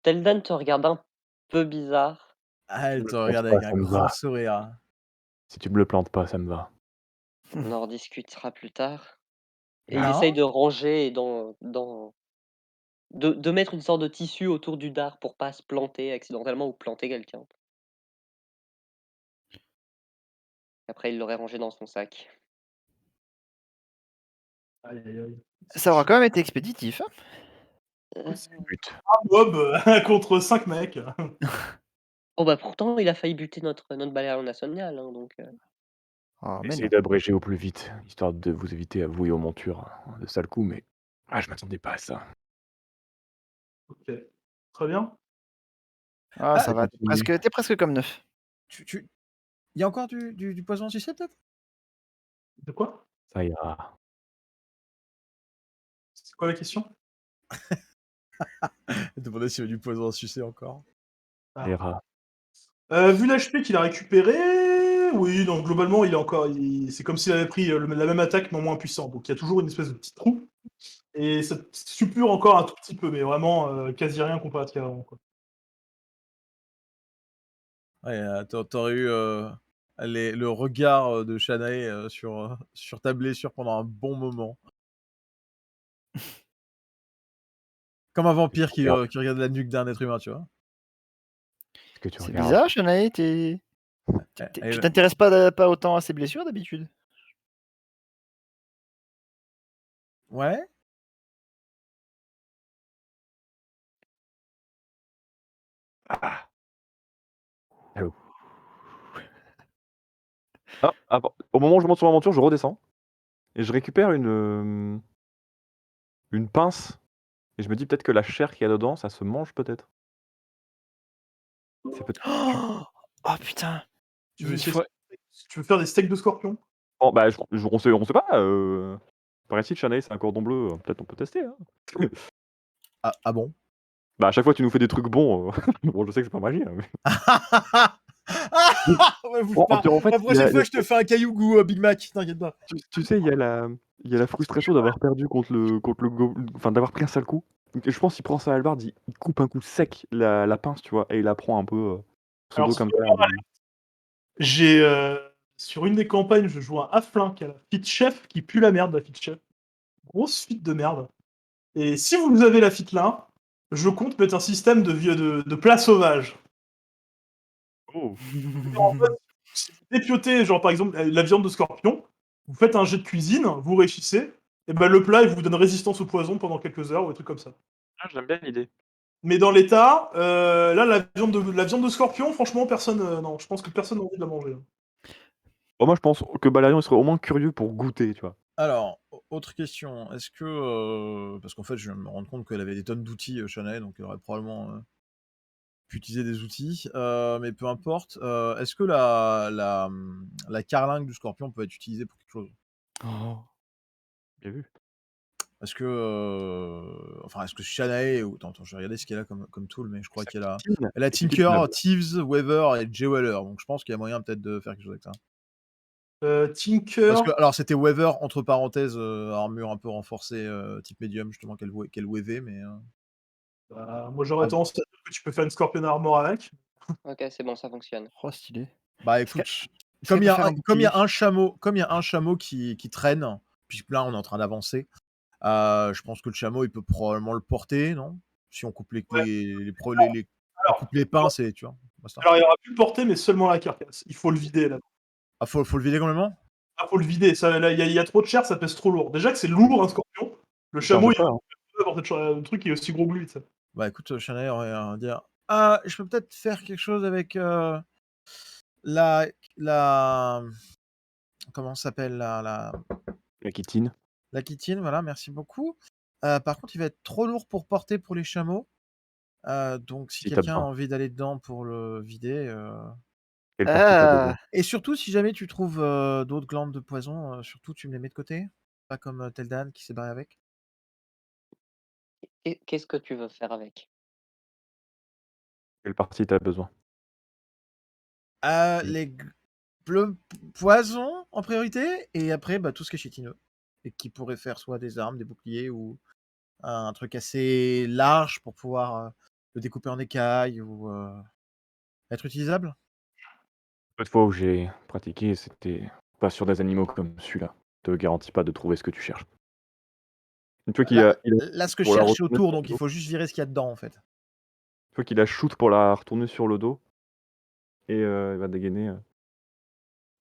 Teldan te regarde un peu bizarre. Ah, elle me te le regarde plantes pas, avec un ça me grand va. sourire. Si tu me le plantes pas, ça me va. On en rediscutera plus tard. Et il Hein? essaye de ranger de mettre une sorte de tissu autour du dard pour pas se planter accidentellement ou planter quelqu'un. Après, il l'aurait rangé dans son sac. Aïe, aïe, aïe. Ça aura quand même été expéditif, hein. Heu, But. Un mob contre 5 mecs. oh bah, pourtant, il a failli buter notre balayeur national, hein, donc Oh, mais Essayez non. d'abréger au plus vite, histoire de vous éviter à vous et aux montures de sales coups, mais je m'attendais pas à ça. OK. Très bien. Ah, Ah, ça va, Continuez. t'es presque comme neuf. Il y a encore du poison en sucette, peut-être? De quoi? Ça ira. C'est quoi la question? Demandez s'il y a du poison à sucer encore. Ça Ah. ira. Vu l'HP qu'il a récupéré, oui, donc globalement, il est encore c'est comme s'il avait pris, la même attaque, mais en moins puissant. Donc il y a toujours une espèce de petit trou et ça suppure encore un tout petit peu, mais vraiment, quasi rien comparé à ce qu'il y avait avant, quoi. Ouais, tu eu, le regard, de Shanae, sur ta blessure pendant un bon moment. Comme un vampire Regarde. qui regarde la nuque d'un être humain, tu vois? Est-ce que tu C'est regardes? bizarre, Shanae, tu t'intéresses pas autant à ses blessures d'habitude? Ouais? Ah! Allô? Ah, attends, au moment où je monte sur l'aventure, je redescends et je récupère une pince et je me dis peut-être que la chair qu'il y a dedans, ça se mange peut-être? C'est peut-être cuit. Oh putain! Tu veux Il essayer faut tu veux faire des steaks de scorpion? Oh bah, on sait pas, paraît-il Shanae, c'est un cordon bleu, peut-être on peut tester, hein? Ah bon? Bah, à chaque fois tu nous fais des trucs bons, bon je sais que c'est pas magie, hein, mais Ouais, bouge bon, pas. en fait, La prochaine fois, je te fais un caillou goût, Big Mac, t'inquiète pas. tu sais, il y a la frustration d'avoir perdu contre le enfin d'avoir pris un sale coup. Donc je pense qu'il prend sa hallebarde, il coupe un coup sec la pince, tu vois? Et il la prend un peu, Alors pseudo comme ça, j'ai, sur une des campagnes, je joue un halfling qui a la feat chef qui pue la merde, la feat chef. Grosse feat de merde. Et si vous avez la feat là, je compte mettre un système de plats sauvages. Oh! En fait, si vous dépiotez, genre par exemple, la viande de scorpion, vous faites un jet de cuisine, vous réussissez, et ben le plat, il vous donne résistance au poison pendant quelques heures ou des trucs comme ça. Ah, j'aime bien l'idée. Mais dans l'état, là, la viande de scorpion, franchement, personne, non, je pense que personne n'a envie de la manger, hein. Bah, moi je pense que Balarion, il serait au moins curieux pour goûter, tu vois? Alors, autre question, est-ce que, parce qu'en fait, je viens de me rendre compte qu'elle avait des tonnes d'outils, Shanae, donc elle aurait probablement, pu utiliser des outils, mais peu importe. Est-ce que la carlingue du scorpion peut être utilisée pour quelque chose? Oh. Bien vu. Est-ce que, enfin, est-ce que Shanae ou attends, je vais regarder ce qu'elle a comme tool, mais je crois elle a C'est Tinker, cuisinable. Thieves, Weaver et Jeweller, donc je pense qu'il y a moyen peut-être de faire quelque chose avec ça. Parce Tinker, que alors c'était Weaver entre parenthèses, armure un peu renforcée, type médium justement qu'elle weavait, mais, bah, moi j'aurais ah tendance à dire que tu peux faire une Scorpion Armor avec. OK, c'est bon, ça fonctionne. Oh, stylé. bah Est-ce qu'elle écoute, peut faire un bouclier? comme il y a un chameau qui traîne, puisque là on est en train d'avancer, je pense que le chameau il peut probablement le porter, non? Si on coupe Ouais. on Alors, coupe les pinces et tu vois? Basta. alors il aura pu le porter, mais seulement la carcasse. Il faut le vider là. Ah faut le vider complètement? Ah, faut le vider. Ça, là, il y a trop de chair, ça pèse trop lourd. Déjà que c'est lourd un scorpion. Le chameau, il Pas, va hein. porter le truc qui est aussi gros que lui, tu sais. Bah écoute, Shanae aurait à dire: «Ah, je peux peut-être faire quelque chose avec, la la comment ça s'appelle La chitine. la chitine?» Voilà, merci beaucoup. Par contre, il va être trop lourd pour porter pour les chameaux, donc si Si tu as quelqu'un a besoin. envie d'aller dedans pour le vider, Quelle partie tu as besoin? Ah! et surtout si jamais tu trouves, d'autres glandes de poison, surtout tu me les mets de côté, pas comme, Tel'dan qui s'est barré avec. Qu'est-ce que tu veux faire avec? Quelle partie tu as besoin? Oui. Les poisons en priorité et après, bah, tout ce qui est chitineux et qui pourrait faire soit des armes, des boucliers ou un truc assez large pour pouvoir, le découper en écailles ou, être utilisable? Peu de fois où j'ai pratiqué, c'était pas sur des animaux comme celui-là. Te garantis pas de trouver ce que tu cherches. Une fois qu'il Là, a il a là, ce que je pour la cherche, c'est retourner autour, sur le donc il dos. faut juste virer ce qu'il y a dedans, en fait. Une fois qu'il a shoot pour la retourner sur le dos et il va dégainer,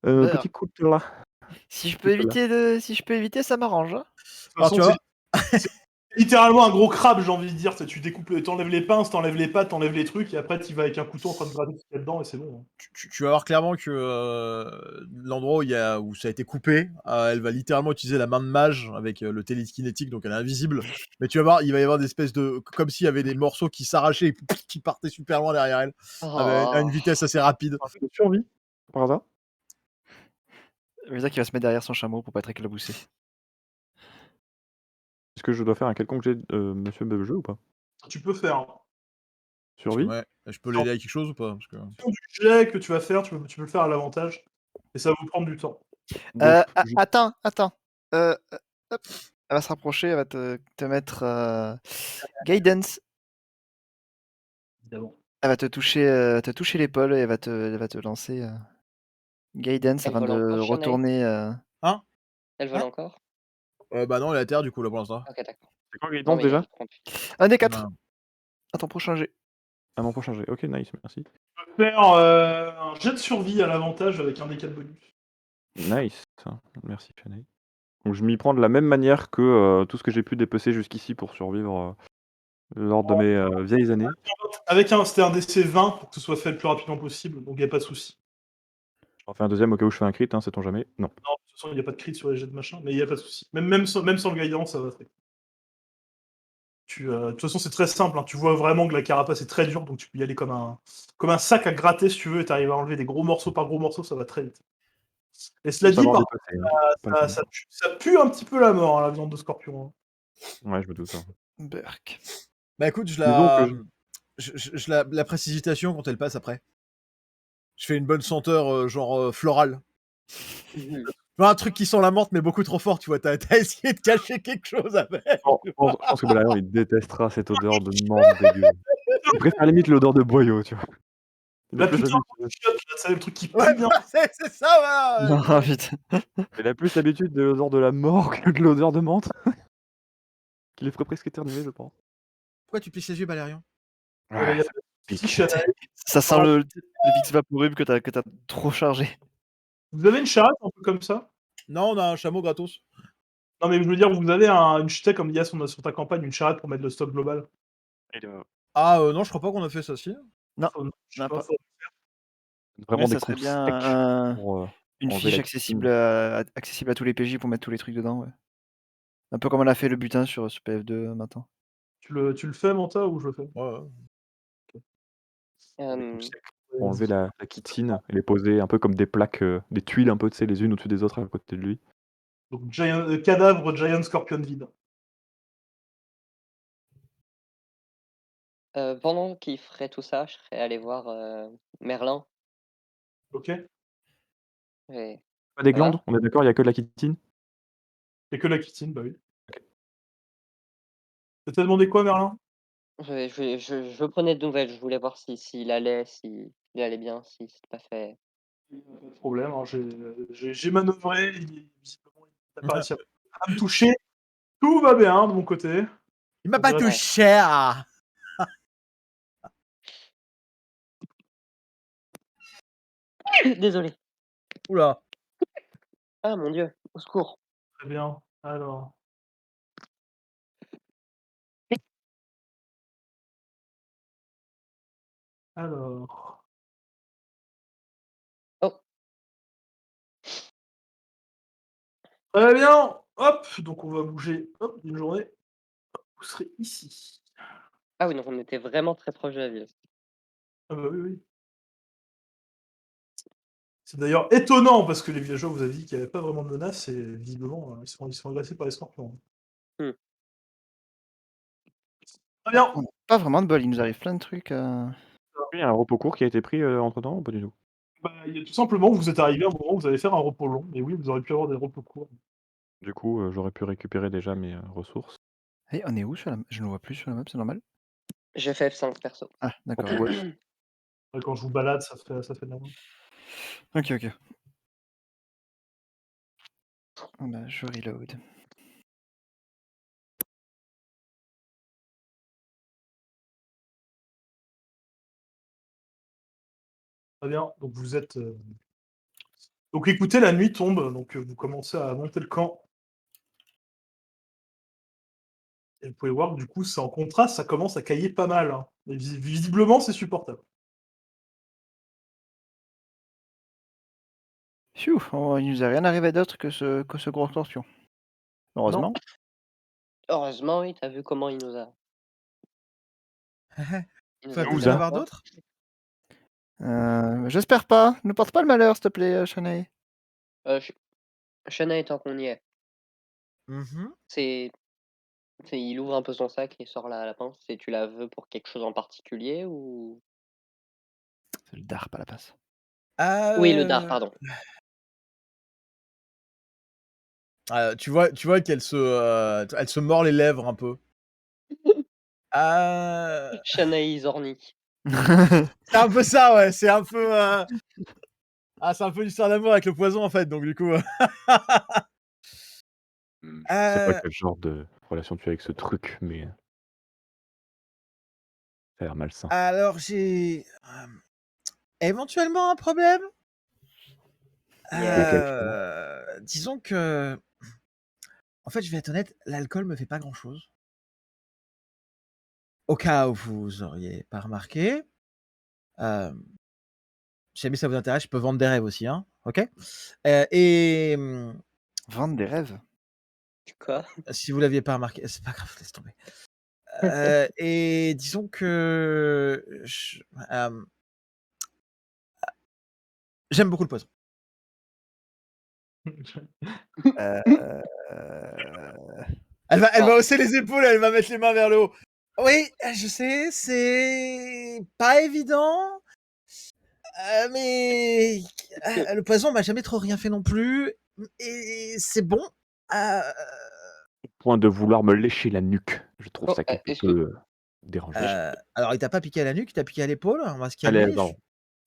D'ailleurs, petit coup de là. si je Coup peux de là. éviter, ça m'arrange, hein. De toute Alors, façon, tu vois, c'est littéralement un gros crabe, j'ai envie de dire. Tu découpes, t'enlèves les pinces, t'enlèves les pattes, t'enlèves les trucs, et après tu vas avec un couteau en train de gratter ce qu'il y a dedans, et c'est bon. Hein. tu vas voir clairement que l'endroit où ça a été coupé, elle va littéralement utiliser la main de mage avec le télékinétique, donc elle est invisible. Mais tu vas voir, il va y avoir des espèces de. Comme s'il y avait des morceaux qui s'arrachaient et qui partaient super loin derrière elle, à une Oh. vitesse assez rapide. Un jeu de survie, par hasard? Visa qui va se mettre derrière son chameau pour pas être éclaboussé. Est-ce que je dois faire un quelconque jet, monsieur Bebejeu ou pas? Tu peux faire. Hein. Survie? Ouais, je peux l'aider avec quelque chose ou pas? Parce que... En fonction du jet que tu vas faire, tu peux le faire à l'avantage. Et ça va vous prendre du temps. Donc je Attends. Hop. Elle va se rapprocher, elle va te mettre Guidance. Évidemment. Elle va te toucher l'épaule et elle va te lancer Guidance Elle afin vole de encore, Shanae? retourner. Hein? Elle vole Hein? encore? Bah non, elle est à terre du coup là pour l'instant. Ok, d'accord. c'est quoi Non, Guidance mais déjà? je prends plus. Un des 4 Non. à ton prochain jet. À mon prochain jet. OK, nice, merci. Tu peux faire un jet de survie à l'avantage avec un des 4 bonus. Nice, merci Shanae. Donc je m'y prends de la même manière que, tout ce que j'ai pu dépecer jusqu'ici pour survivre, lors de mes, vieilles années. C'était un DC 20 pour que ce soit fait le plus rapidement possible, donc il n'y a pas de souci. J'en fais un deuxième au cas où je fais un crit, hein, sait-on jamais. Non. Non, de toute façon, il n'y a pas de crit sur les jets de machin, mais il n'y a pas de souci. Même sans le guidance, ça va très. De toute façon, c'est très simple. Hein. Tu vois vraiment que la carapace est très dure, donc tu peux y aller comme un sac à gratter si tu veux, et tu arrives à enlever des gros morceaux par gros morceaux, ça va très vite. Et cela Faut dit, savoir par dépasser, hein, pas contre, le ça pue un petit peu la mort, hein, la viande de scorpion. Hein. Ouais, je me doute, hein. Burk. Bah écoute, Disons que la précipitation quand elle passe après. Je fais une bonne senteur genre florale. Genre un truc qui sent la menthe mais beaucoup trop fort, tu vois. T'as essayé de cacher quelque chose avec. je pense que Balarion, il détestera cette odeur de menthe dégueu. Il préfère limite l'odeur de boyau, tu vois? Il a La plus putain l'habitude de chiotte, là, c'est le truc qui pue Ouais, bien. c'est ça, voilà. Non, putain. il a plus l'habitude de l'odeur de la mort que de l'odeur de menthe. Qu'il est ferait presque éternuer, je pense. Pourquoi tu plisses les yeux, Valérian? Il y a Ça pas de pique. souci, Shanae. Ça sent le Vicks Vaporub que t'as trop chargé. Vous avez une charrette un peu comme ça? Non, on a un chameau gratos. Non, mais je veux dire, vous avez une chute comme il y a sur ta campagne, une charrette pour mettre le stock global. Ah non, je crois pas qu'on a fait ça, si. Non, Je sais non, pas, pas. Vraiment des ça serait coups bien secs pour, une enlever fiche la accessible chitine. accessible à tous les PJ pour mettre tous les trucs dedans, ouais. Un peu comme on a fait le butin sur PF2 maintenant. Tu le fais, Manta, ou je le fais? Ouais. Des coups secs pour enlever la chitine et les poser un peu comme des plaques, des tuiles un peu, tu sais, les unes au-dessus des autres à côté de lui. Donc, cadavre Giant Scorpion vide. Pendant qu'il ferait tout ça, je serais allé voir Merlin. Ok? Et Pas des ça va? glandes? On est d'accord, il y a que de la chitine? Et que la chitine, bah oui. OK. T'as demandé quoi, Merlin? Je prenais de nouvelles, je voulais voir s'il allait bien, si c'était pas fait. Pas de problème, hein, j'ai manœuvré, visiblement, il n'a pas réussi à me toucher. Tout va bien de mon côté. Il m'a On pas dirait- touché. Ah. Désolé. Oula. Ah mon Dieu, au secours. Très bien. Alors. Alors. Oh, Très bien. Hop, donc on va bouger. Hop, d'une journée. Vous serez ici. ah oui, donc on était vraiment très proche de la ville. Ah bah oui, oui. C'est d'ailleurs étonnant parce que les villageois vous avez dit qu'il n'y avait pas vraiment de menace et visiblement ils sont agressés par les scorpions. Hmm. Très bien. On n'a pas vraiment de bol, il nous arrive plein de trucs. Il y a un repos court qui a été pris, entre-temps ou pas du tout? Bah, il y a tout simplement, vous êtes arrivé à un moment où vous allez faire un repos long. Et oui, vous auriez pu avoir des repos courts. Du coup, j'aurais pu récupérer déjà mes, ressources. Hey, on est où sur la map? Je ne vois plus sur la map, c'est normal? J'ai fait F5 perso. Ah, d'accord. OK, ouais. Ouais, quand je vous balade, ça fait de la main. Ok. Bah, je reload. Très bien. Donc vous êtes. Donc écoutez, la nuit tombe, donc vous commencez à monter le camp. Et vous pouvez voir que du coup, c'est en contraste, ça commence à cailler pas mal. Hein. Mais visiblement, c'est supportable. Pfiou, il nous est rien arrivé d'autre que ce gros scorpion. Heureusement. Heureusement, oui, t'as vu comment il nous a. Il nous a Faut-il mis y en dans avoir le coin. d'autres? J'espère pas. Ne porte pas le malheur, s'il te plaît, Shanae. Shanae, tant qu'on y est, Mhm. il ouvre un peu son sac et sort la pince. Et tu la veux pour quelque chose en particulier ou. C'est le dard, pas la passe. Oui, le dard, pardon. Tu vois qu'elle elle se mord les lèvres un peu. Shanae Zornik. C'est un peu ça, ouais. C'est un peu. C'est un peu l'histoire d'amour avec le poison en fait. Donc du coup. Je sais pas quel genre de relation tu as avec ce truc, mais ça a l'air malsain. Alors j'ai éventuellement un problème. Disons que, en fait, je vais être honnête, l'alcool me fait pas grand-chose. Au cas où vous auriez pas remarqué, si jamais ça vous intéresse, je peux vendre des rêves aussi, hein, OK? Et Vendre des rêves? Quoi? si vous l'aviez pas remarqué, c'est pas grave, laisse tomber. Et disons que j'aime beaucoup le poison. Heu, Elle va Alors, hausser les épaules, elle va mettre les mains vers le haut. Oui, je sais, c'est pas évident, mais est-ce que. le poison m'a jamais trop rien fait non plus et c'est bon. Heu, Au point de vouloir me lécher la nuque. Je trouve Oh, ça quelque est-ce que. peu dérangeant. alors il t'a pas piqué à la nuque, il t'a piqué à l'épaule, on va se Allez, calmer. pardon.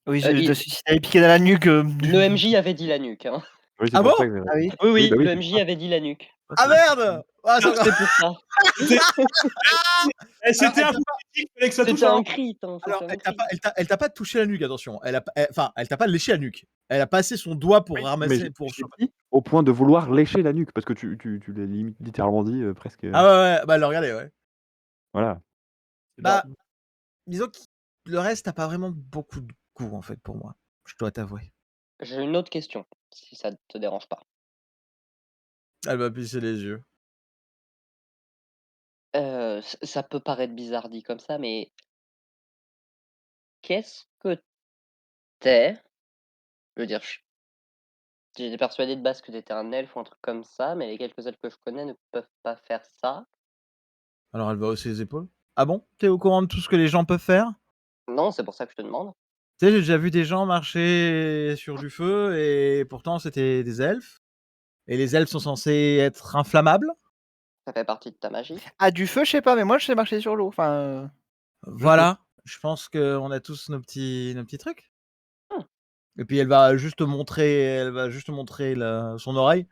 oui, Il- si t'avais piqué dans la nuque. Le MJ avait dit la nuque. Hein. Oui, c'est Ah pour bon? ça que Ah oui? Oui, oui, oui, bah oui, le c'est MJ pour ça. avait dit la nuque. Ah merde! Ah c'est encore C'est pour ça. C'était Alors, un peu critique, fallait que ça touche C'était à un. un cri, hein, alors c'était un elle t'a cri. pas elle t'a pas touché la nuque, attention. Elle t'a pas léché la nuque. Elle a passé son doigt pour Oui, mais ramasser pour je t'ai dit au point de vouloir lécher la nuque parce que tu l'as littéralement dit, presque, Ah ouais, bah le regarder, ouais. voilà. Bah, disons que le reste a pas vraiment beaucoup de goût en fait pour moi, je dois t'avouer. J'ai une autre question, si ça te dérange pas. Elle m'a plissé les yeux. Ça peut paraître bizarre dit comme ça, mais qu'est-ce que t'es? Je veux dire, j'étais persuadé de base que t'étais un elfe ou un truc comme ça, mais les quelques elfes que je connais ne peuvent pas faire ça. Alors elle va hausser les épaules. Ah bon? Tu es au courant de tout ce que les gens peuvent faire? Non, c'est pour ça que je te demande. Tu sais, j'ai déjà vu des gens marcher sur du feu et pourtant c'était des elfes et les elfes sont censés être inflammables. Ça fait partie de ta magie. Ah, du feu, je sais pas, mais moi, je sais marcher sur l'eau. Enfin, Voilà, je pense qu'on a tous nos petits trucs. Mmh. Et puis elle va juste montrer la son oreille.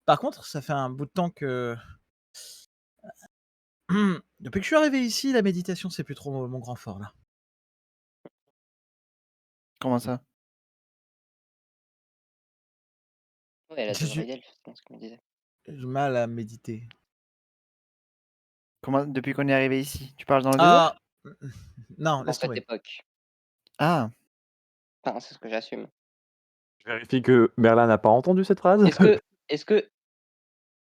Par contre, ça fait un bout de temps que depuis que je suis arrivé ici, la méditation, c'est plus trop mon grand fort là. comment ça? Ouais, elle a des J'ai oreilles d'elfe, c'est ce qu'on me disait. du mal à méditer. Comment depuis qu'on est arrivé ici? Tu parles dans le désert? Ah! Non, Dans laisse cette tomber. époque. Ah, Enfin, c'est ce que j'assume. Je vérifie que Merlin n'a pas entendu cette phrase. Est-ce que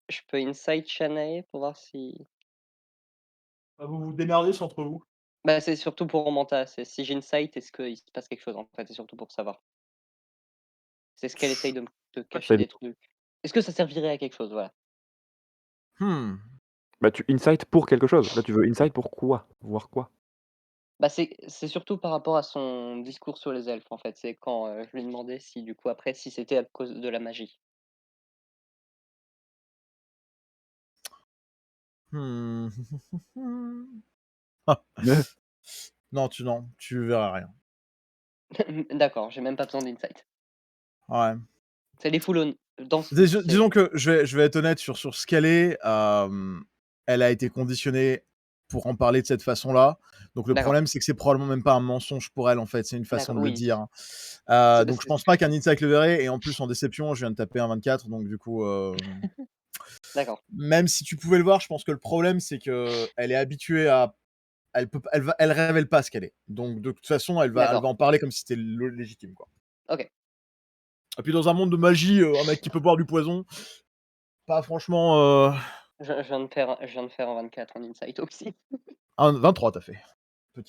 je peux insight Shanae pour voir si. Vous vous démerdez entre vous. Bah, c'est surtout pour Romanta, c'est si j'insight, est-ce qu'il se passe quelque chose en fait? C'est surtout pour savoir. C'est ce qu'elle essaye de cacher Ça des dépend. trucs. Est-ce que ça servirait à quelque chose? Voilà. Mmh. Bah, tu insight pour quelque chose. Là, tu veux insight pour quoi? Voir quoi? Bah, c'est surtout par rapport à son discours sur les elfes, en fait. C'est quand, je lui ai demandé si du coup après, si c'était à cause de la magie. Mmh. Ah. Non, tu verras rien. D'accord, j'ai même pas besoin d'insight. Ouais. C'est les full on dans ce c'est Disons que je vais être honnête sur ce qu'elle est, elle a été conditionnée pour en parler de cette façon-là. Donc le D'accord. problème, c'est que c'est probablement même pas un mensonge pour elle, en fait, c'est une façon D'accord, de le oui. dire. C'est Donc je c'est pense pas qu'un insight le verrait et en plus en déception, je viens de taper un 24 donc du coup, D'accord. même si tu pouvais le voir, je pense que le problème, c'est qu'elle est habituée à elle révèle pas ce qu'elle est. Donc de toute façon, elle va D'accord. en parler comme si c'était légitime, quoi. OK. Et puis dans un monde de magie, un mec qui peut boire du poison, pas franchement, Je viens de faire un 24 en insight aussi. un 23 tu fait.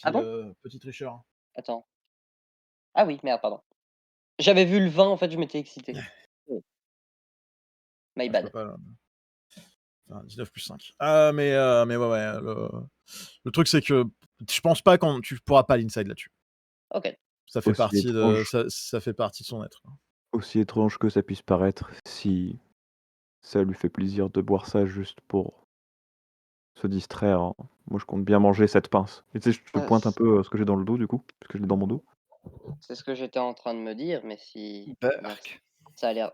Ah bon? Petit tricheur. Attends. Ah oui, merde, pardon. J'avais vu le 20, en fait, je m'étais excité. Oh, my Ah, je peux bad. pas, enfin 19 + 5. Mais ouais, le truc c'est que je pense pas quand tu pourras pas l'inside là-dessus. OK. Ça fait Aussi partie de étrange ça fait partie de son être. aussi étrange que ça puisse paraître, si ça lui fait plaisir de boire ça juste pour se distraire, hein. Moi, je compte bien manger cette pince. Et tu sais, je te pointe un peu, ce que j'ai dans le dos, du coup, parce que je l'ai dans mon dos. C'est ce que j'étais en train de me dire, mais si Berk. ça a l'air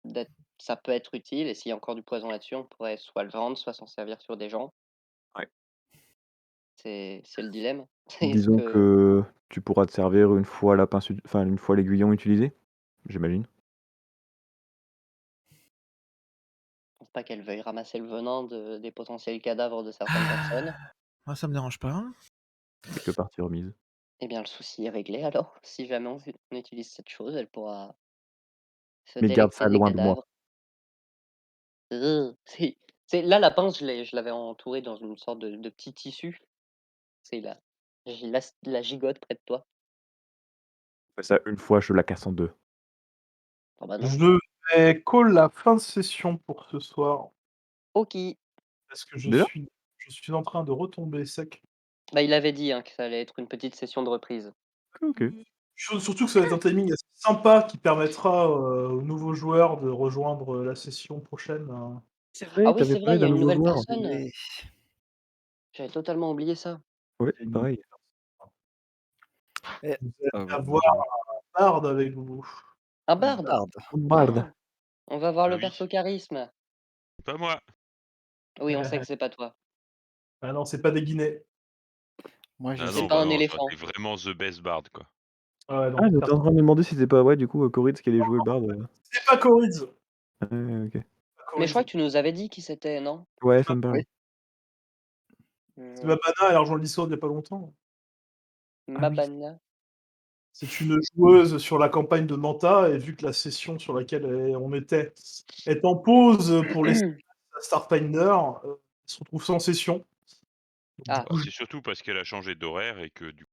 d'être ça peut être utile et s'il y a encore du poison là-dessus, on pourrait soit le vendre, soit s'en servir sur des gens. Ouais. C'est le dilemme. Est-ce Disons que que tu pourras te servir une fois la pince enfin, une fois l'aiguillon utilisé, j'imagine? je pense pas qu'elle veuille ramasser le venin des potentiels cadavres de certaines personnes. Ah, ça me dérange pas. Hein. Quelques parties remises. Eh bien, le souci est réglé alors. Si jamais on utilise cette chose, elle pourra se Mais garde délecter ça des loin de moi. cadavres. C'est là, la pince, je l'avais entourée dans une sorte de petit tissu. C'est là, j'ai la gigote près de toi. Fais ça une fois, je la casse en 2. Ah bah non. Je vais call la fin de session pour ce soir, OK. parce que Déjà? je suis en train de retomber sec. Bah, il avait dit, hein, que ça allait être une petite session de reprise. OK. Surtout que ça va être un timing assez sympa qui permettra, aux nouveaux joueurs de rejoindre, la session prochaine, C'est vrai, Ah oui, t'avais c'est vrai, parlé il y a d'un une nouveau nouvelle joueur. personne. Oui. J'avais totalement oublié ça. Ouais, Il y a une pareil. Et vous allez Ah avoir bah, un barde avec vous. Un un barde? barde. Barde. Oh, on va voir Ah le oui. perso charisme. Pas moi. Oui, on sait que c'est pas toi. Ah non, c'est pas des Guinées. Moi, je Ah C'est non, sais. pas bah un non, ça éléphant. aurait été vraiment the best bard, quoi. Ouais, Ah, non, j'étais en train de me demander si c'était pas, ouais, du coup, Coritz qui allait jouer le barde. c'est pas Corids. Ouais, OK. Pas Mais je crois Corids. que tu nous avais dit qui c'était, non? Ouais, ça me parle. Oui. C'est Mabana, elle a rejoint le Discord il y a pas longtemps. Ah oui. Mabana. C'est une joueuse sur la campagne de Manta et vu que la session sur laquelle on était est en pause pour les Starfinder, elle se retrouve sans session. Donc, du Ah. coup, C'est surtout parce qu'elle a changé d'horaire et que du